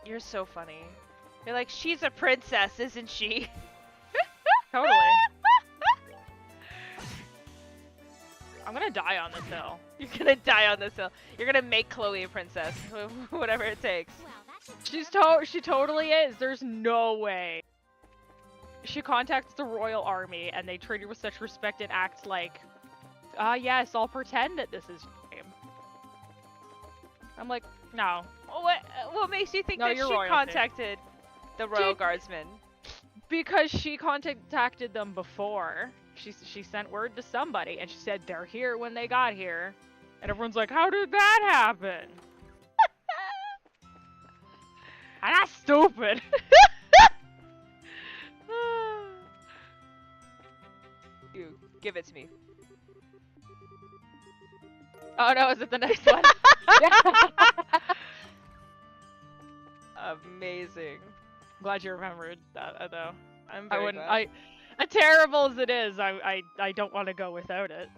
You're so funny. You're like, she's a princess, isn't she? Totally. I'm gonna die on this hill. You're gonna die on this hill. You're gonna make Chloe a princess. Whatever it takes. She totally is. There's no way. She contacts the royal army and they treat her with such respect and act like, yes, I'll pretend that this is game. I'm like, no. What makes you think No, that you're she royalty. contacted the royal guardsmen? Because she contacted them before. She sent word to somebody and she said they're here when they got here. And everyone's like, how did that happen? And that's stupid. You give it to me. Oh no, is it the next one? Amazing. Glad you remembered that though. I'm I very wouldn't. glad. As terrible as it is, I don't want to go without it.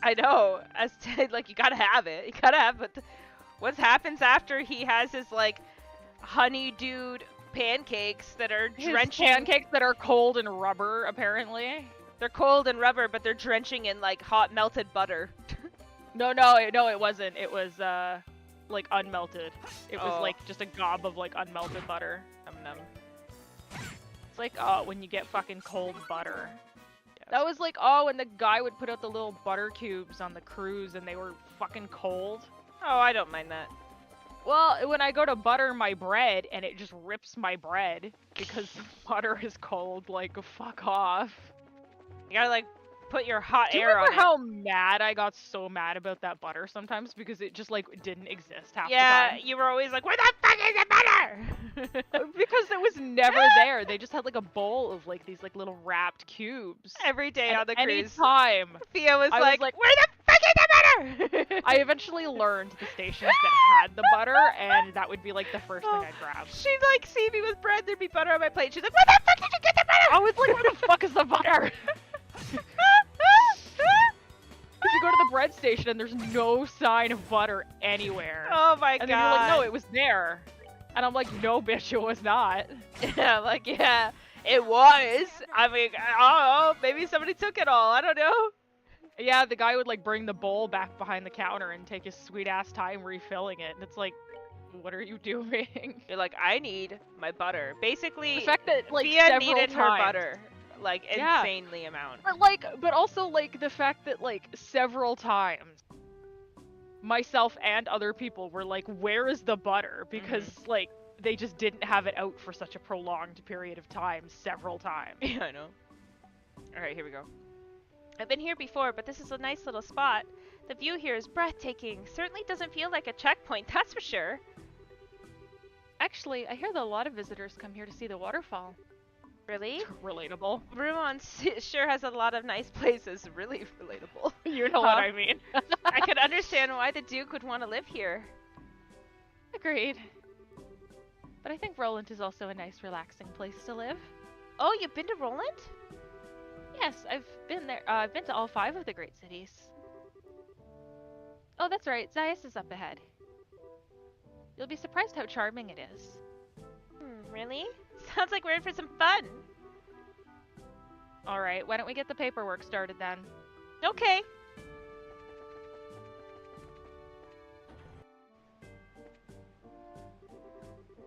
I know. Like, you gotta have it. You gotta have it. What happens after he has his, like, honey dude pancakes that are His drenching. pancakes that are cold and rubber, apparently. They're cold and rubber, but they're drenching in like hot melted butter. No, it wasn't. It was like unmelted. It was Oh. like just a gob of like unmelted butter. Num num. It's like when you get fucking cold butter. Yes. That was like when the guy would put out the little butter cubes on the cruise and they were fucking cold. Oh, I don't mind that. Well, when I go to butter my bread and it just rips my bread because the butter is cold, like fuck off. You gotta like put your hot Do you air on remember it. how mad I got so mad about that butter sometimes because it just like didn't exist half Yeah, the time? you were always like, where the fuck is the butter? Because it was never there. They just had like a bowl of like these like little wrapped cubes. Every day And on the any cruise, time Thea was I was like, like- where the fuck is the butter? I eventually learned the stations that had the butter, and that would be like the first thing I'd grab. She'd like see me with bread, there'd be butter on my plate. She's like, where the fuck did you get the butter? I was like, where the fuck is the butter? Because you go to the bread station and there's no sign of butter anywhere. Oh my And god. then you're like, no, it was there. And I'm like, no, bitch, it was not. Yeah, like, yeah, it was. I mean, oh, maybe somebody took it all. I don't know. Yeah, the guy would like bring the bowl back behind the counter and take his sweet ass time refilling it. And it's like, what are you doing? You're like, I need my butter. Basically, The fact that like Thea several needed her times- butter, like, Yeah. insanely amount. But also like the fact that like several times myself and other people were like, where is the butter? Because like they just didn't have it out for such a prolonged period of time several times. Yeah, I know. Alright, here we go. I've been here before, but this is a nice little spot. The view here is breathtaking. Certainly doesn't feel like a checkpoint, that's for sure. Actually, I hear that a lot of visitors come here to see the waterfall. Really? Relatable. Ruan sure has a lot of nice places. Really relatable. You know what Huh? I mean. I could understand why the Duke would want to live here. Agreed. But I think Roland is also a nice, relaxing place to live. Oh, you've been to Roland? Yes, I've been there. I've been to all 5 of the great cities. Oh, that's right. Zaius is up ahead. You'll be surprised how charming it is. Really? Sounds like we're in for some fun. All right, why don't we get the paperwork started then? Okay.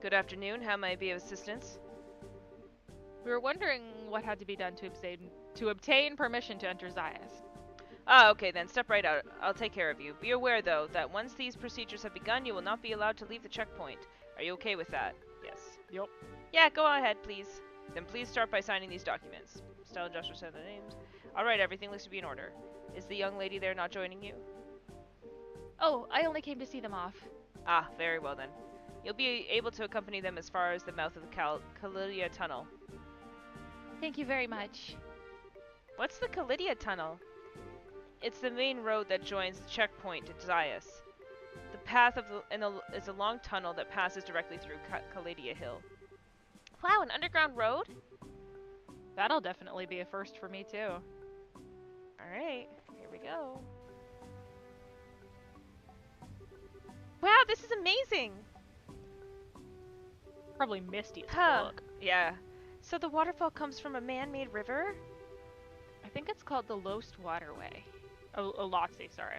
Good afternoon. How may I be of assistance? We were wondering what had to be done to obtain permission to enter Zaius. Ah, okay then. Step right out. I'll take care of you. Be aware, though, that once these procedures have begun, you will not be allowed to leave the checkpoint. Are you okay with that? Yes. Yup. Yeah, go ahead, please. Then please start by signing these documents. Style adjuster said the names. Alright, everything looks to be in order. Is the young lady there not joining you? Oh, I only came to see them off. Ah, very well then. You'll be able to accompany them as far as the mouth of the Kalidia Tunnel. Thank you very much. What's the Kalidia Tunnel? It's the main road that joins the checkpoint at Zaius. The path is a long tunnel that passes directly through Kalidia Hill. Wow, an underground road? That'll definitely be a first for me too. Alright, here we go. Wow, this is amazing! Probably misty as Huh. fuck. Yeah. So the waterfall comes from a man-made river? I think it's called the Lost Waterway. Oh, Lotzi, sorry.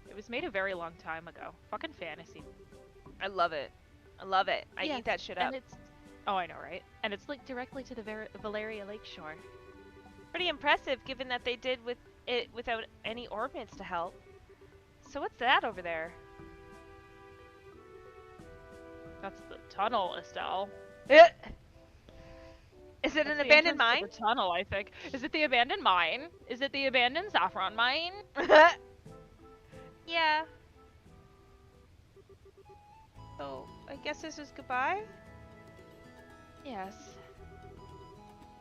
It was made a very long time ago. Fucking fantasy. I love it. I love it. I Yeah, eat that shit up. And it's Oh, I know, right? and it's linked directly to the Valeria Lakeshore. Pretty impressive, given that they did with it without any ordnance to help. So what's that over there? That's the tunnel, Estelle. Is it That's an the abandoned entrance mine? to the tunnel, I think. Is it the abandoned mine? Is it the abandoned saffron mine? Yeah. So, I guess this is goodbye? Yes.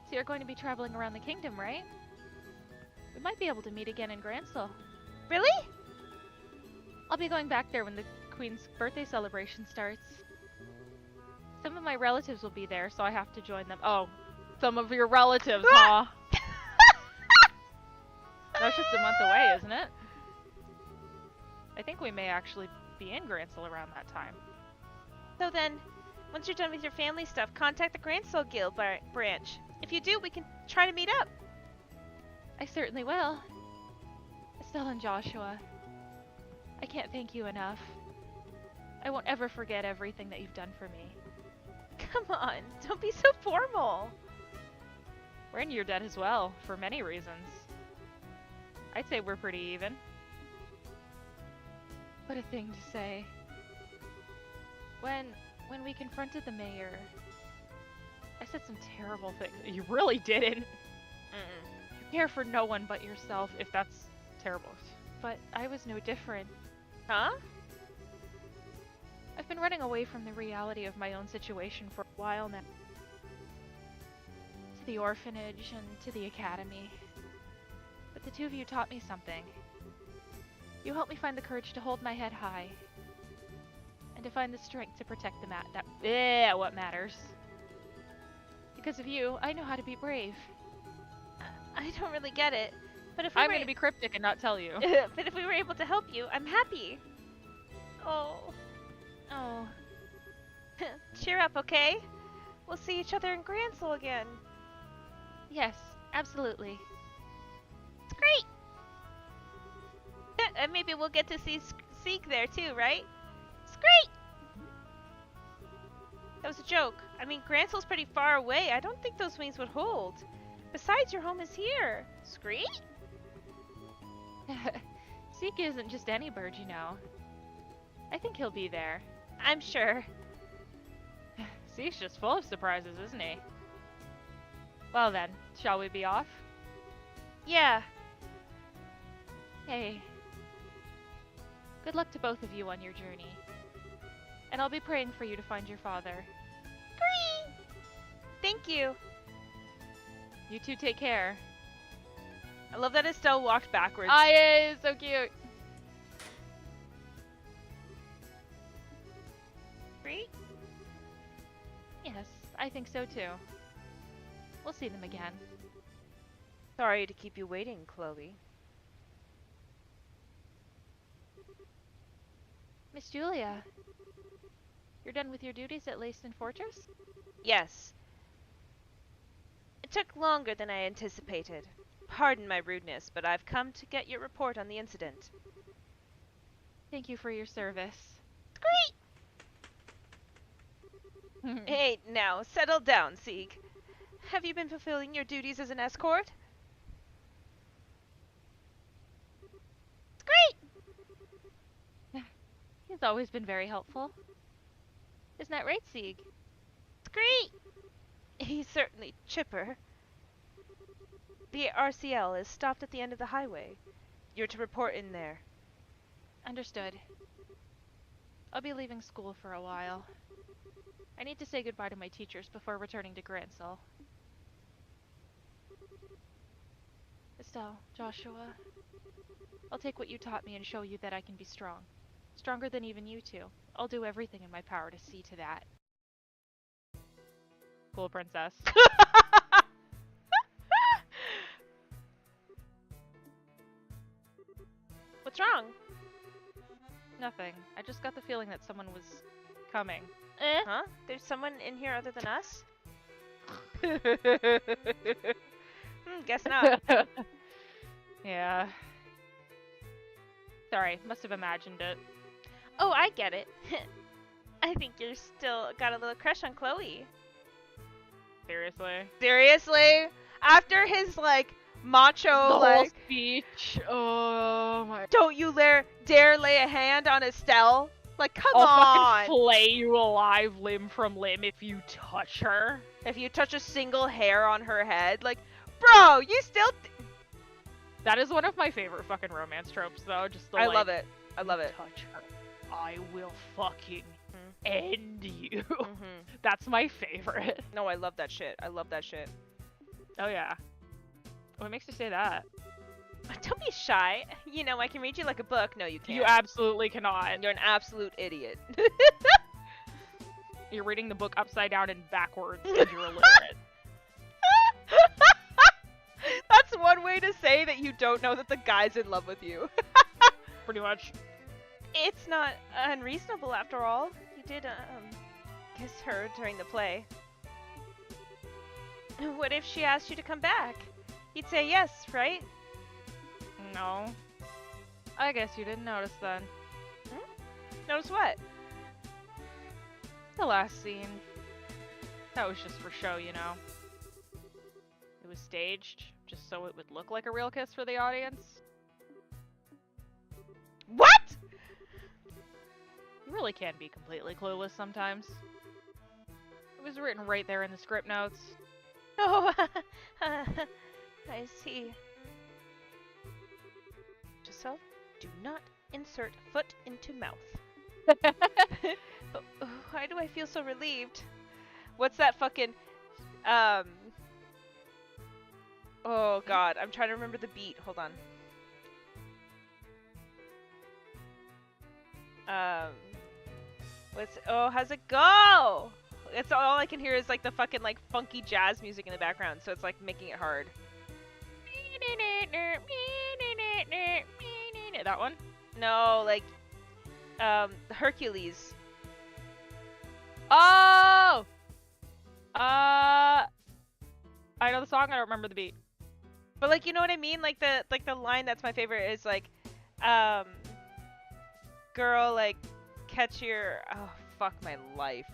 So you're going to be traveling around the kingdom, right? We might be able to meet again in Gransel. Really? I'll be going back there when the Queen's birthday celebration starts. Some of my relatives will be there, so I have to join them. Oh, some of your relatives, huh? That's just a month away, isn't it? I think we may actually be in Gransel around that time. So then, Once you're done with your family stuff, contact the Grand Soul Guild branch. If you do, we can try to meet up. I certainly will. Estelle and Joshua, I can't thank you enough. I won't ever forget everything that you've done for me. Come on, don't be so formal. We're in your debt as well, for many reasons. I'd say we're pretty even. What a thing to say. When we confronted the mayor, I said some terrible things. You really didn't. Mm-mm. You care for no one but yourself, if that's terrible. But I was no different. Huh? I've been running away from the reality of my own situation for a while now. To the orphanage and to the academy. But the two of you taught me something. You helped me find the courage to hold my head high. And to find the strength to protect what matters. Because of you, I know how to be brave. I don't really get it. But if I'm gonna be cryptic and not tell you. but if we were able to help you, I'm happy. Oh. Oh, Cheer up, okay? We'll see each other in Grand Soul again. yes, absolutely. It's great. And maybe we'll get to see Seek there too, right? It's great. That was a joke. I mean, Grand Soul's pretty far away. I don't think those wings would hold. Besides, your home is here. Screet? Zeke isn't just any bird, you know. I think he'll be there. I'm sure. Zeke's just full of surprises, isn't he? Well then, shall we be off? Yeah. Hey. Good luck to both of you on your journey. And I'll be praying for you to find your father. Green. Thank you. You two take care. I love that Estelle walked backwards. Aye, so cute. Great. Yes, I think so too. We'll see them again. Sorry to keep you waiting, Chloe. Miss Julia, you're done with your duties at Leyston Fortress? Yes. It took longer than I anticipated. Pardon my rudeness, but I've come to get your report on the incident. Thank you for your service. Great! Hey, now, settle down, Sieg. Have you been fulfilling your duties as an escort? It's great! He's always been very helpful. Isn't that right, Sieg? It's great! He's certainly chipper. The RCL is stopped at the end of the highway. You're to report in there. Understood. I'll be leaving school for a while. I need to say goodbye to my teachers before returning to Gransel. Estelle, Joshua, I'll take what you taught me and show you that I can be strong. Stronger than even you two. I'll do everything in my power to see to that. Cool, princess. What's wrong? Nothing. I just got the feeling that someone was coming. Huh? There's someone in here other than us? Guess not. Yeah. Sorry, must have imagined it. Oh, I get it. I think you're still got a little crush on Chloe. Seriously. Seriously? After his, like, macho, The whole like, speech. Oh my. don't you dare lay a hand on Estelle? Like, come I'll on! fucking flay you alive limb from limb if you touch her. If you touch a single hair on her head, like, bro, you still... That is one of my favorite fucking romance tropes, though. Just the, I like, love it. I love it. touch her, I will fucking end you. Mm-hmm. That's my favorite. No, I love that shit. I love that shit. Oh yeah. What makes you say that? Don't be shy. You know, I can read you like a book. No, you can't. You absolutely cannot. You're an absolute idiot. You're reading the book upside down and backwards because you're illiterate. That's one way to say that you don't know that the guy's in love with you. Pretty much. It's not unreasonable after all. You did, kiss her during the play. What if she asked you to come back? You'd say yes, right? No. I guess you didn't notice then. Notice what? The last scene. That was just for show, you know. It was staged, just so it would look like a real kiss for the audience. What? You really can be completely clueless sometimes. It was written right there in the script notes. Oh, I see. Giselle, do not insert foot into mouth. Why do I feel so relieved? What's that fucking, oh god, I'm trying to remember the beat. Hold on. How's it go? It's all I can hear is like the fucking like funky jazz music in the background, so it's like making it hard. That one? No, like, Hercules. Oh! I know the song, I don't remember the beat. But like, you know what I mean? Like the line that's my favorite is like, girl, like, catch your, oh fuck my life.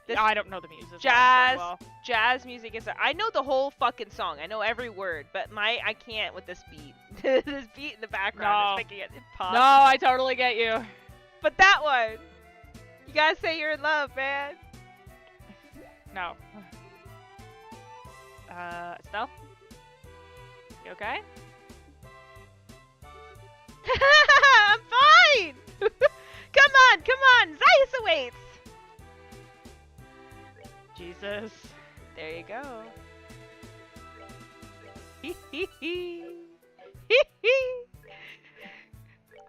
This I don't know the music. jazz, Well. jazz music is. I know the whole fucking song. I know every word, but I can't with this beat. This beat in the background No. is making it impossible. No, I totally get you. But that one, you gotta say you're in love, man. No. Estelle? You okay? I'm fine. Come on, Zayas awaits. Jesus. There you go.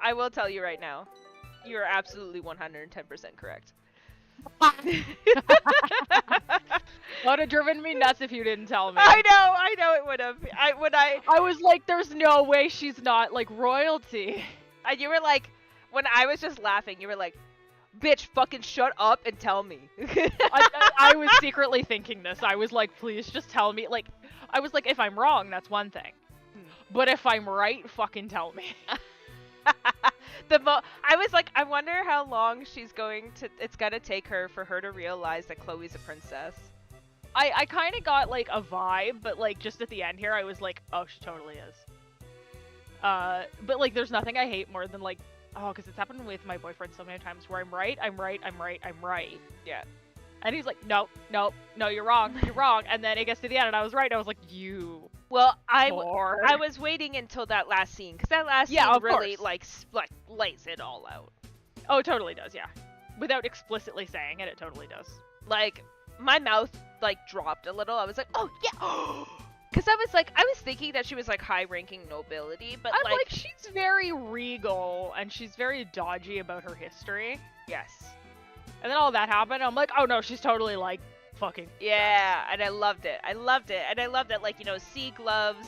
I will tell you right now, you are absolutely 110% correct. Would have driven me nuts if you didn't tell me. I know it would have. I was like, there's no way she's not like royalty. You were like, when I was just laughing, you were like, bitch, fucking shut up and tell me. I was secretly thinking this. I was like, please just tell me. Like, I was like, if I'm wrong, that's one thing. But if I'm right, fucking tell me. I was like, I wonder how long it's gonna take her for her to realize that Chloe's a princess. I kind of got like a vibe, but like just at the end here, I was like, oh, she totally is. But like, there's nothing I hate more than like, oh, because it's happened with my boyfriend so many times where I'm right. Yeah. And he's like, no, you're wrong, And then it gets to the end, and I was right. I was like, you. Well, I whore. was waiting until that last scene, because that last scene really like lays it all out. Oh, it totally does, yeah. Without explicitly saying it, it totally does. Like, my mouth like dropped a little. I was like, oh yeah. Because I was thinking that she was like high-ranking nobility, but I'm like, she's very regal and she's very dodgy about her history. Yes. And then all that happened, I'm like, oh no, she's totally like fucking. Yeah, and I loved it. And I loved that, like, you know, Sieg loves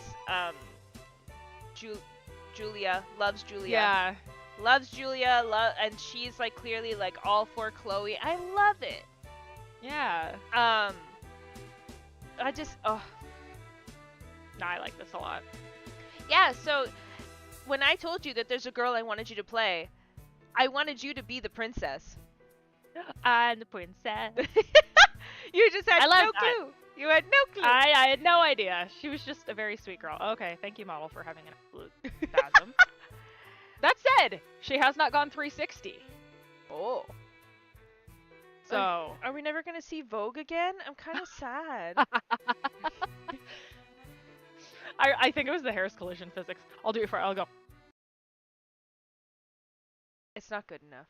Julia, loves Julia. Yeah. Loves Julia, and she's like clearly like all for Chloe. I love it. Yeah. I just Nah, I like this a lot. Yeah, so when I told you that there's a girl I wanted you to play, I wanted you to be the princess. I'm the princess. You just had I no clue. You had no clue. I had no idea. She was just a very sweet girl. Okay, thank you, model, for having an absolute spasm. That said, she has not gone 360. Oh. So. Are we never gonna see Vogue again? I'm kind of sad. I think it was the Harris collision physics. I'll do it for. I'll go. It's not good enough.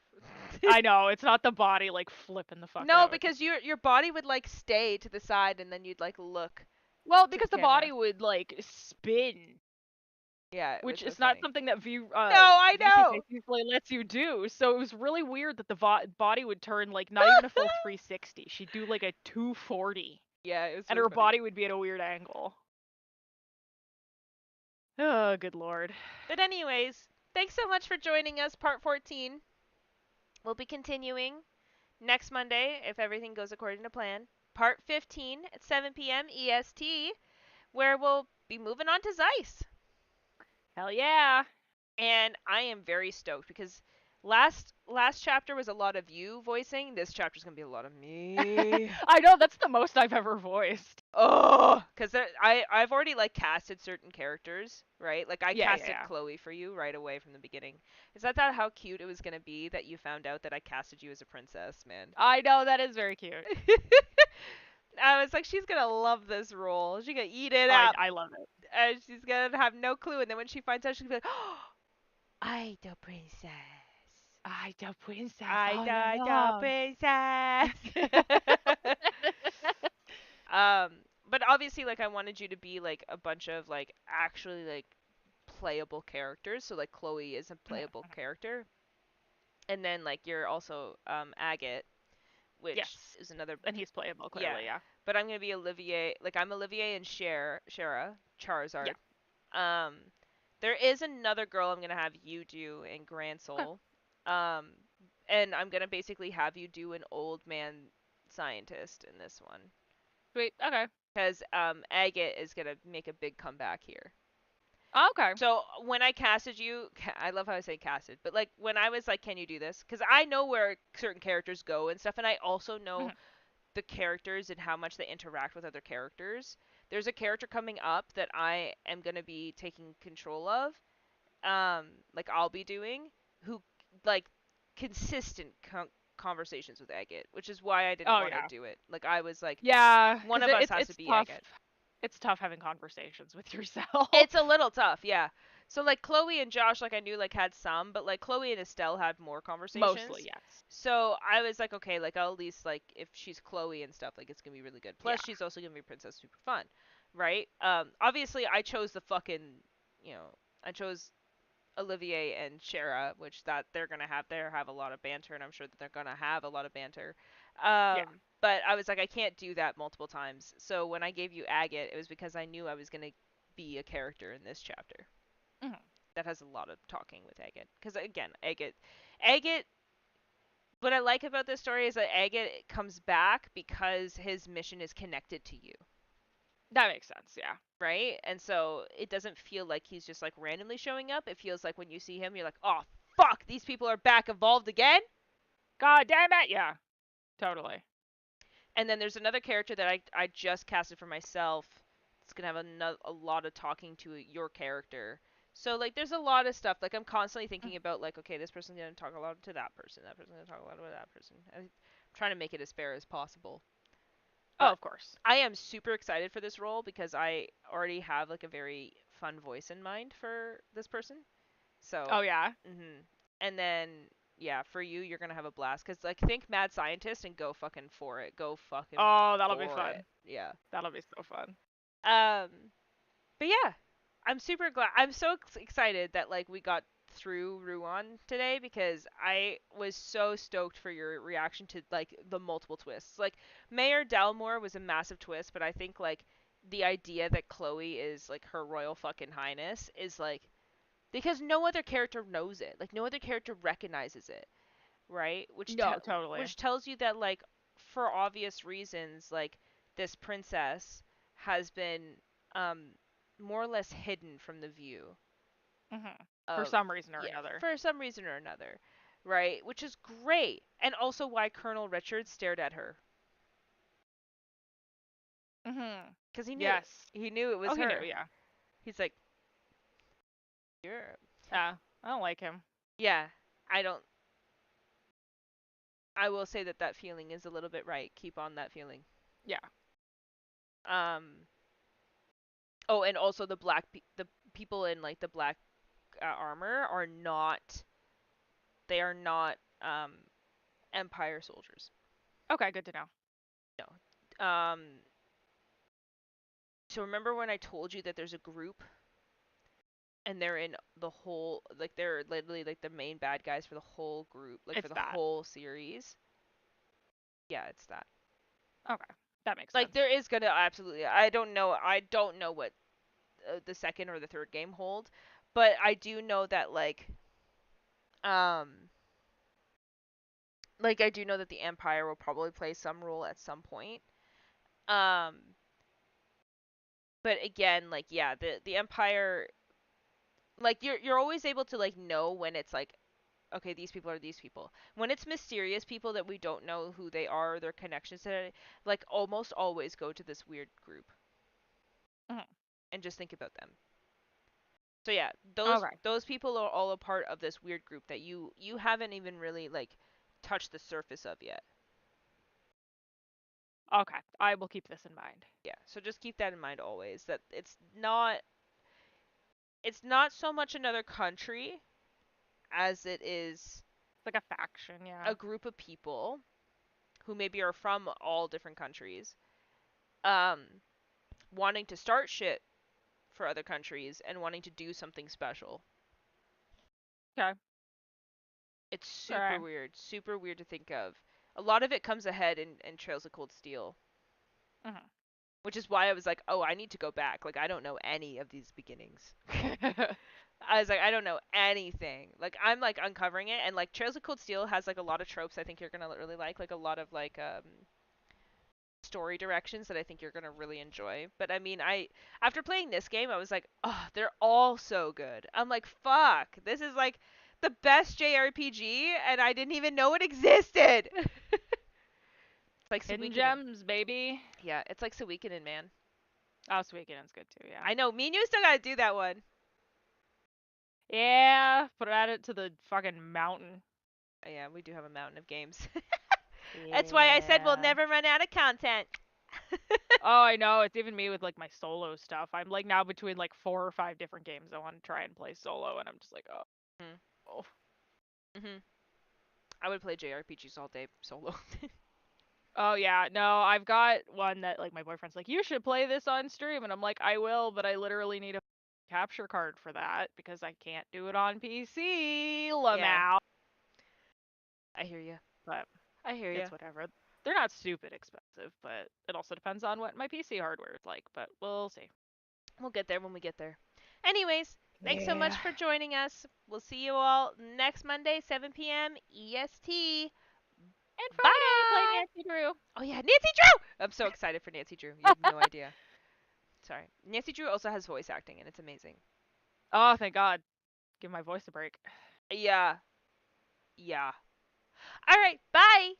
I know, it's not the body like flipping the fuck out. No, because your body would like stay to the side and then you'd like look. Well, because the camera. body would like spin. Yeah, which was is so not funny. something that No, I know. usually lets you do. So it was really weird that the body would turn like not even a full 360. She'd do like a 240. Yeah, it was. And really her funny. body would be at a weird angle. Oh, good lord. But anyways, thanks so much for joining us, part 14. We'll be continuing next Monday, if everything goes according to plan, part 15 at 7 p.m. EST, where we'll be moving on to Zeiss. Hell yeah. And I am very stoked because last chapter was a lot of you voicing. This chapter's gonna be a lot of me. I know, that's the most I've ever voiced. Oh, because I've already like casted certain characters, right? Like I casted Yeah. Chloe for you right away from the beginning. Is that how cute it was gonna be that you found out that I casted you as a princess, man? I know, that is very cute. I was like, she's gonna love this role. She's gonna eat it Oh, up, I love it. and she's gonna have no clue. And then when she finds out, she'll be like, "Oh, I the princess. I the princess I all the along. princess." um, but obviously, like, I wanted you to be like a bunch of like actually like playable characters. So like Chloe is a playable character, and then like you're also Agate, which Yes. is another. And he's playable, Yeah, clearly, yeah. but I'm gonna be Olivier. Like I'm Olivier and Shara Yeah. Charizard. Um, there is another girl I'm gonna have you do in Grand Okay. Soul. Um, and I'm gonna basically have you do an old man scientist in this one. Sweet. Okay. Because Agate is gonna make a big comeback here. Oh, okay. So when I casted you, I love how I say casted, but like when I was like, can you do this? Because I know where certain characters go and stuff, and I also know Mhm. the characters and how much they interact with other characters. There's a character coming up that I am gonna be taking control of, like I'll be doing, who like consistent conversations with Agate, which is why I didn't Oh, want to yeah. do it. Like I was like, Yeah, one because of us has to it's be tough. Agate. It's tough having conversations with yourself. It's a little tough, yeah. So like Chloe and Josh, like I knew like had some, but like Chloe and Estelle had more Mostly, conversations. yes. So I was like, okay, like I'll at least like if she's Chloe and stuff, like it's gonna be really good. Yeah. Plus she's also gonna be Princess Super Fun, right? Obviously I chose the fucking, you know, I chose Olivier and Shara, which that they're gonna have a lot of banter, and I'm sure that they're gonna have a lot of banter. Yeah. But I was like, I can't do that multiple times. So when I gave you Agate, it was because I knew I was gonna be a character in this chapter Mhm. that has a lot of talking with Agate. Because again, Agate. What I like about this story is that Agate comes back because his mission is connected to you, That makes sense, yeah. right? And so it doesn't feel like he's just like randomly showing up. It feels like when you see him, you're like, oh fuck, these people are back evolved again. God damn it, yeah. Totally. And then there's another character that I just casted for myself. It's gonna have a lot of talking to your character. So like there's a lot of stuff. Like I'm constantly Mhm. thinking about like, okay, this person's gonna talk a lot to that person. That person's gonna talk a lot with that person. I'm trying to make it as fair as possible. Oh, But of course. I am super excited for this role because I already have like a very fun voice in mind for this person. So, Oh, yeah. and then yeah, for you, you're gonna have a blast because like think mad scientist and go fucking for it. Go fucking Oh, that'll be for it. fun. Yeah. That'll be so fun. Um, but yeah, I'm super glad. I'm so excited that like we got through Ruan today because I was so stoked for your reaction to like the multiple twists. Like Mayor Dalmore was a massive twist, but I think like the idea that Chloe is like her royal fucking highness is like because no other character knows it. Like no other character recognizes it, right? No, totally. Which tells you that like for obvious reasons like this princess has been um more or less hidden from the view For of some reason or yeah, another. for some reason or another, right? Which is great. And also why Colonel Richard stared at her cuz he knew it. Yes. He knew it Oh, was he knew, her. yeah. He's like, "You're Yeah. I don't like him. yeah, I don't I will say that that feeling is a little bit right. Keep on that feeling." Yeah. Um Oh, and also the people in like the black armor are not they are not Empire soldiers. Okay, good to know. No. So remember when I told you that there's a group and they're in the whole like they're literally like the main bad guys for the whole group, like for It's the that. whole series? Yeah, it's that. Okay. That makes Like sense. there is gonna absolutely I don't know what the second or the third game hold, but I do know that like um Like, I do know that the Empire will probably play some role at some point. Um, but again, like, yeah, the Empire, like, you're always able to like know when it's like, okay, these people are these people. When it's mysterious people that we don't know who they are or their connections to it, like, almost always go to this weird group Mhm. and just think about them. So yeah, Okay. those people are all a part of this weird group that you haven't even really like touched the surface of yet. Okay. I will keep this in mind. Yeah, so just keep that in mind always, that it's not so much another country as it is It's like a faction, yeah. a group of people who maybe are from all different countries, um, wanting to start shit for other countries and wanting to do something special. Okay. It's super Alright. weird, super weird to think of. A lot of it comes ahead in Trails of Cold Steel, Mhm. which is why I was like, oh, I need to go back. Like, I don't know any of these beginnings. I was like, I don't know anything. Like, I'm like uncovering it, and like Trails of Cold Steel has like a lot of tropes I think you're gonna really like a lot of like story directions that I think you're gonna really enjoy. But I mean, after playing this game, I was like, oh, they're all so good. I'm like, fuck, this is like the best JRPG, and I didn't even know it existed. It's like Hidden Suikoden. gems, baby. Yeah, it's like Suikoden, man. Oh, Suikoden's good too, yeah. I know. Me and you still gotta do that one. Yeah, put it to the fucking mountain. Yeah, we do have a mountain of games. That's why I said we'll Yeah. never run out of content. Oh, I know. It's even me with like my solo stuff. I'm like now between like 4 or 5 different games I want to try and play solo, and I'm just like, oh. Mhm. Oh. Mhm. I would play JRPGs all day solo. Oh yeah, no, I've got one that like my boyfriend's like, you should play this on stream, and I'm like, I will, but I literally need a capture card for that because I can't do it on PC. Yeah, Lamau. I hear you. But I hear you. it's whatever. They're not stupid expensive, but it also depends on what my PC hardware is like. But we'll see. We'll get there when we get there. Anyways, thanks so Yeah. much for joining us. We'll see you all next Monday, 7 p.m. EST. And Friday, play Bye. Nancy Drew. Oh yeah, Nancy Drew. I'm so excited for Nancy Drew. You have no idea. Sorry. Nancy Drew also has voice acting, and it's amazing. Oh, thank God. Give my voice a break. Yeah. Yeah. All right. Bye.